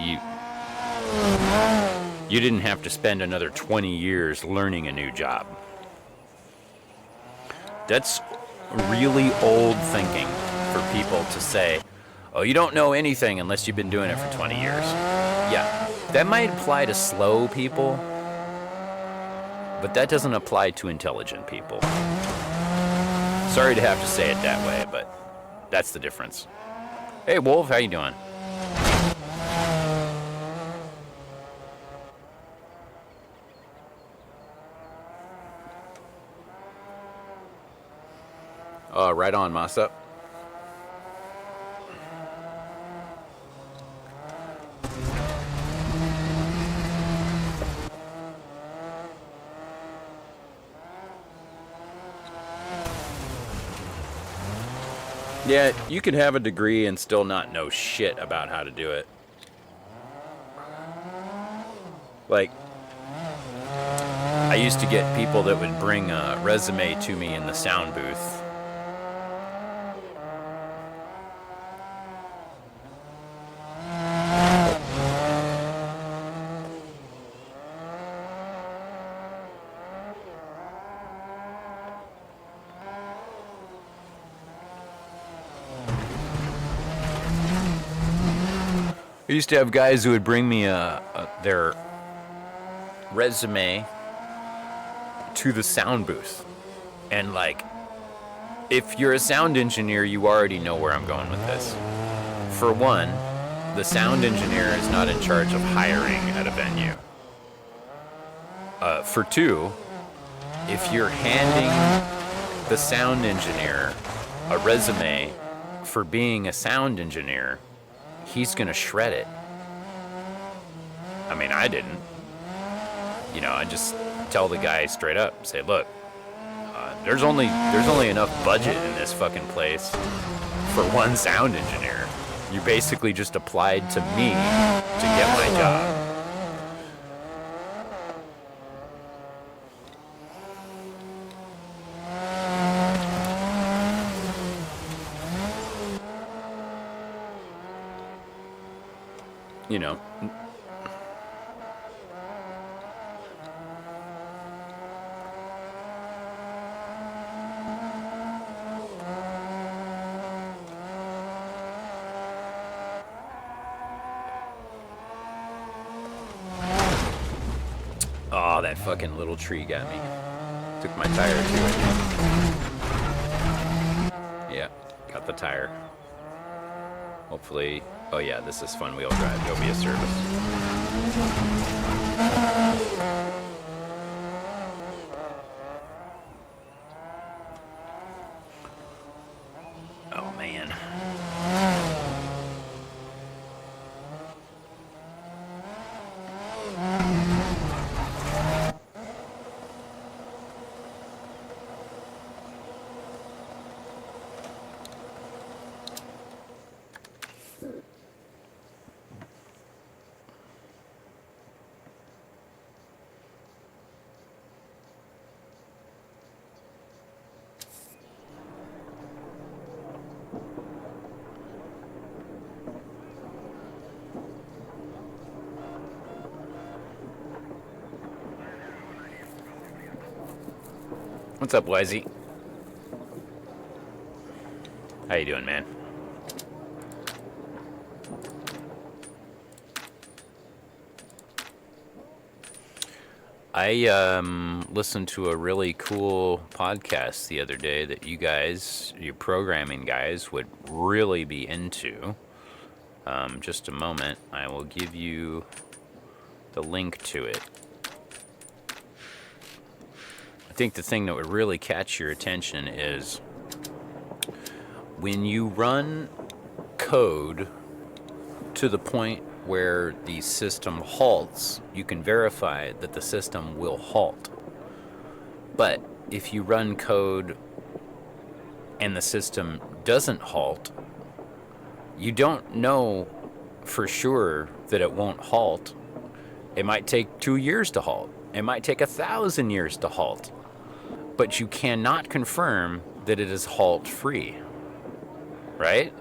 you didn't have to spend another 20 years learning a new job. That's really old thinking for people to say, oh, you don't know anything unless you've been doing it for 20 years. Yeah, that might apply to slow people, but that doesn't apply to intelligent people. Sorry to have to say it that way, but that's the difference. Hey, Wolf, how you doing? Right on, Masa. Yeah, you can have a degree and still not know shit about how to do it. Like, I used to get people that would bring a resume to me in the sound booth. I used to have guys who would bring me their resume to the sound booth. And, like, if you're a sound engineer, you already know where I'm going with this. For one, the sound engineer is not in charge of hiring at a venue. For two, if you're handing the sound engineer a resume for being a sound engineer, he's gonna shred it. I mean, I didn't. You know, I just tell the guy straight up, say, look, there's only enough budget in this fucking place for one sound engineer. You basically just applied to me to get my job. You know. Oh, that fucking little tree got me. Took my tire too, I think. Yeah, got the tire. Hopefully, oh yeah, this is fun wheel drive. There'll be a service. Oh man. What's up, Wisey? How you doing, man? I listened to a really cool podcast the other day that you guys, you programming guys, would really be into. Just a moment, I will give you the link to it. I think the thing that would really catch your attention is when you run code to the point where the system halts, you can verify that the system will halt. But if you run code and the system doesn't halt, you don't know for sure that it won't halt. It might take 2 years to halt. It might take 1,000 years to halt. But you cannot confirm that it is halt free. Right?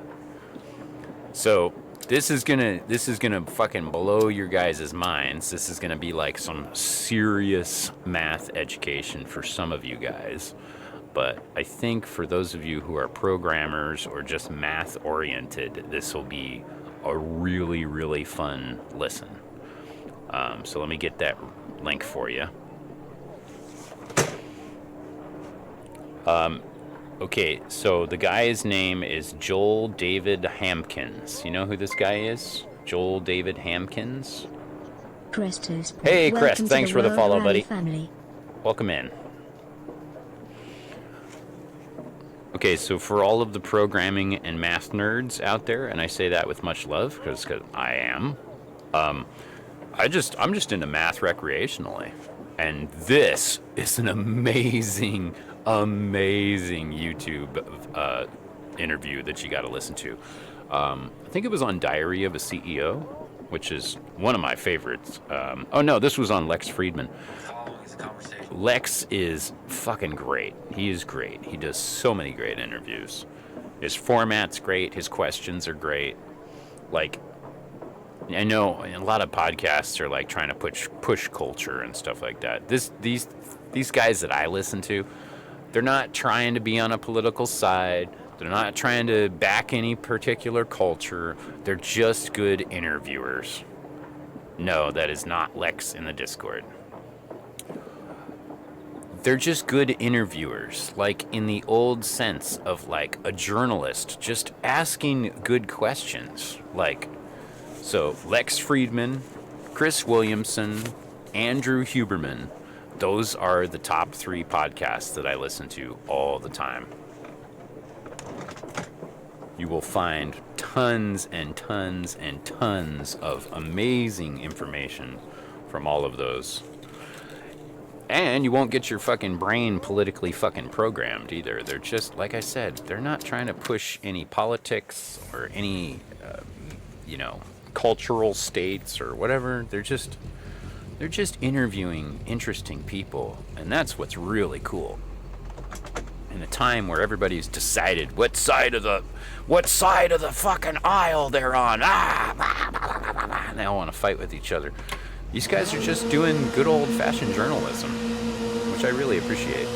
So this is gonna fucking blow your guys' minds. This is gonna be like some serious math education for some of you guys. But I think for those of you who are programmers or just math oriented, this will be a really, really fun listen. So let me get that link for you. Okay, so the guy's name is Joel David Hampkins. You know who this guy is? Joel David Hampkins? Hey, Crest, thanks for the follow, buddy. Family. Welcome in. Okay, so for all of the programming and math nerds out there, and I say that with much love, because I am, I'm just into math recreationally. And this is an amazing YouTube interview that you got to listen to. I think it was on Diary of a CEO, which is one of my favorites. Oh no, this was on Lex Friedman. Lex is fucking great. He is great. He does so many great interviews. His format's great. His questions are great. Like, I know a lot of podcasts are like trying to push culture and stuff like that. These guys that I listen to, they're not trying to be on a political side. They're not trying to back any particular culture. They're just good interviewers. No, that is not Lex in the Discord. They're just good interviewers, like in the old sense of like a journalist, just asking good questions. Like, so Lex Friedman, Chris Williamson, Andrew Huberman, those are the top 3 podcasts that I listen to all the time. You will find tons and tons and tons of amazing information from all of those. And you won't get your fucking brain politically fucking programmed either. They're just, like I said, they're not trying to push any politics or any, cultural states or whatever. They're just interviewing interesting people, and that's what's really cool. In a time where everybody's decided what side of the fucking aisle they're on, and they all want to fight with each other. These guys are just doing good old-fashioned journalism, which I really appreciate.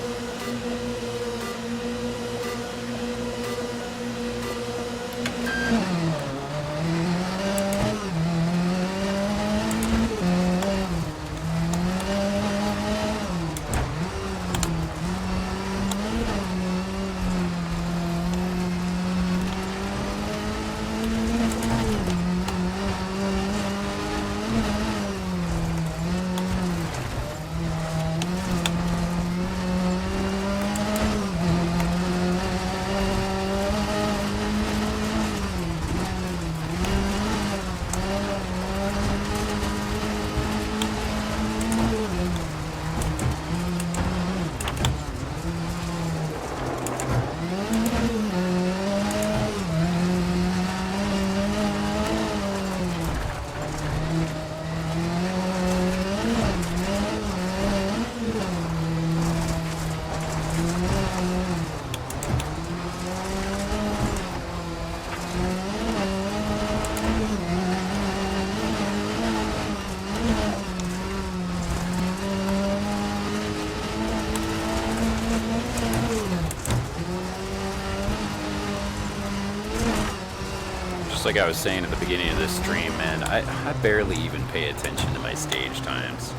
Like I was saying at the beginning of this stream, man, I barely even pay attention to my stage times.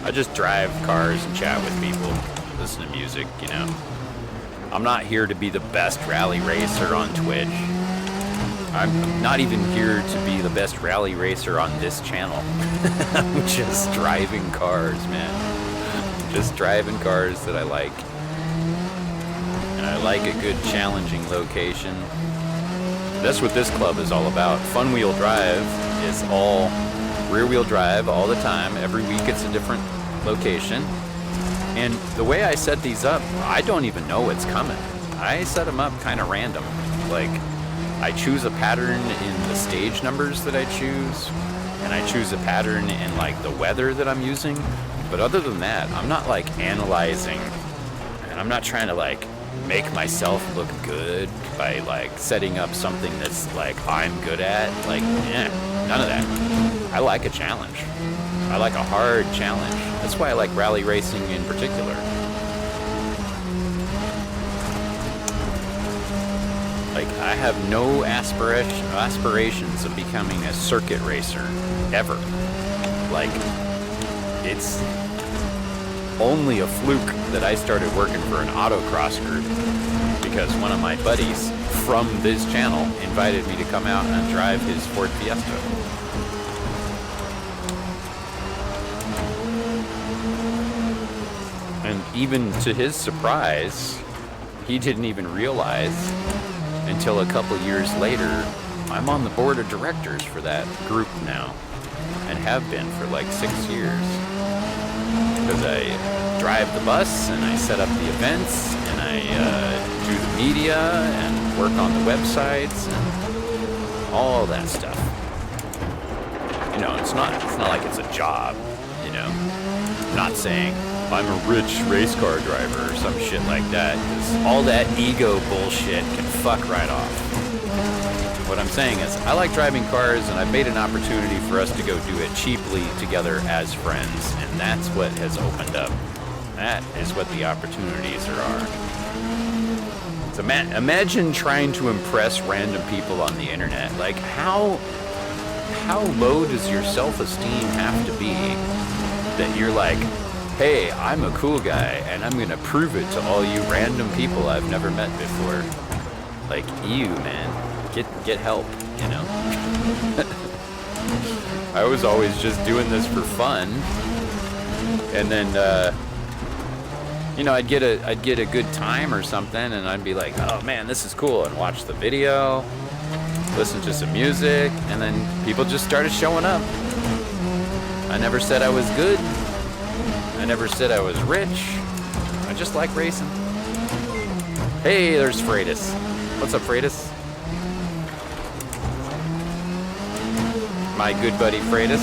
I just drive cars and chat with people, listen to music, you know. I'm not here to be the best rally racer on Twitch. I'm not even here to be the best rally racer on this channel. I'm just driving cars, man. Just driving cars that I like. And I like a good challenging location. That's what this club is all about. Fun wheel drive is all rear wheel drive all the time. Every week it's a different location. And the way I set these up, I don't even know what's coming. I set them up kind of random. Like, I choose a pattern in the stage numbers that I choose, and I choose a pattern in like the weather that I'm using. But other than that, I'm not like analyzing, and I'm not trying to like make myself look good by like setting up something that's like I'm good at. Like, none of that. I like a challenge. I like a hard challenge. That's why I like rally racing in particular. Like, I have no aspirations of becoming a circuit racer, ever. Like, it's only a fluke that I started working for an autocross group because one of my buddies from this channel invited me to come out and drive his Ford Fiesta. And even to his surprise, he didn't even realize until a couple years later, I'm on the board of directors for that group now, and have been for like 6 years. Because I drive the bus, and I set up the events, and I do the media, and work on the websites, and all that stuff. You know, it's not like it's a job, you know. I'm not saying I'm a rich race car driver or some shit like that, because all that ego bullshit can fuck right off. What I'm saying is, I like driving cars, and I've made an opportunity for us to go do it cheaply together as friends, and that's what has opened up. That is what the opportunities are. So imagine trying to impress random people on the internet. Like, how low does your self-esteem have to be that you're like, hey, I'm a cool guy, and I'm gonna prove it to all you random people I've never met before. Like, you, man. Get help, you know? I was always just doing this for fun. And then, you know, I'd get a good time or something, and I'd be like, oh man, this is cool, and watch the video, listen to some music, and then people just started showing up. I never said I was good. I never said I was rich. I just like racing. Hey, there's Freitas. What's up, Freitas? My good buddy Freitas.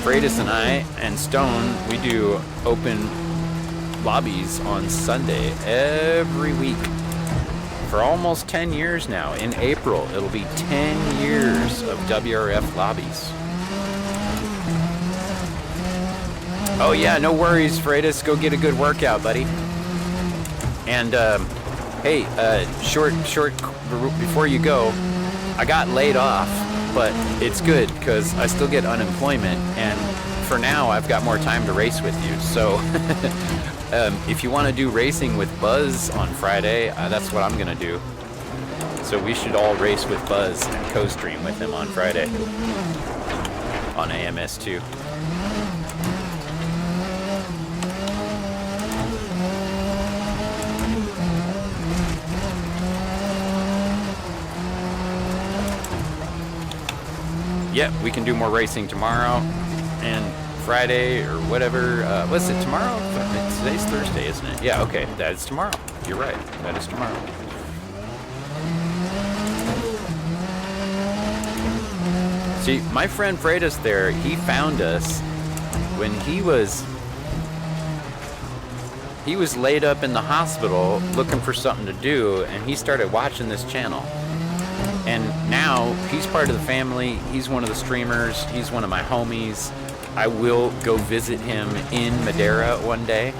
Freitas and I and Stone, we do open lobbies on Sunday every week for almost 10 years now. In April, it'll be 10 years of WRF lobbies. Oh yeah, no worries, Freitas. Go get a good workout, buddy. And hey, short before you go, I got laid off, but it's good because I still get unemployment, and for now I've got more time to race with you. So if you want to do racing with Buzz on Friday, that's what I'm gonna do. So we should all race with Buzz and co-stream with him on Friday on AMS2. Yep, we can do more racing tomorrow and Friday or whatever. What's it, tomorrow? Today's Thursday, isn't it? Yeah, okay, that is tomorrow. You're right, that is tomorrow. See, my friend Freitas there, he found us when he was laid up in the hospital looking for something to do, and he started watching this channel. And now he's part of the family. He's one of the streamers. He's one of my homies. I will go visit him in Madeira one day.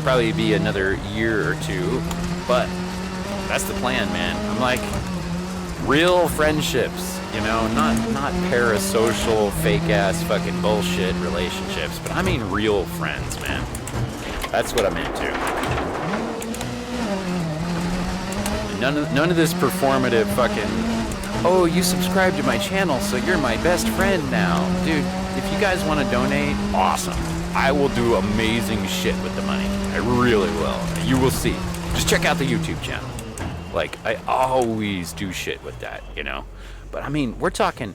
Probably be another year or two, but that's the plan, man. I'm like, real friendships, you know, not parasocial, fake-ass fucking bullshit relationships, but I mean real friends, man. That's what I'm into. None of this performative fucking, oh, you subscribe to my channel, so you're my best friend now. Dude, if you guys want to donate, awesome. I will do amazing shit with the money. I really will. You will see. Just check out the YouTube channel. Like, I always do shit with that, you know? But I mean, we're talking,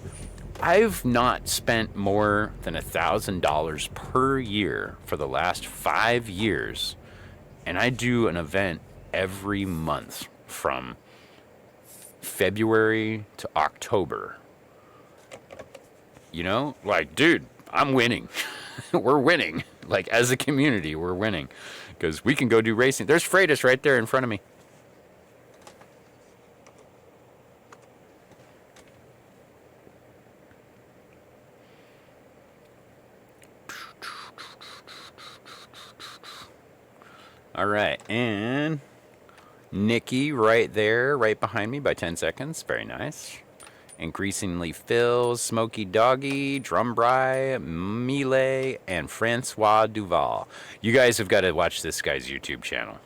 I've not spent more than $1,000 per year for the last 5 years. And I do an event every month from February to October. You know, like, dude, I'm winning. We're winning. Like, as a community, we're winning. Because we can go do racing. There's Freitas right there in front of me. All right, and Nikki right there, right behind me by 10 seconds. Very nice. Increasingly Phil, Smoky Doggy, Drumbry, Melee, and Francois Duval. You guys have got to watch this guy's YouTube channel.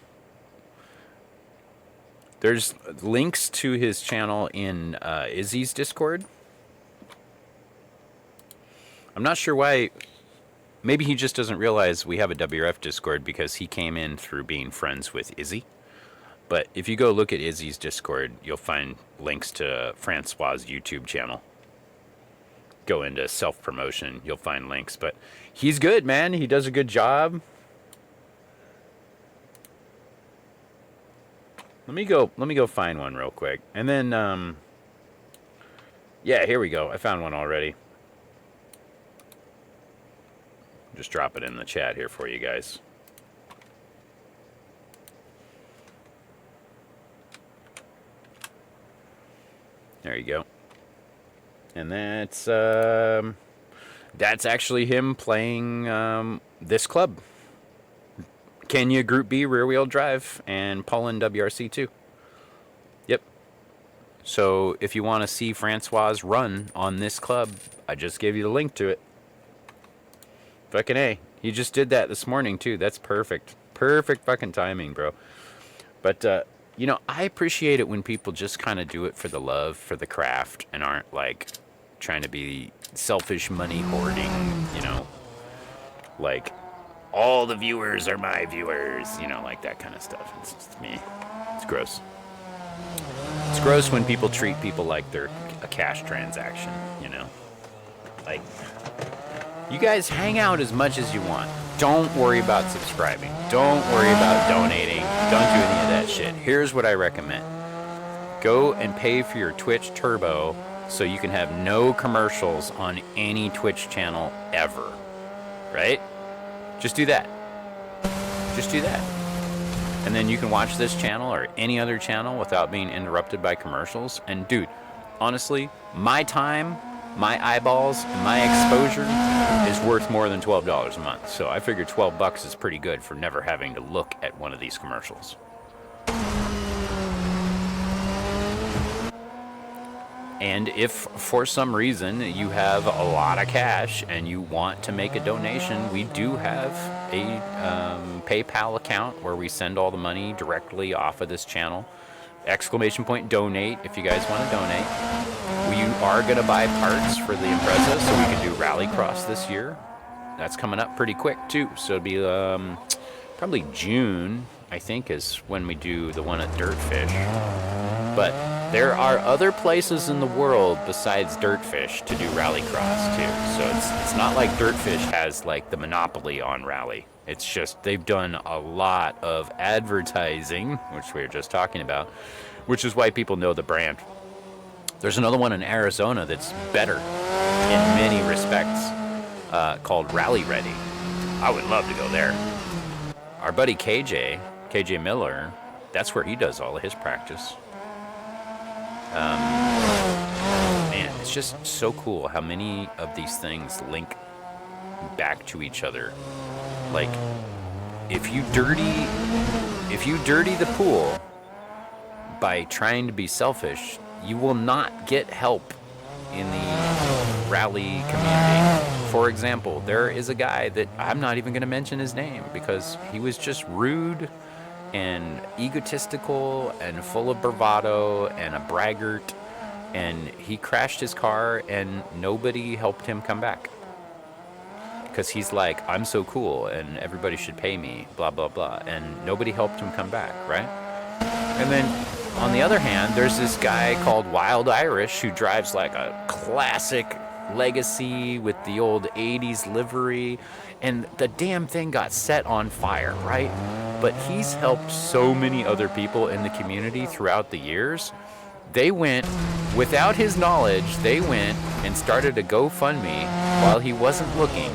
There's links to his channel in Izzy's Discord. I'm not sure why. Maybe he just doesn't realize we have a WRF Discord because he came in through being friends with Izzy. But if you go look at Izzy's Discord, you'll find links to Francois' YouTube channel. Go into self-promotion, you'll find links. But he's good, man. He does a good job. Let me go find one real quick. And then, yeah, here we go. I found one already. Just drop it in the chat here for you guys. There you go. And that's actually him playing this club. Kenya Group B rear wheel drive and Poland WRC 2. Yep. So if you want to see Francois run on this club, I just gave you the link to it. Fucking A. He just did that this morning, too. That's perfect. Perfect fucking timing, bro. But, you know, I appreciate it when people just kind of do it for the love, for the craft, and aren't, like, trying to be selfish money hoarding, you know? Like, all the viewers are my viewers, you know, like that kind of stuff. It's just me. It's gross. It's gross when people treat people like they're a cash transaction, you know? Like, you guys hang out as much as you want. Don't worry about subscribing. Don't worry about donating. Don't do any of that shit. Here's what I recommend. Go and pay for your Twitch Turbo so you can have no commercials on any Twitch channel ever. Right? Just do that. Just do that. And then you can watch this channel or any other channel without being interrupted by commercials. And dude, honestly, my time, my eyeballs, and my exposure is worth more than $12 a month. So I figure $12 is pretty good for never having to look at one of these commercials. And if for some reason you have a lot of cash and you want to make a donation, we do have a PayPal account where we send all the money directly off of this channel. ! Donate if you guys want to donate. We are going to buy parts for the IMPREZA so we can do Rallycross this year. That's coming up pretty quick too. So it'll be probably June, I think, is when we do the one at Dirtfish. But there are other places in the world besides Dirtfish to do Rallycross too. So it's not like Dirtfish has like the monopoly on rally. It's just they've done a lot of advertising, which we were just talking about, which is why people know the brand. There's another one in Arizona that's better in many respects, called Rally Ready. I would love to go there. Our buddy KJ Miller, that's where he does all of his practice. Man, it's just so cool how many of these things link back to each other. Like, if you dirty the pool by trying to be selfish, you will not get help in the rally community. For example, there is a guy that I'm not even going to mention his name because he was just rude and egotistical and full of bravado and a braggart, and he crashed his car and nobody helped him come back. Because he's like, I'm so cool and everybody should pay me, blah, blah, blah. And nobody helped him come back, right? And then on the other hand, there's this guy called Wild Irish who drives like a classic Legacy with the old 80s livery, and the damn thing got set on fire, right? But he's helped so many other people in the community throughout the years. They went, without his knowledge, they went and started a GoFundMe while he wasn't looking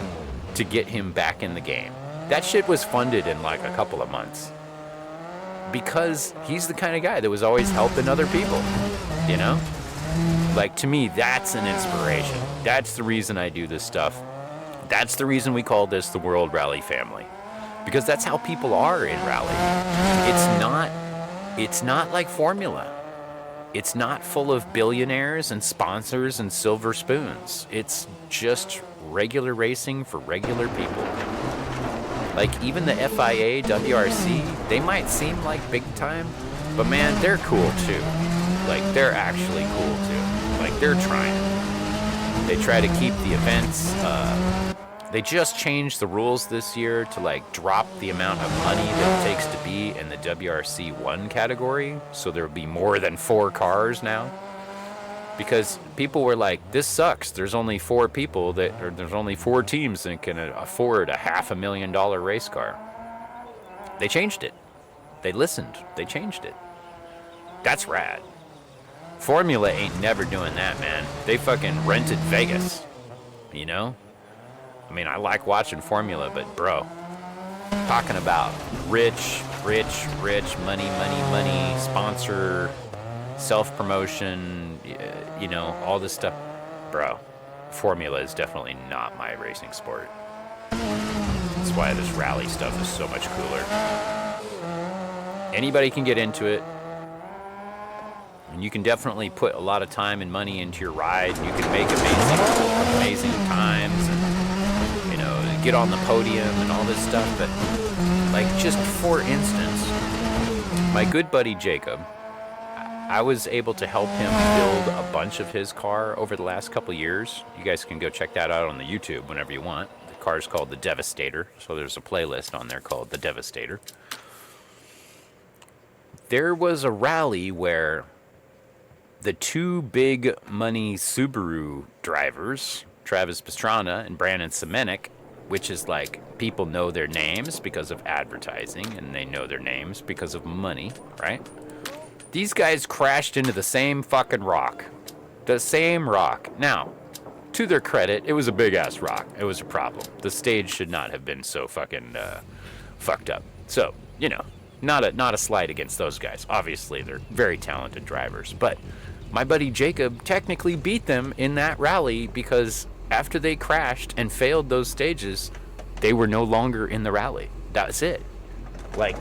to get him back in the game. That shit was funded in like a couple of months. Because he's the kind of guy that was always helping other people, you know? Like, to me, that's an inspiration. That's the reason I do this stuff. That's the reason we call this the World Rally Family. Because that's how people are in rally. It's not like Formula. It's not full of billionaires and sponsors and silver spoons. It's just regular racing for regular people. Like, even the FIA, WRC, they might seem like big time, but man, they're cool too. Like, they're actually cool too. Like, they're trying. They try to keep the events, they just changed the rules this year to like drop the amount of money that it takes to be in the WRC 1 category, so there'll be more than 4 cars now. Because people were like, this sucks. There's only 4 people there's only 4 teams that can afford a $500,000 race car. They changed it. They listened. They changed it. That's rad. Formula ain't never doing that, man. They fucking rented Vegas, you know? I mean, I like watching Formula, but bro, talking about rich, money, sponsor, self-promotion, you know, all this stuff. Bro, Formula is definitely not my racing sport. That's why this rally stuff is so much cooler. Anybody can get into it. And you can definitely put a lot of time and money into your ride. You can make amazing times and, you know, get on the podium and all this stuff. But, like, just for instance, my good buddy Jacob, I was able to help him build a bunch of his car over the last couple years. You guys can go check that out on the YouTube whenever you want. The car's called the Devastator, so there's a playlist on there called the Devastator. There was a rally where the 2 big money Subaru drivers, Travis Pastrana and Brandon Semenik, which is like people know their names because of advertising and they know their names because of money, right? These guys crashed into the same fucking rock. The same rock. Now, to their credit, it was a big ass rock. It was a problem. The stage should not have been so fucking fucked up. So, you know, not a slight against those guys. Obviously, they're very talented drivers, but my buddy Jacob technically beat them in that rally because after they crashed and failed those stages, they were no longer in the rally. That's it. Like,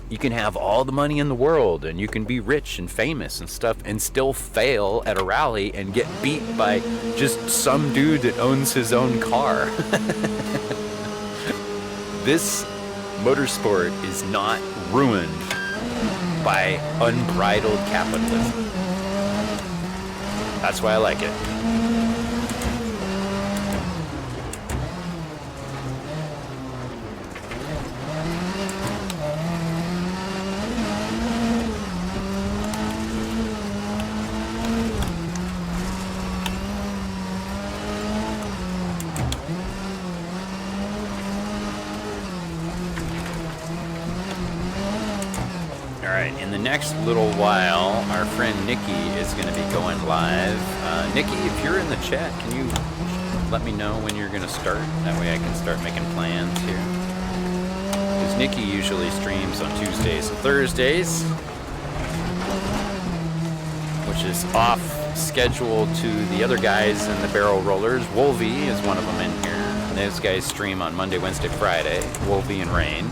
you can have all the money in the world and you can be rich and famous and stuff and still fail at a rally and get beat by just some dude that owns his own car. This motorsport is not ruined by unbridled capitalism. That's why I like it. In the next little while, our friend Nikki is going to be going live. Nikki, if you're in the chat, can you let me know when you're going to start? That way I can start making plans here. Because Nikki usually streams on Tuesdays and Thursdays, which is off schedule to the other guys in the barrel rollers. Wolvie is one of them in here. And those guys stream on Monday, Wednesday, Friday. Wolvie and Rain.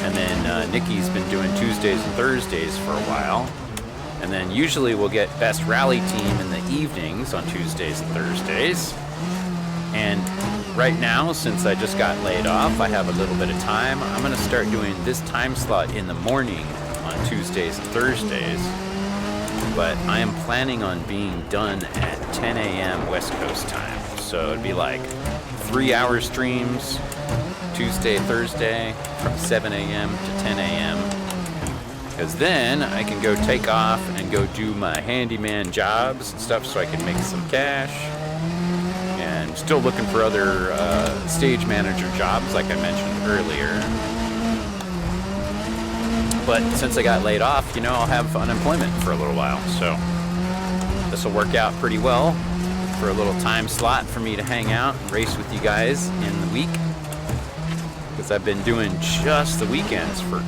And then Nikki's been doing Tuesdays and Thursdays for a while. And then usually we'll get Best Rally Team in the evenings on Tuesdays and Thursdays. And right now, since I just got laid off, I have a little bit of time. I'm going to start doing this time slot in the morning on Tuesdays and Thursdays. But I am planning on being done at 10 a.m. West Coast time. So it'd be like 3-hour streams, Tuesday, Thursday, from 7 a.m. to 10 a.m. because then I can go take off and go do my handyman jobs and stuff so I can make some cash. And still looking for other stage manager jobs like I mentioned earlier. But since I got laid off, you know, I'll have unemployment for a little while. So this will work out pretty well for a little time slot for me to hang out and race with you guys in the week. Because I've been doing just the weekends for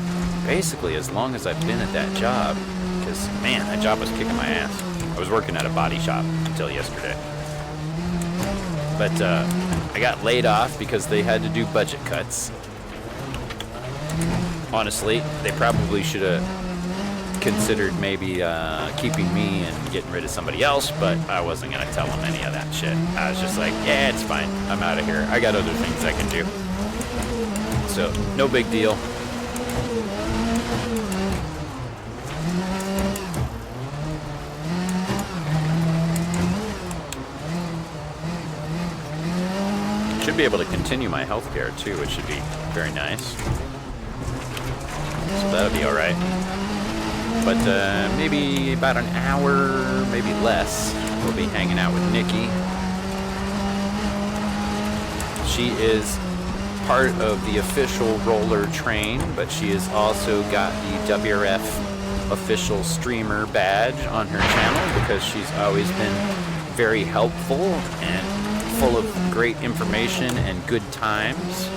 basically as long as I've been at that job. Because, man, that job was kicking my ass. I was working at a body shop until yesterday. But I got laid off because they had to do budget cuts. Honestly, they probably should have considered maybe keeping me and getting rid of somebody else, but I wasn't going to tell them any of that shit. I was just like, yeah, it's fine. I'm out of here. I got other things I can do. So, no big deal. Should be able to continue my healthcare too, which should be very nice. So that'll be alright. But maybe about an hour, maybe less, we'll be hanging out with Nikki. She is part of the official roller train, but she has also got the WRF official streamer badge on her channel because she's always been very helpful and full of great information and good times.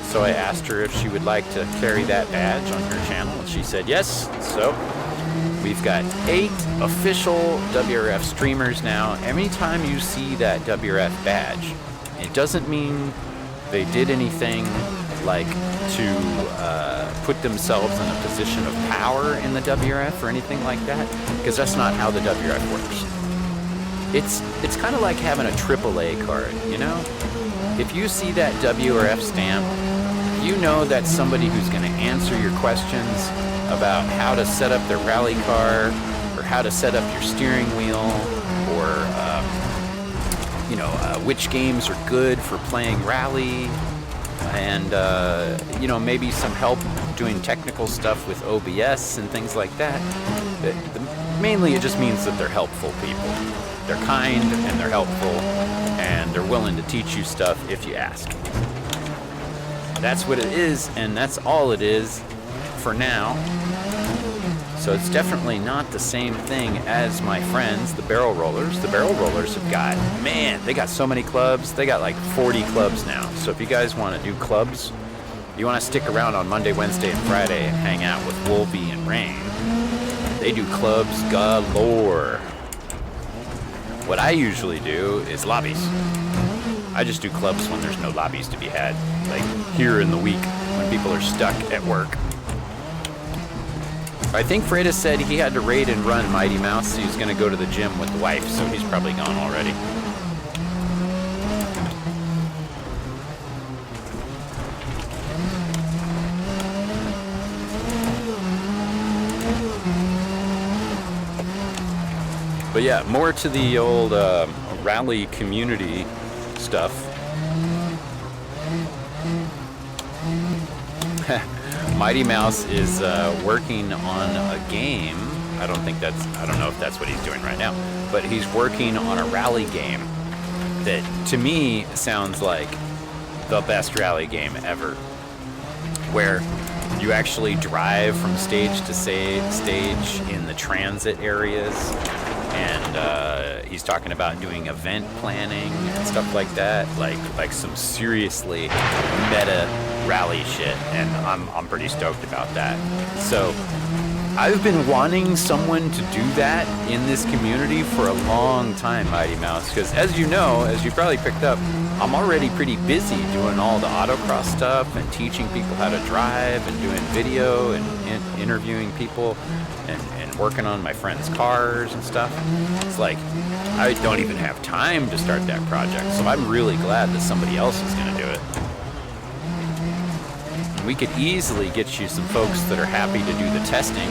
So I asked her if she would like to carry that badge on her channel, and she said yes. So we've got 8 official WRF streamers now. Anytime you see that WRF badge, it doesn't mean they did anything like to put themselves in a position of power in the WRF or anything like that, because that's not how the WRF works. It's kind of like having a AAA card, you know? If you see that WRF stamp, you know that's somebody who's going to answer your questions about how to set up their rally car, or how to set up your steering wheel, or you know, which games are good for playing rally, and you know, maybe some help doing technical stuff with OBS and things like that. Mainly it just means that they're helpful people. They're kind and they're helpful and they're willing to teach you stuff if you ask. That's what it is, and that's all it is for now. So it's definitely not the same thing as my friends, the barrel rollers. The barrel rollers have got, man, they got so many clubs. They got like 40 clubs now. So if you guys want to do clubs, you want to stick around on Monday, Wednesday, and Friday and hang out with Wolfie and Rain. They do clubs galore. What I usually do is lobbies. I just do clubs when there's no lobbies to be had, like here in the week when people are stuck at work. I think Freda said he had to raid and run Mighty Mouse. He was going to go to the gym with the wife, so he's probably gone already. But yeah, more to the old rally community stuff. Mighty Mouse is working on a game. I don't know if that's what he's doing right now, but he's working on a rally game that to me sounds like the best rally game ever, where you actually drive from stage to stage in the transit areas, and he's talking about doing event planning and stuff like that, like some seriously meta rally shit, and I'm pretty stoked about that. So I've been wanting someone to do that in this community for a long time, Mighty Mouse, because as you know, as you probably picked up, I'm already pretty busy doing all the autocross stuff and teaching people how to drive and doing video and interviewing people and working on my friends' cars and stuff. It's like I don't even have time to start that project, so I'm really glad that somebody else is going to do it. We could easily get you some folks that are happy to do the testing,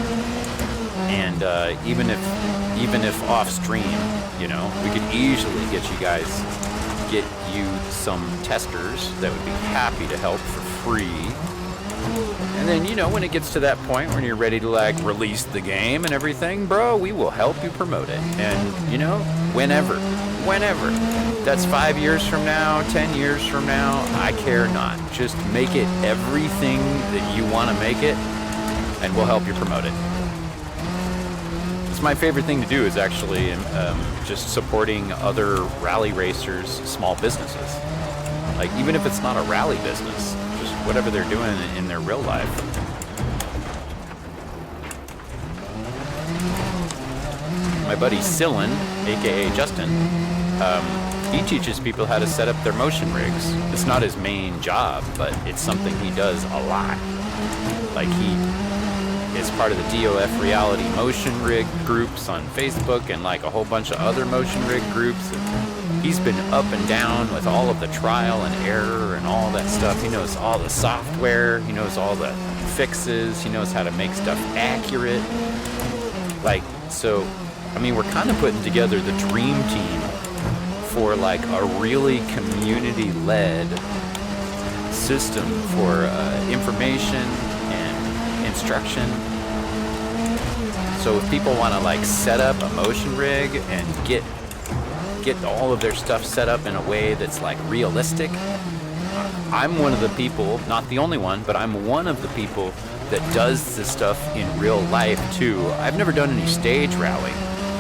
and even if off stream, you know, we could easily get you some testers that would be happy to help for free And then, you know, when it gets to that point when you're ready to like release the game and everything, bro, we will help you promote it. And, you know, whenever. That's 5 years from now, 10 years from now, I care not. Just make it everything that you want to make it, and we'll help you promote it. It's my favorite thing to do is actually just supporting other rally racers, small businesses. Like, even if it's not a rally business, just whatever they're doing in their real life. My buddy Sillin, aka Justin, he teaches people how to set up their motion rigs. It's not his main job, but it's something he does a lot. Like, he is part of the DOF reality motion rig groups on Facebook and like a whole bunch of other motion rig groups. And he's been up and down with all of the trial and error and all that stuff. He knows all the software, he knows all the fixes, he knows how to make stuff accurate. Like, so, I mean, we're kind of putting together the dream team for like a really community-led system for information and instruction. So if people want to like set up a motion rig and get all of their stuff set up in a way that's like realistic, I'm one of the people, not the only one, but I'm one of the people that does this stuff in real life too. I've never done any stage rally,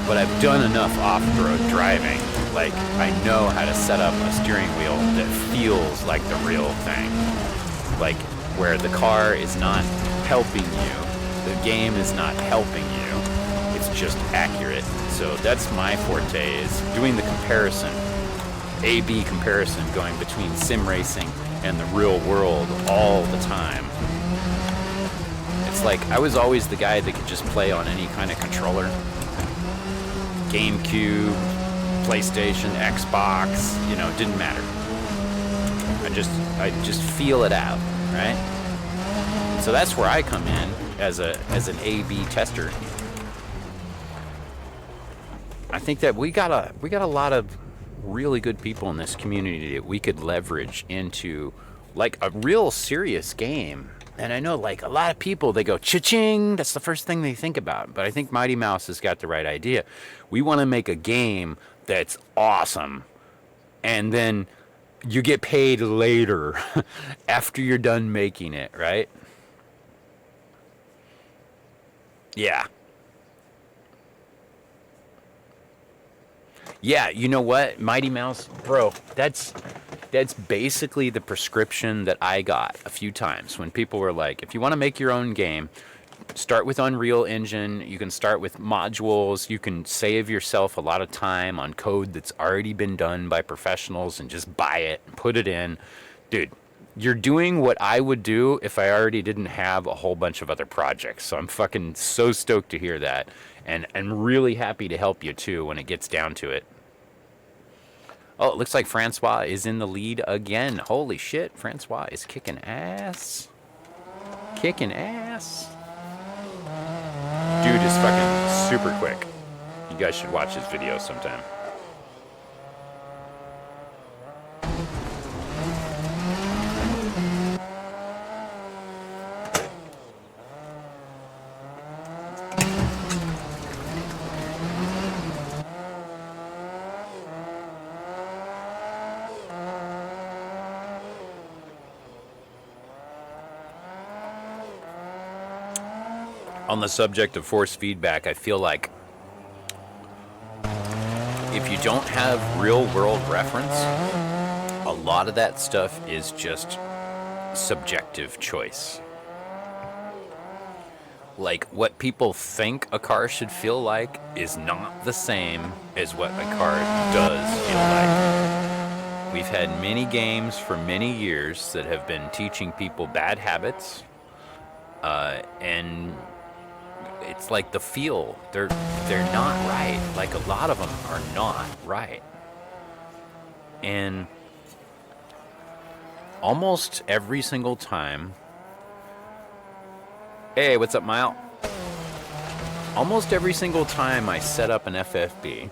but I've done enough off-road driving. Like, I know how to set up a steering wheel that feels like the real thing. Like, where the car is not helping you, the game is not helping you, it's just accurate. So that's my forte, is doing the comparison, A-B comparison, going between sim racing and the real world all the time. It's like, I was always the guy that could just play on any kind of controller. GameCube, PlayStation, Xbox, you know, it didn't matter. I just feel it out, right? So that's where I come in as an A/B tester. I think that we got a lot of really good people in this community that we could leverage into like a real serious game. And I know like a lot of people, they go cha-ching, that's the first thing they think about. But I think Mighty Mouse has got the right idea. We want to make a game that's awesome, and then you get paid later after you're done making it, right? Yeah. Yeah, you know what? Mighty Mouse, bro, that's basically the prescription that I got a few times when people were like, if you want to make your own game, start with Unreal Engine. You can start with modules. You can save yourself a lot of time on code that's already been done by professionals and just buy it and put it in. Dude, you're doing what I would do if I already didn't have a whole bunch of other projects. So I'm fucking so stoked to hear that. And really happy to help you too when it gets down to it. Oh, it looks like Francois is in the lead again. Holy shit, Francois is kicking ass. Kicking ass. Dude is fucking super quick. You guys should watch his video sometime. On the subject of force feedback, I feel like if you don't have real world reference, a lot of that stuff is just subjective choice. Like, what people think a car should feel like is not the same as what a car does feel like. We've had many games for many years that have been teaching people bad habits, and it's like the feel, they're not right. Like, a lot of them are not right. And almost every single time, hey, what's up, Mile? Almost every single time I set up an FFB,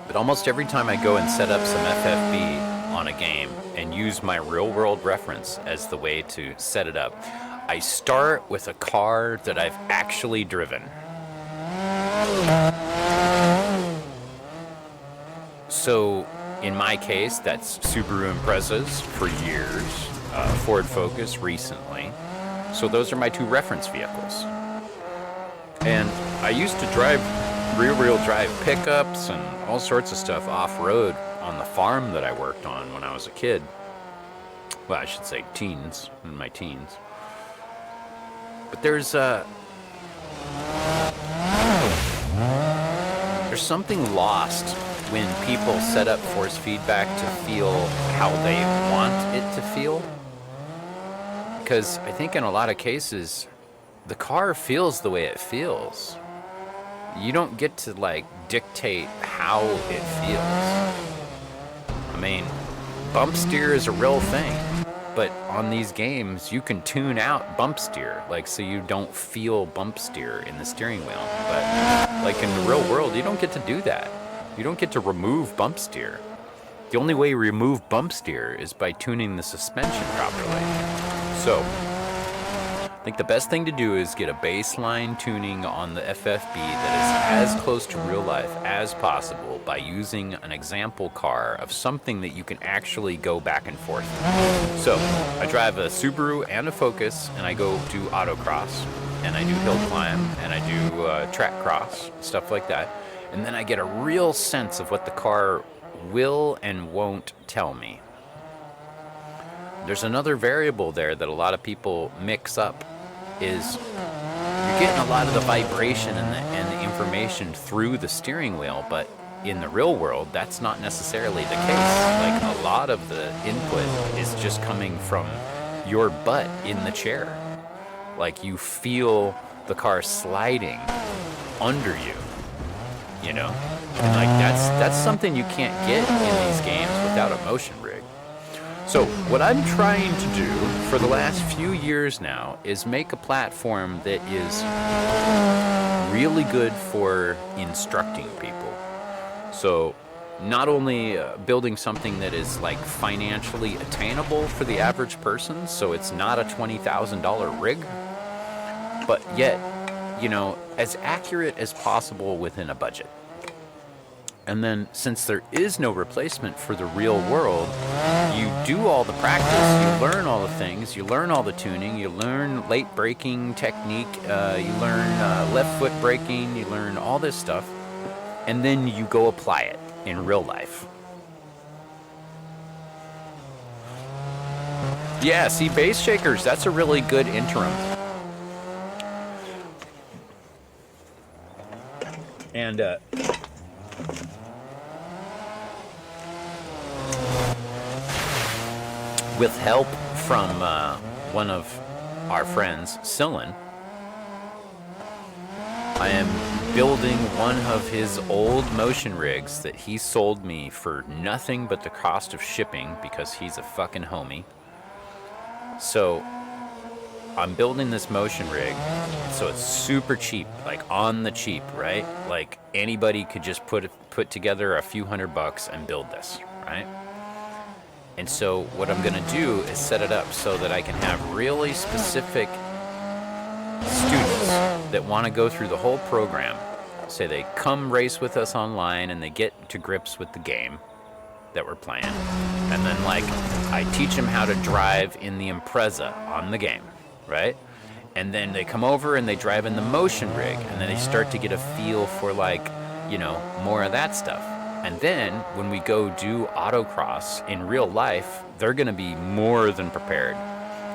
But almost every time I go and set up some FFB on a game and use my real-world reference as the way to set it up, I start with a car that I've actually driven. So in my case, that's Subaru Imprezas for years, Ford Focus recently. So those are my two reference vehicles. And I used to drive rear-wheel drive pickups and all sorts of stuff off-road on the farm that I worked on when I was a kid. Well, I should say teens, in my teens. But there's something lost when people set up force feedback to feel how they want it to feel. Because I think in a lot of cases, the car feels the way it feels. You don't get to like dictate how it feels. I mean, bump steer is a real thing, but on these games you can tune out bump steer, like so you don't feel bump steer in the steering wheel. But like in the real world, you don't get to do that. You don't get to remove bump steer. The only way you remove bump steer is by tuning the suspension properly. So I think the best thing to do is get a baseline tuning on the FFB that is as close to real life as possible by using an example car of something that you can actually go back and forth. So I drive a Subaru and a Focus, and I go do autocross, and I do hill climb, and I do track cross, stuff like that. And then I get a real sense of what the car will and won't tell me. There's another variable there that a lot of people mix up, is you're getting a lot of the vibration and the information through the steering wheel, but in the real world, that's not necessarily the case. Like a lot of the input is just coming from your butt in the chair. Like you feel the car sliding under you, you know? And like that's something you can't get in these games without a motion rig. So what I'm trying to do for the last few years now is make a platform that is really good for instructing people. So not only building something that is like financially attainable for the average person, so it's not a $20,000 rig, but yet, you know, as accurate as possible within a budget. And then, since there is no replacement for the real world, you do all the practice, you learn all the things, you learn all the tuning, you learn late braking technique, you learn left foot braking, you learn all this stuff, and then you go apply it in real life. Yeah, see, base shakers, that's a really good interim. And, with help from one of our friends, Sillin, I am building one of his old motion rigs that he sold me for nothing but the cost of shipping because he's a fucking homie. So I'm building this motion rig, so it's super cheap, like on the cheap, right? Like anybody could just put together a few $100 and build this, right? And so what I'm gonna do is set it up so that I can have really specific students that wanna go through the whole program. Say they come race with us online and they get to grips with the game that we're playing. And then like, I teach them how to drive in the IMPREZA on the game, right? And then they come over and they drive in the motion rig, and then they start to get a feel for like, you know, more of that stuff. And then when we go do autocross in real life, they're gonna be more than prepared.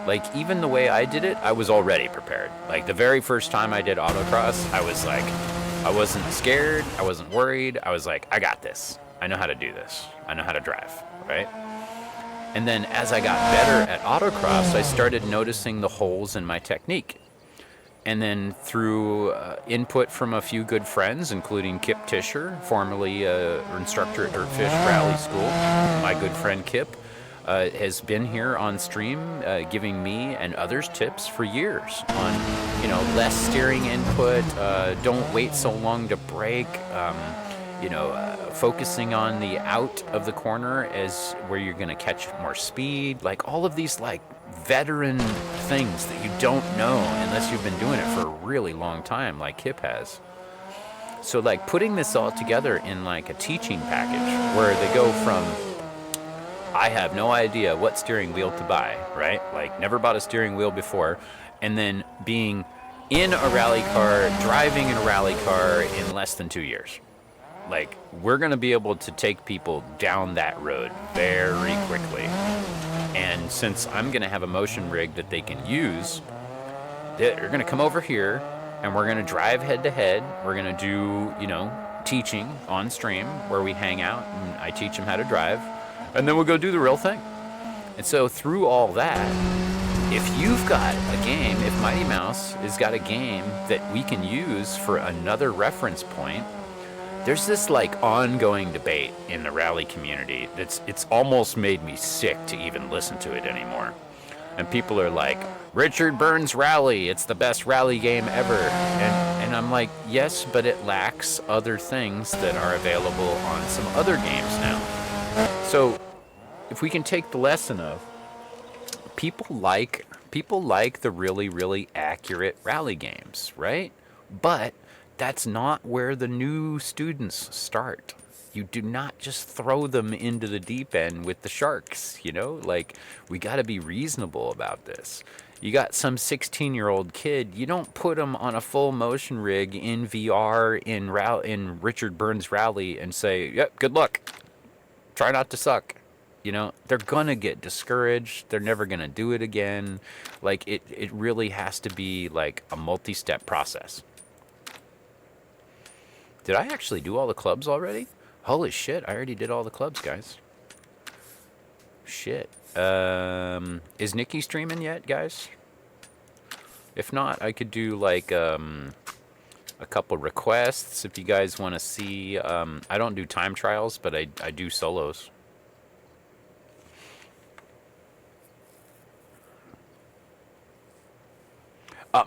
Like even the way I did it, I was already prepared. Like the very first time I did autocross, I was like, I wasn't scared, I wasn't worried, I was like, I got this. I know how to do this. I know how to drive, right? And then as I got better at autocross, I started noticing the holes in my technique. And then through input from a few good friends, including Kip Tischer, formerly instructor at Dirtfish Rally School, my good friend Kip, has been here on stream giving me and others tips for years on, you know, less steering input, don't wait so long to brake, focusing on the out of the corner as where you're going to catch more speed. Like all of these like veteran things that you don't know unless you've been doing it for a really long time, like Kip has. So like putting this all together in like a teaching package where they go from, I have no idea what steering wheel to buy, right? Like never bought a steering wheel before, and then being in a rally car, driving in a rally car in less than 2 years. Like, we're going to be able to take people down that road very quickly. And since I'm going to have a motion rig that they can use, they're going to come over here and we're going to drive head to head. We're going to do, teaching on stream where we hang out and I teach them how to drive. And then we'll go do the real thing. And so through all that, if you've got a game, if Mighty Mouse has got a game that we can use for another reference point, there's this like ongoing debate in the rally community it's almost made me sick to even listen to it anymore. And people are like, Richard Burns Rally, it's the best rally game ever. And I'm like, yes, but it lacks other things that are available on some other games now. So if we can take the lesson of people like the really, really accurate rally games, right? But that's not where the new students start. You do not just throw them into the deep end with the sharks, Like, we got to be reasonable about this. You got some 16-year-old kid, you don't put them on a full motion rig in VR in Richard Burns Rally and say, yep, good luck. Try not to suck. They're going to get discouraged. They're never going to do it again. Like, it really has to be like a multi-step process. Did I actually do all the clubs already? Holy shit, I already did all the clubs, guys. Shit. Is Nikki streaming yet, guys? If not, I could do like a couple requests if you guys want to see. I don't do time trials, but I do solos.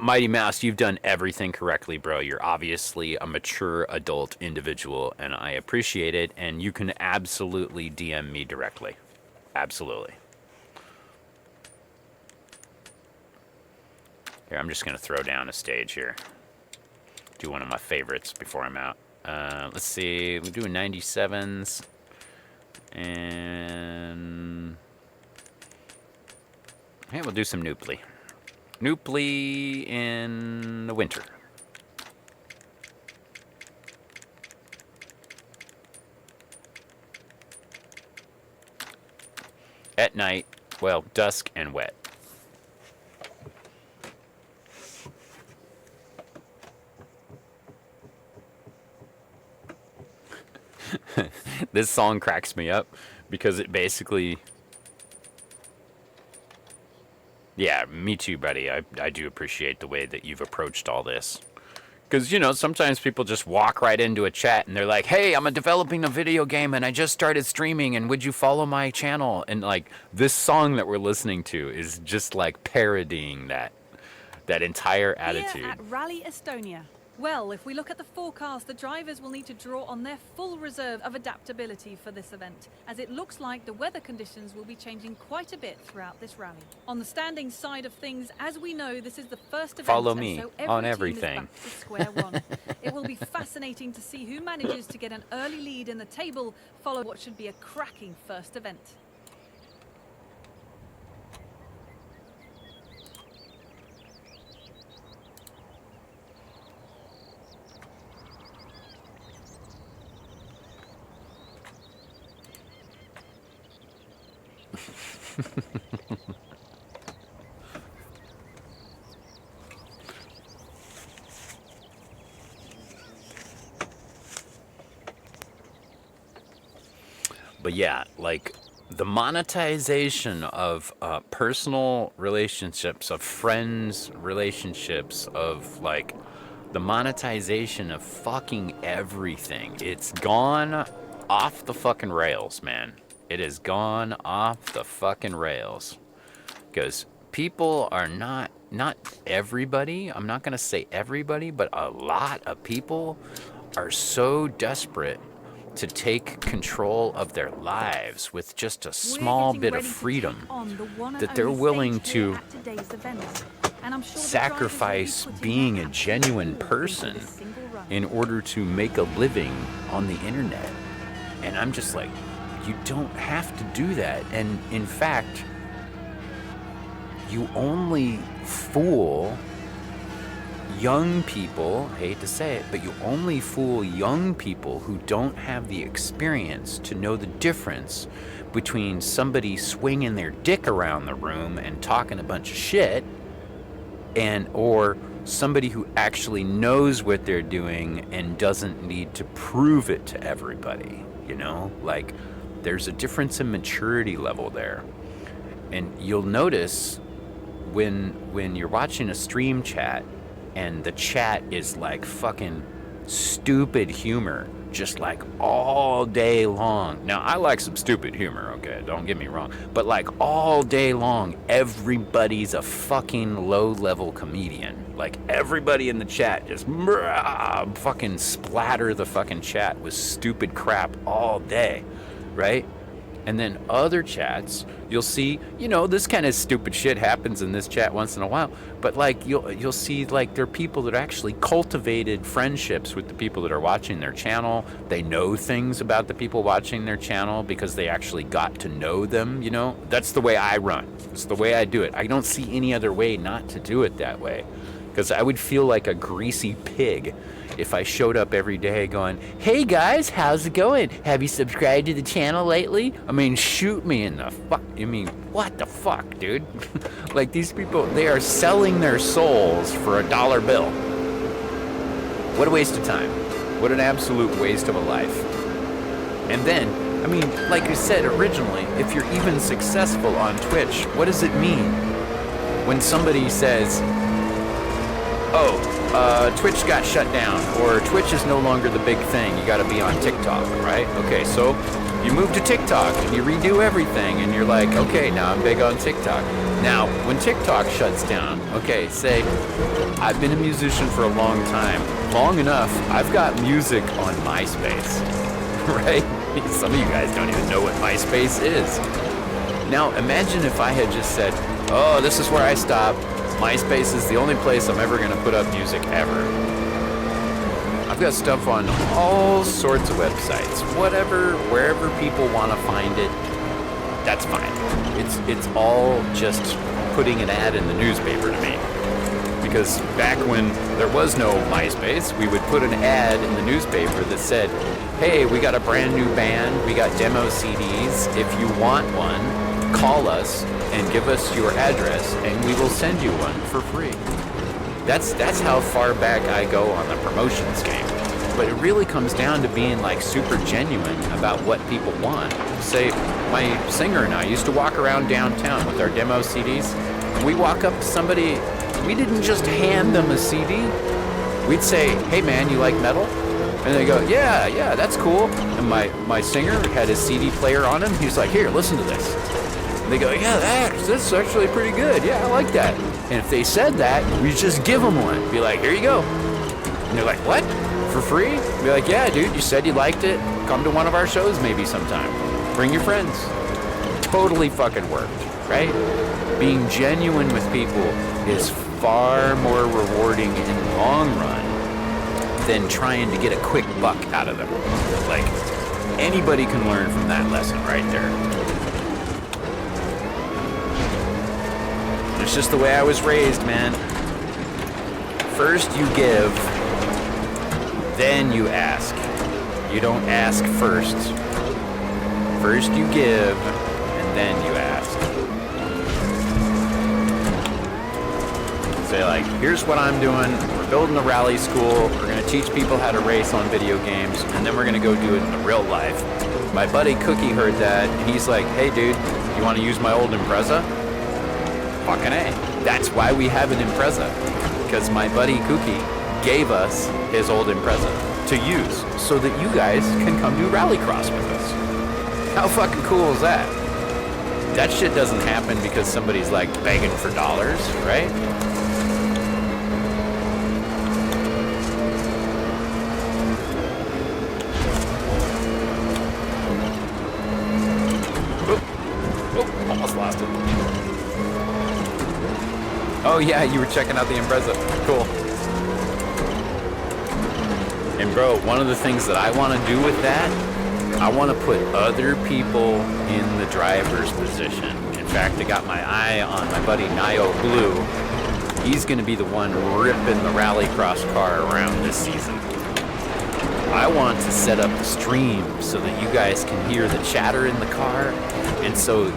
Mighty Mouse, you've done everything correctly, bro. You're obviously a mature adult individual, and I appreciate it. And you can absolutely DM me directly. Absolutely. Here, I'm just going to throw down a stage here. Do one of my favorites before I'm out. Let's see. We're doing 97s. And hey, we'll do some Nooply. Nooply in the winter. At night, well, dusk and wet. This song cracks me up because it basically... Yeah, me too, buddy. I do appreciate the way that you've approached all this. Because, sometimes people just walk right into a chat and they're like, hey, I'm developing a video game and I just started streaming and would you follow my channel? And, like, this song that we're listening to is just, like, parodying that entire attitude. Here at Rally Estonia. Well, if we look at the forecast, the drivers will need to draw on their full reserve of adaptability for this event, as it looks like the weather conditions will be changing quite a bit throughout this rally. On the standing side of things, as we know, this is the first event, follow me so every on team everything. is back to square one. It will be fascinating to see who manages to get an early lead in the table, followed what should be a cracking first event. But yeah, like the monetization of personal relationships, of friends relationships, of like the monetization of fucking everything. It's gone off the fucking rails, man. It has gone off the fucking rails. Because people are not everybody, I'm not going to say everybody, but a lot of people are so desperate to take control of their lives with just a We're small getting bit ready of to freedom, take on the one and that they're only willing stage here to at today's event. And I'm sure the drivers will be sacrifice putting being their a absolute genuine all into person this single run. in order to make a living on the internet. And I'm just like, you don't have to do that. And in fact, you only fool young people, I hate to say it, but you only fool young people who don't have the experience to know the difference between somebody swinging their dick around the room and talking a bunch of shit or somebody who actually knows what they're doing and doesn't need to prove it to everybody, you know? Like, there's a difference in maturity level there. And you'll notice when you're watching a stream chat and the chat is like fucking stupid humor, just like all day long. Now, I like some stupid humor, okay, don't get me wrong, but like all day long, everybody's a fucking low-level comedian. Like, everybody in the chat just fucking splatter the fucking chat with stupid crap all day, right? And then other chats, you'll see, you know, this kind of stupid shit happens in this chat once in a while, but like you'll see like there are people that actually cultivated friendships with the people that are watching their channel. They know things about the people watching their channel because they actually got to know them, you know? That's the way I run. It's the way I do it. I don't see any other way not to do it that way, because I would feel like a greasy pig if I showed up every day going, hey guys, how's it going? Have you subscribed to the channel lately? I mean, shoot me in the fuck. I mean, what the fuck, dude? Like, these people, they are selling their souls for $1 bill. What a waste of time. What an absolute waste of a life. And then, I mean, like I said originally, if you're even successful on Twitch, what does it mean when somebody says, oh, Twitch got shut down, or Twitch is no longer the big thing, you gotta be on TikTok, right? Okay, so you move to TikTok and you redo everything and you're like, okay, now I'm big on TikTok. Now, when TikTok shuts down, okay, say, I've been a musician for a long time, long enough, I've got music on MySpace, right? Some of you guys don't even know what MySpace is. Now, imagine if I had just said, oh, this is where I stop. MySpace is the only place I'm ever going to put up music ever. I've got stuff on all sorts of websites. Whatever, wherever people want to find it, that's fine. It's all just putting an ad in the newspaper to me. Because back when there was no MySpace, we would put an ad in the newspaper that said, hey, we got a brand new band, we got demo CDs. If you want one, call us and give us your address and we will send you one for free. That's how far back I go on the promotions game. But it really comes down to being like super genuine about what people want. Say, my singer and I used to walk around downtown with our demo CDs. And we walk up to somebody, we didn't just hand them a CD. We'd say, hey man, you like metal? And they go, yeah, that's cool. And my singer had his CD player on him. He's like, here, listen to this. And they go, yeah, that's actually pretty good. Yeah, I like that. And if they said that, we just give them one. Be like, here you go. And they're like, what? For free? Be like, yeah, dude, you said you liked it. Come to one of our shows maybe sometime. Bring your friends. Totally fucking worked, right? Being genuine with people is far more rewarding in the long run than trying to get a quick buck out of them. Like, anybody can learn from that lesson right there. It's just the way I was raised, man. First you give, then you ask. You don't ask first. First you give, and then you ask. Say like, here's what I'm doing. We're building a rally school. We're going to teach people how to race on video games, and then we're going to go do it in the real life. My buddy Cookie heard that, and he's like, hey dude, you want to use my old IMPREZA? Fucking A. That's why we have an IMPREZA. Because my buddy Cookie gave us his old IMPREZA to use so that you guys can come do rallycross with us. How fucking cool is that? That shit doesn't happen because somebody's like begging for dollars, right? Oh yeah, you were checking out the IMPREZA. Cool. And bro, one of the things that I want to do with that, I want to put other people in the driver's position. In fact, I got my eye on my buddy Nio Blue. He's going to be the one ripping the rallycross car around this season. I want to set up the stream so that you guys can hear the chatter in the car, and so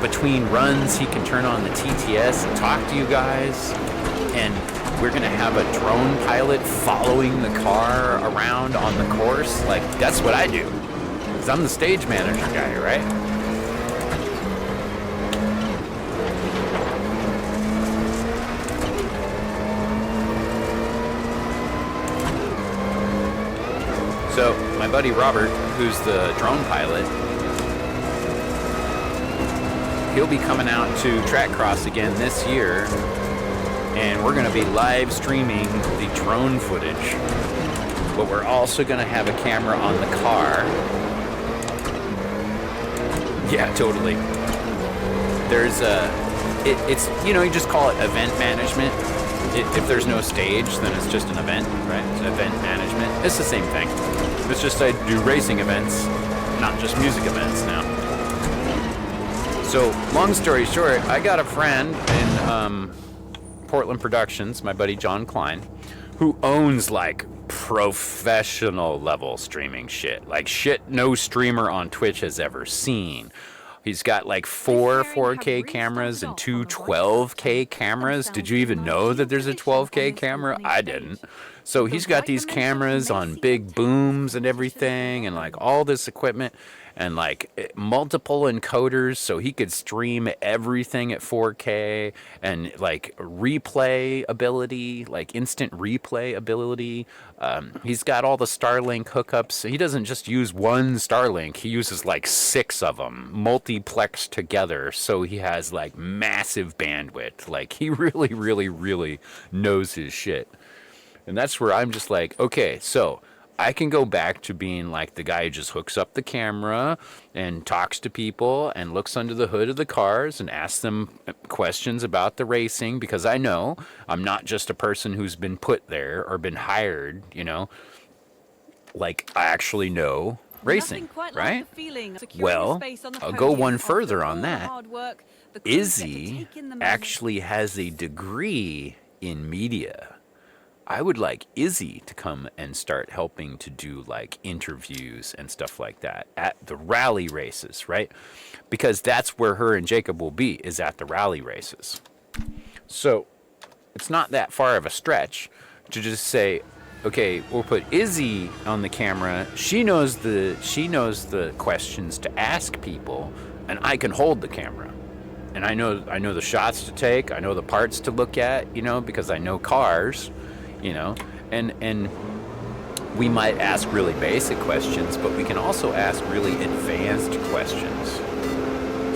between runs he can turn on the TTS and talk to you guys, and we're gonna have a drone pilot following the car around on the course. Like, that's what I do, because I'm the stage manager guy, right? So my buddy Robert, who's the drone pilot, he'll be coming out to Track Cross again this year, and we're going to be live streaming the drone footage. But we're also going to have a camera on the car. Yeah, totally. There's it's, you know, you just call it event management. If there's no stage, then it's just an event, right? It's event management. It's the same thing. It's just I do racing events, not just music events now. So, long story short, I got a friend in Portland Productions, my buddy John Klein, who owns like professional level streaming shit. Like shit no streamer on Twitch has ever seen. He's got like 4 4K cameras and 2 12K cameras. Did you even know that there's a 12K camera? I didn't. So he's got these cameras on big booms and everything, and like all this equipment, and like multiple encoders, so he could stream everything at 4K, and like replay ability, like instant replay ability. He's got all the Starlink hookups. He doesn't just use one Starlink, he uses like 6 of them multiplexed together, so he has like massive bandwidth. Like he really knows his shit. And that's where I'm just like, okay, so I can go back to being like the guy who just hooks up the camera and talks to people and looks under the hood of the cars and asks them questions about the racing, because I know I'm not just a person who's been put there or been hired, you know, like I actually know racing, right? Well, I'll go one further on that. Izzy actually has a degree in media. I would like Izzy to come and start helping to do like interviews and stuff like that at the rally races, right? Because that's where her and Jacob will be, is at the rally races. So it's not that far of a stretch to just say, okay, we'll put Izzy on the camera. She knows the questions to ask people, and I can hold the camera. And I know the shots to take, I know the parts to look at, you know, because I know cars. You know, and we might ask really basic questions, but we can also ask really advanced questions.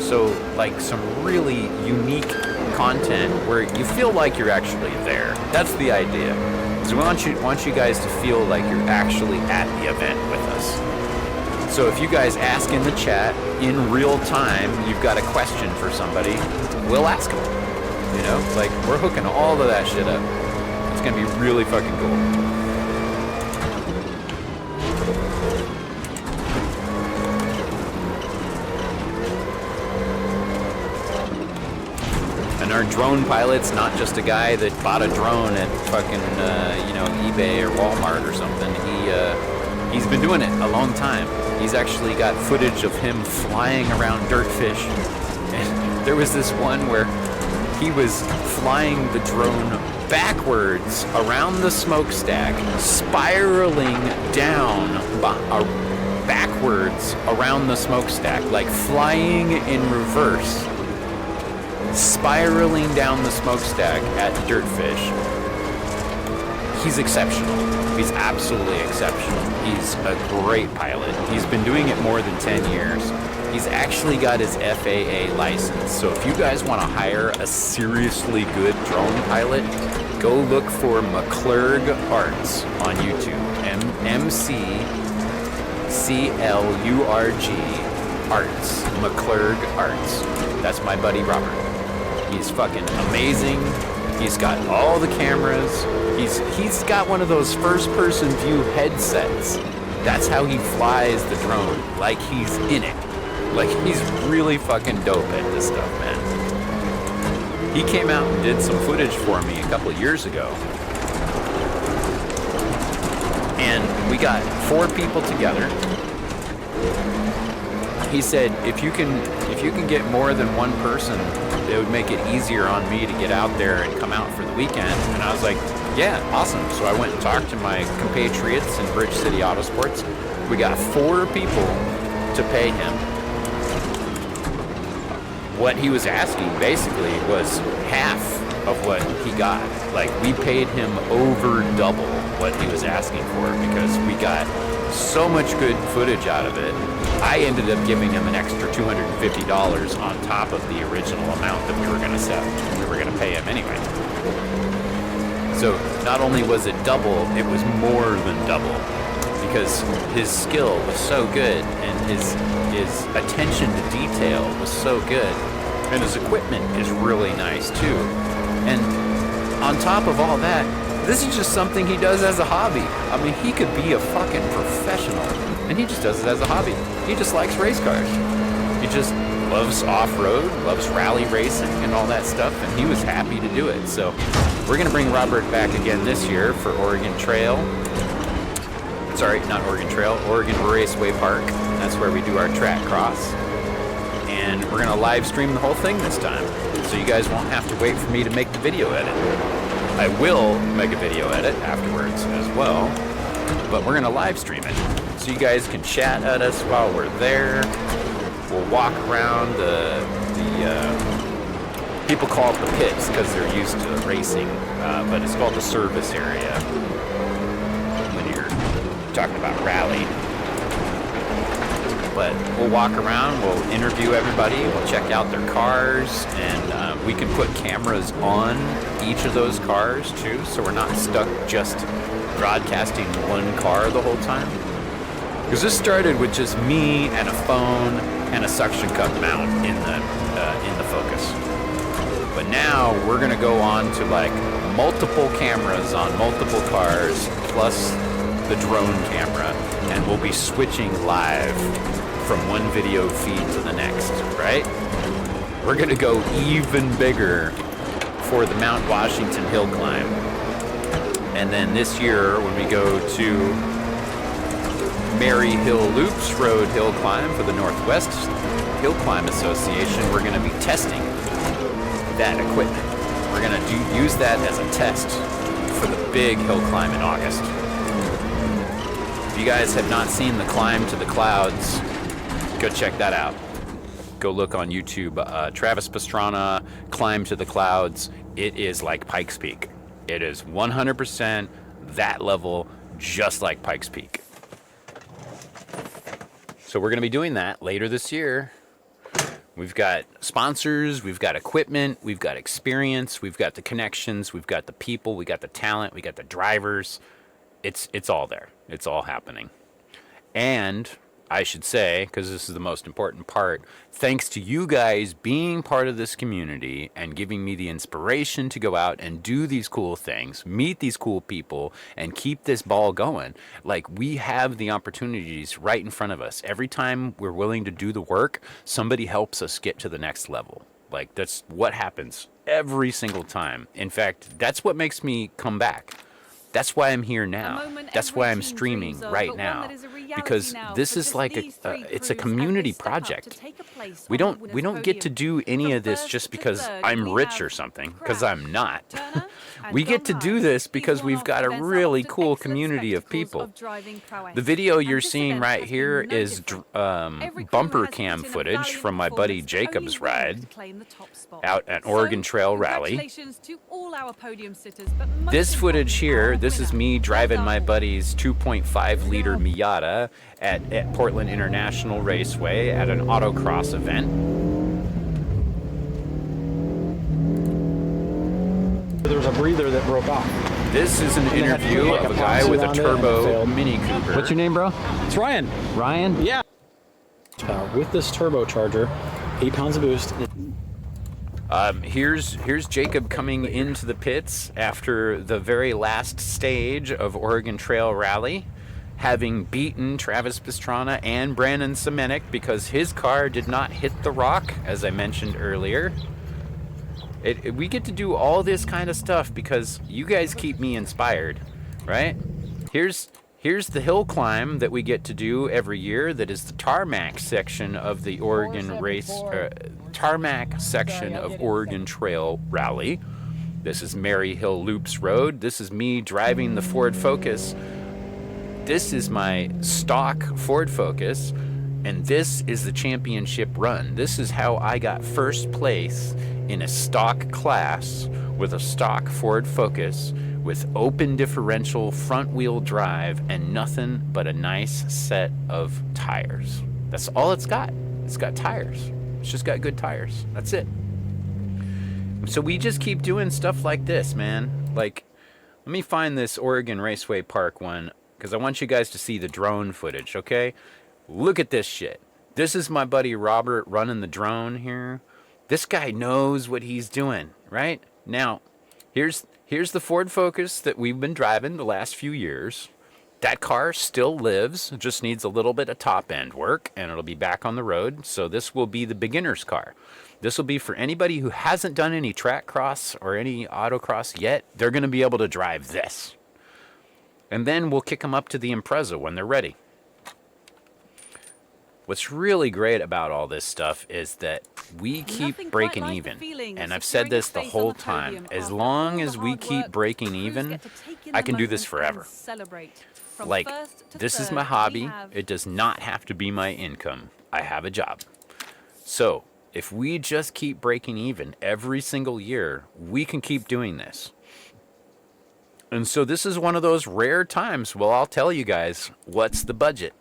So like some really unique content where you feel like you're actually there. That's the idea. Because we want you guys to feel like you're actually at the event with us. So if you guys ask in the chat in real time, you've got a question for somebody, we'll ask them. You know, like we're hooking all of that shit up. It's gonna be really fucking cool. And our drone pilot's not just a guy that bought a drone at fucking you know, eBay or Walmart or something. He's been doing it a long time. He's actually got footage of him flying around Dirtfish. And there was this one where he was flying the drone backwards around the smokestack, spiraling down backwards around the smokestack, like flying in reverse, spiraling down the smokestack at Dirtfish. He's exceptional. He's absolutely exceptional. He's a great pilot. He's been doing it more than 10 years. He's actually got his FAA license. So if you guys want to hire a seriously good drone pilot, go look for McClurg Arts on YouTube. MCCLURG Arts. McClurg Arts. That's my buddy Robert. He's fucking amazing. He's got all the cameras. He's got one of those first-person view headsets. That's how he flies the drone, like he's in it. Like he's really fucking dope at this stuff, man. He came out and did some footage for me a couple of years ago. And we got 4 people together. He said, if you can get more than one person, it would make it easier on me to get out there and come out for the weekend. And I was like, yeah, awesome. So I went and talked to my compatriots in Bridge City Autosports. We got 4 people to pay him. What he was asking basically was half of what he got. Like, we paid him over double what he was asking for because we got so much good footage out of it. I ended up giving him an extra $250 on top of the original amount that we were going to set. We were going to pay him anyway. So not only was it double, it was more than double because his skill was so good and his attention to detail was so good, and his equipment is really nice too. And on top of all that, this is just something he does as a hobby. I mean, he could be a fucking professional, and he just does it as a hobby. He just likes race cars. He just loves off-road, loves rally racing and all that stuff, and he was happy to do it. So we're gonna bring Robert back again this year for Oregon Trail. Sorry, not Oregon Trail, Oregon Raceway Park. That's where we do our track cross. And we're gonna live stream the whole thing this time. So you guys won't have to wait for me to make the video edit. I will make a video edit afterwards as well, but we're gonna live stream it. So you guys can chat at us while we're there. We'll walk around the people call it the pits because they're used to racing, but it's called the service area when you're talking about rally. But we'll walk around, we'll interview everybody, we'll check out their cars, and we can put cameras on each of those cars too, so we're not stuck just broadcasting one car the whole time. Because this started with just me and a phone and a suction cup mount in the Focus. But now we're gonna go on to like multiple cameras on multiple cars plus the drone camera, and we'll be switching live from one video feed to the next, right? We're gonna go even bigger for the Mount Washington hill climb. And then this year when we go to Mary Hill Loops Road hill climb for the Northwest Hill Climb Association, we're gonna be testing that equipment. We're gonna use that as a test for the big hill climb in August. If you guys have not seen the Climb to the Clouds, go check that out. Go look on YouTube. Travis Pastrana, Climb to the Clouds. It is like Pikes Peak. It is 100% that level, just like Pikes Peak. So we're going to be doing that later this year. We've got sponsors, we've got equipment, we've got experience, we've got the connections, we've got the people, we got the talent, we got the drivers. It's all there. It's all happening. And I should say, because this is the most important part, thanks to you guys being part of this community and giving me the inspiration to go out and do these cool things, meet these cool people, and keep this ball going. Like, we have the opportunities right in front of us. Every time we're willing to do the work, somebody helps us get to the next level. Like, that's what happens every single time. In fact, that's what makes me come back. That's why I'm here now. That's why I'm streaming right now. Because this is like it's a community project. We don't get to do any of this just because I'm rich or something, because I'm not. We get to do this because we've got a really cool community of people. The video you're seeing right here is bumper cam footage from my buddy Jacob's ride out at Oregon Trail Rally. This footage here, this is me driving my buddy's 2.5 liter Miata at Portland International Raceway at an autocross event. There was a breather that broke off. This is an interview of a guy with a turbo Mini Cooper. What's your name, bro? It's Ryan. Ryan? Yeah. With this turbocharger, 8 pounds of boost. Here's Jacob coming into the pits after the very last stage of Oregon Trail Rally, having beaten Travis Pastrana and Brandon Semenik because his car did not hit the rock, as I mentioned earlier. We get to do all this kind of stuff because you guys keep me inspired, right? Here's the hill climb that we get to do every year. That is the tarmac section of the Oregon tarmac section of Oregon Trail Rally. This is Mary Hill Loops Road. This is me driving the Ford Focus. This is my stock Ford Focus, and this is the championship run. This is how I got first place in a stock class with a stock Ford Focus with open differential front wheel drive and nothing but a nice set of tires. That's all it's got. It's got tires. It's just got good tires. That's it. So we just keep doing stuff like this, man. Like, let me find this Oregon Raceway Park one, because I want you guys to see the drone footage, okay? Look at this shit. This is my buddy Robert running the drone here. This guy knows what he's doing, right? Now, here's the Ford Focus that we've been driving the last few years. That car still lives, just needs a little bit of top end work, and it'll be back on the road. So this will be the beginner's car. This will be for anybody who hasn't done any track cross or any autocross yet. They're going to be able to drive this. And then we'll kick them up to the IMPREZA when they're ready. What's really great about all this stuff is that we keep breaking even. And I've said this the whole time. As long as we keep breaking even, I can do this forever. Like, this is my hobby. It does not have to be my income. I have a job. So, if we just keep breaking even every single year, we can keep doing this. And so this is one of those rare times. Well, I'll tell you guys, what's the budget?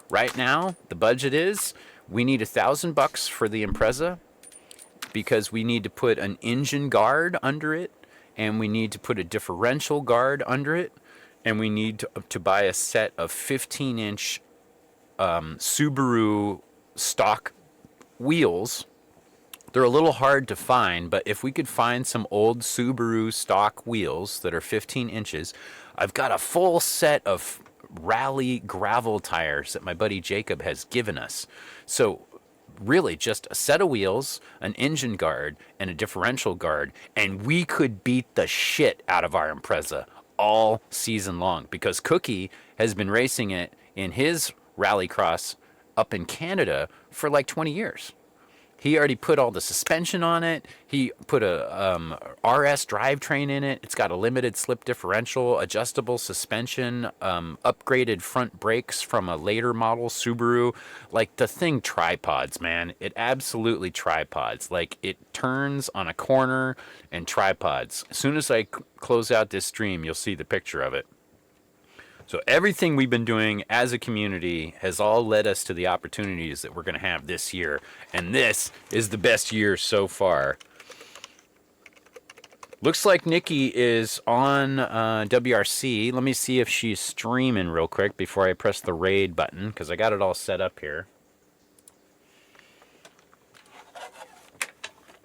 Right now, the budget is, we need $1,000 for the IMPREZA because we need to put an engine guard under it, and we need to put a differential guard under it, and we need to buy a set of 15-inch Subaru stock wheels. They're a little hard to find, but if we could find some old Subaru stock wheels that are 15 inches, I've got a full set of rally gravel tires that my buddy Jacob has given us. So really just a set of wheels, an engine guard, and a differential guard, and we could beat the shit out of our IMPREZA all season long because Cookie has been racing it in his rallycross up in Canada for like 20 years. He already put all the suspension on it. He put a RS drivetrain in it. It's got a limited slip differential, adjustable suspension, upgraded front brakes from a later model Subaru. Like, the thing tripods, man. It absolutely tripods. Like, it turns on a corner and tripods. As soon as I close out this stream, you'll see the picture of it. So everything we've been doing as a community has all led us to the opportunities that we're going to have this year. And this is the best year so far. Looks like Nikki is on WRC. Let me see if she's streaming real quick before I press the raid button, because I got it all set up here.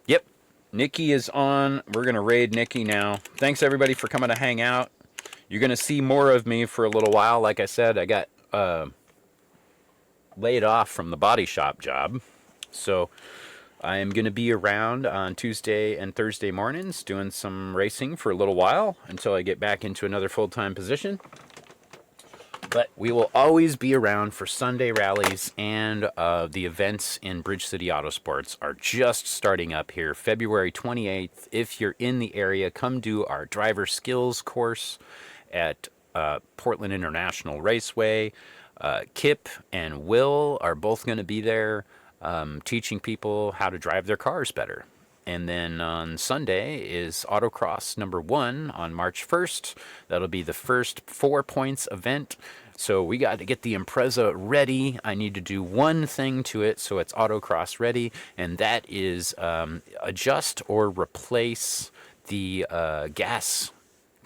Yep, Nikki is on. We're going to raid Nikki now. Thanks, everybody, for coming to hang out. You're going to see more of me for a little while. Like I said, I got laid off from the body shop job. So I am going to be around on Tuesday and Thursday mornings doing some racing for a little while until I get back into another full-time position. But we will always be around for Sunday rallies, and the events in Bridge City Autosports are just starting up here. February 28th, if you're in the area, come do our driver skills course at Portland International Raceway. Kip and Will are both going to be there teaching people how to drive their cars better. And then on Sunday is Autocross number 1 on March 1st. That'll be the first 4 points event. So we got to get the IMPREZA ready. I need to do one thing to it so it's Autocross ready, and that is adjust or replace the gas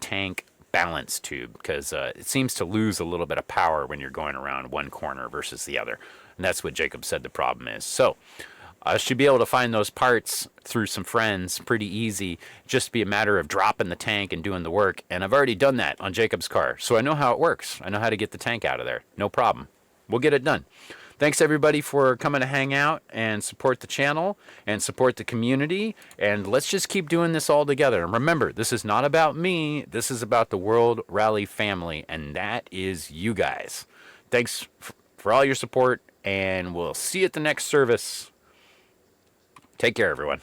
tank balance tube, because it seems to lose a little bit of power when you're going around one corner versus the other. And that's what Jacob said the problem is. So I should be able to find those parts through some friends pretty easy. Just be a matter of dropping the tank and doing the work. And I've already done that on Jacob's car, so I know how it works. I know how to get the tank out of there. No problem. We'll get it done. Thanks everybody for coming to hang out and support the channel and support the community. And let's just keep doing this all together. And remember, this is not about me. This is about the World Rally family, and that is you guys. Thanks for all your support, and we'll see you at the next service. Take care, everyone.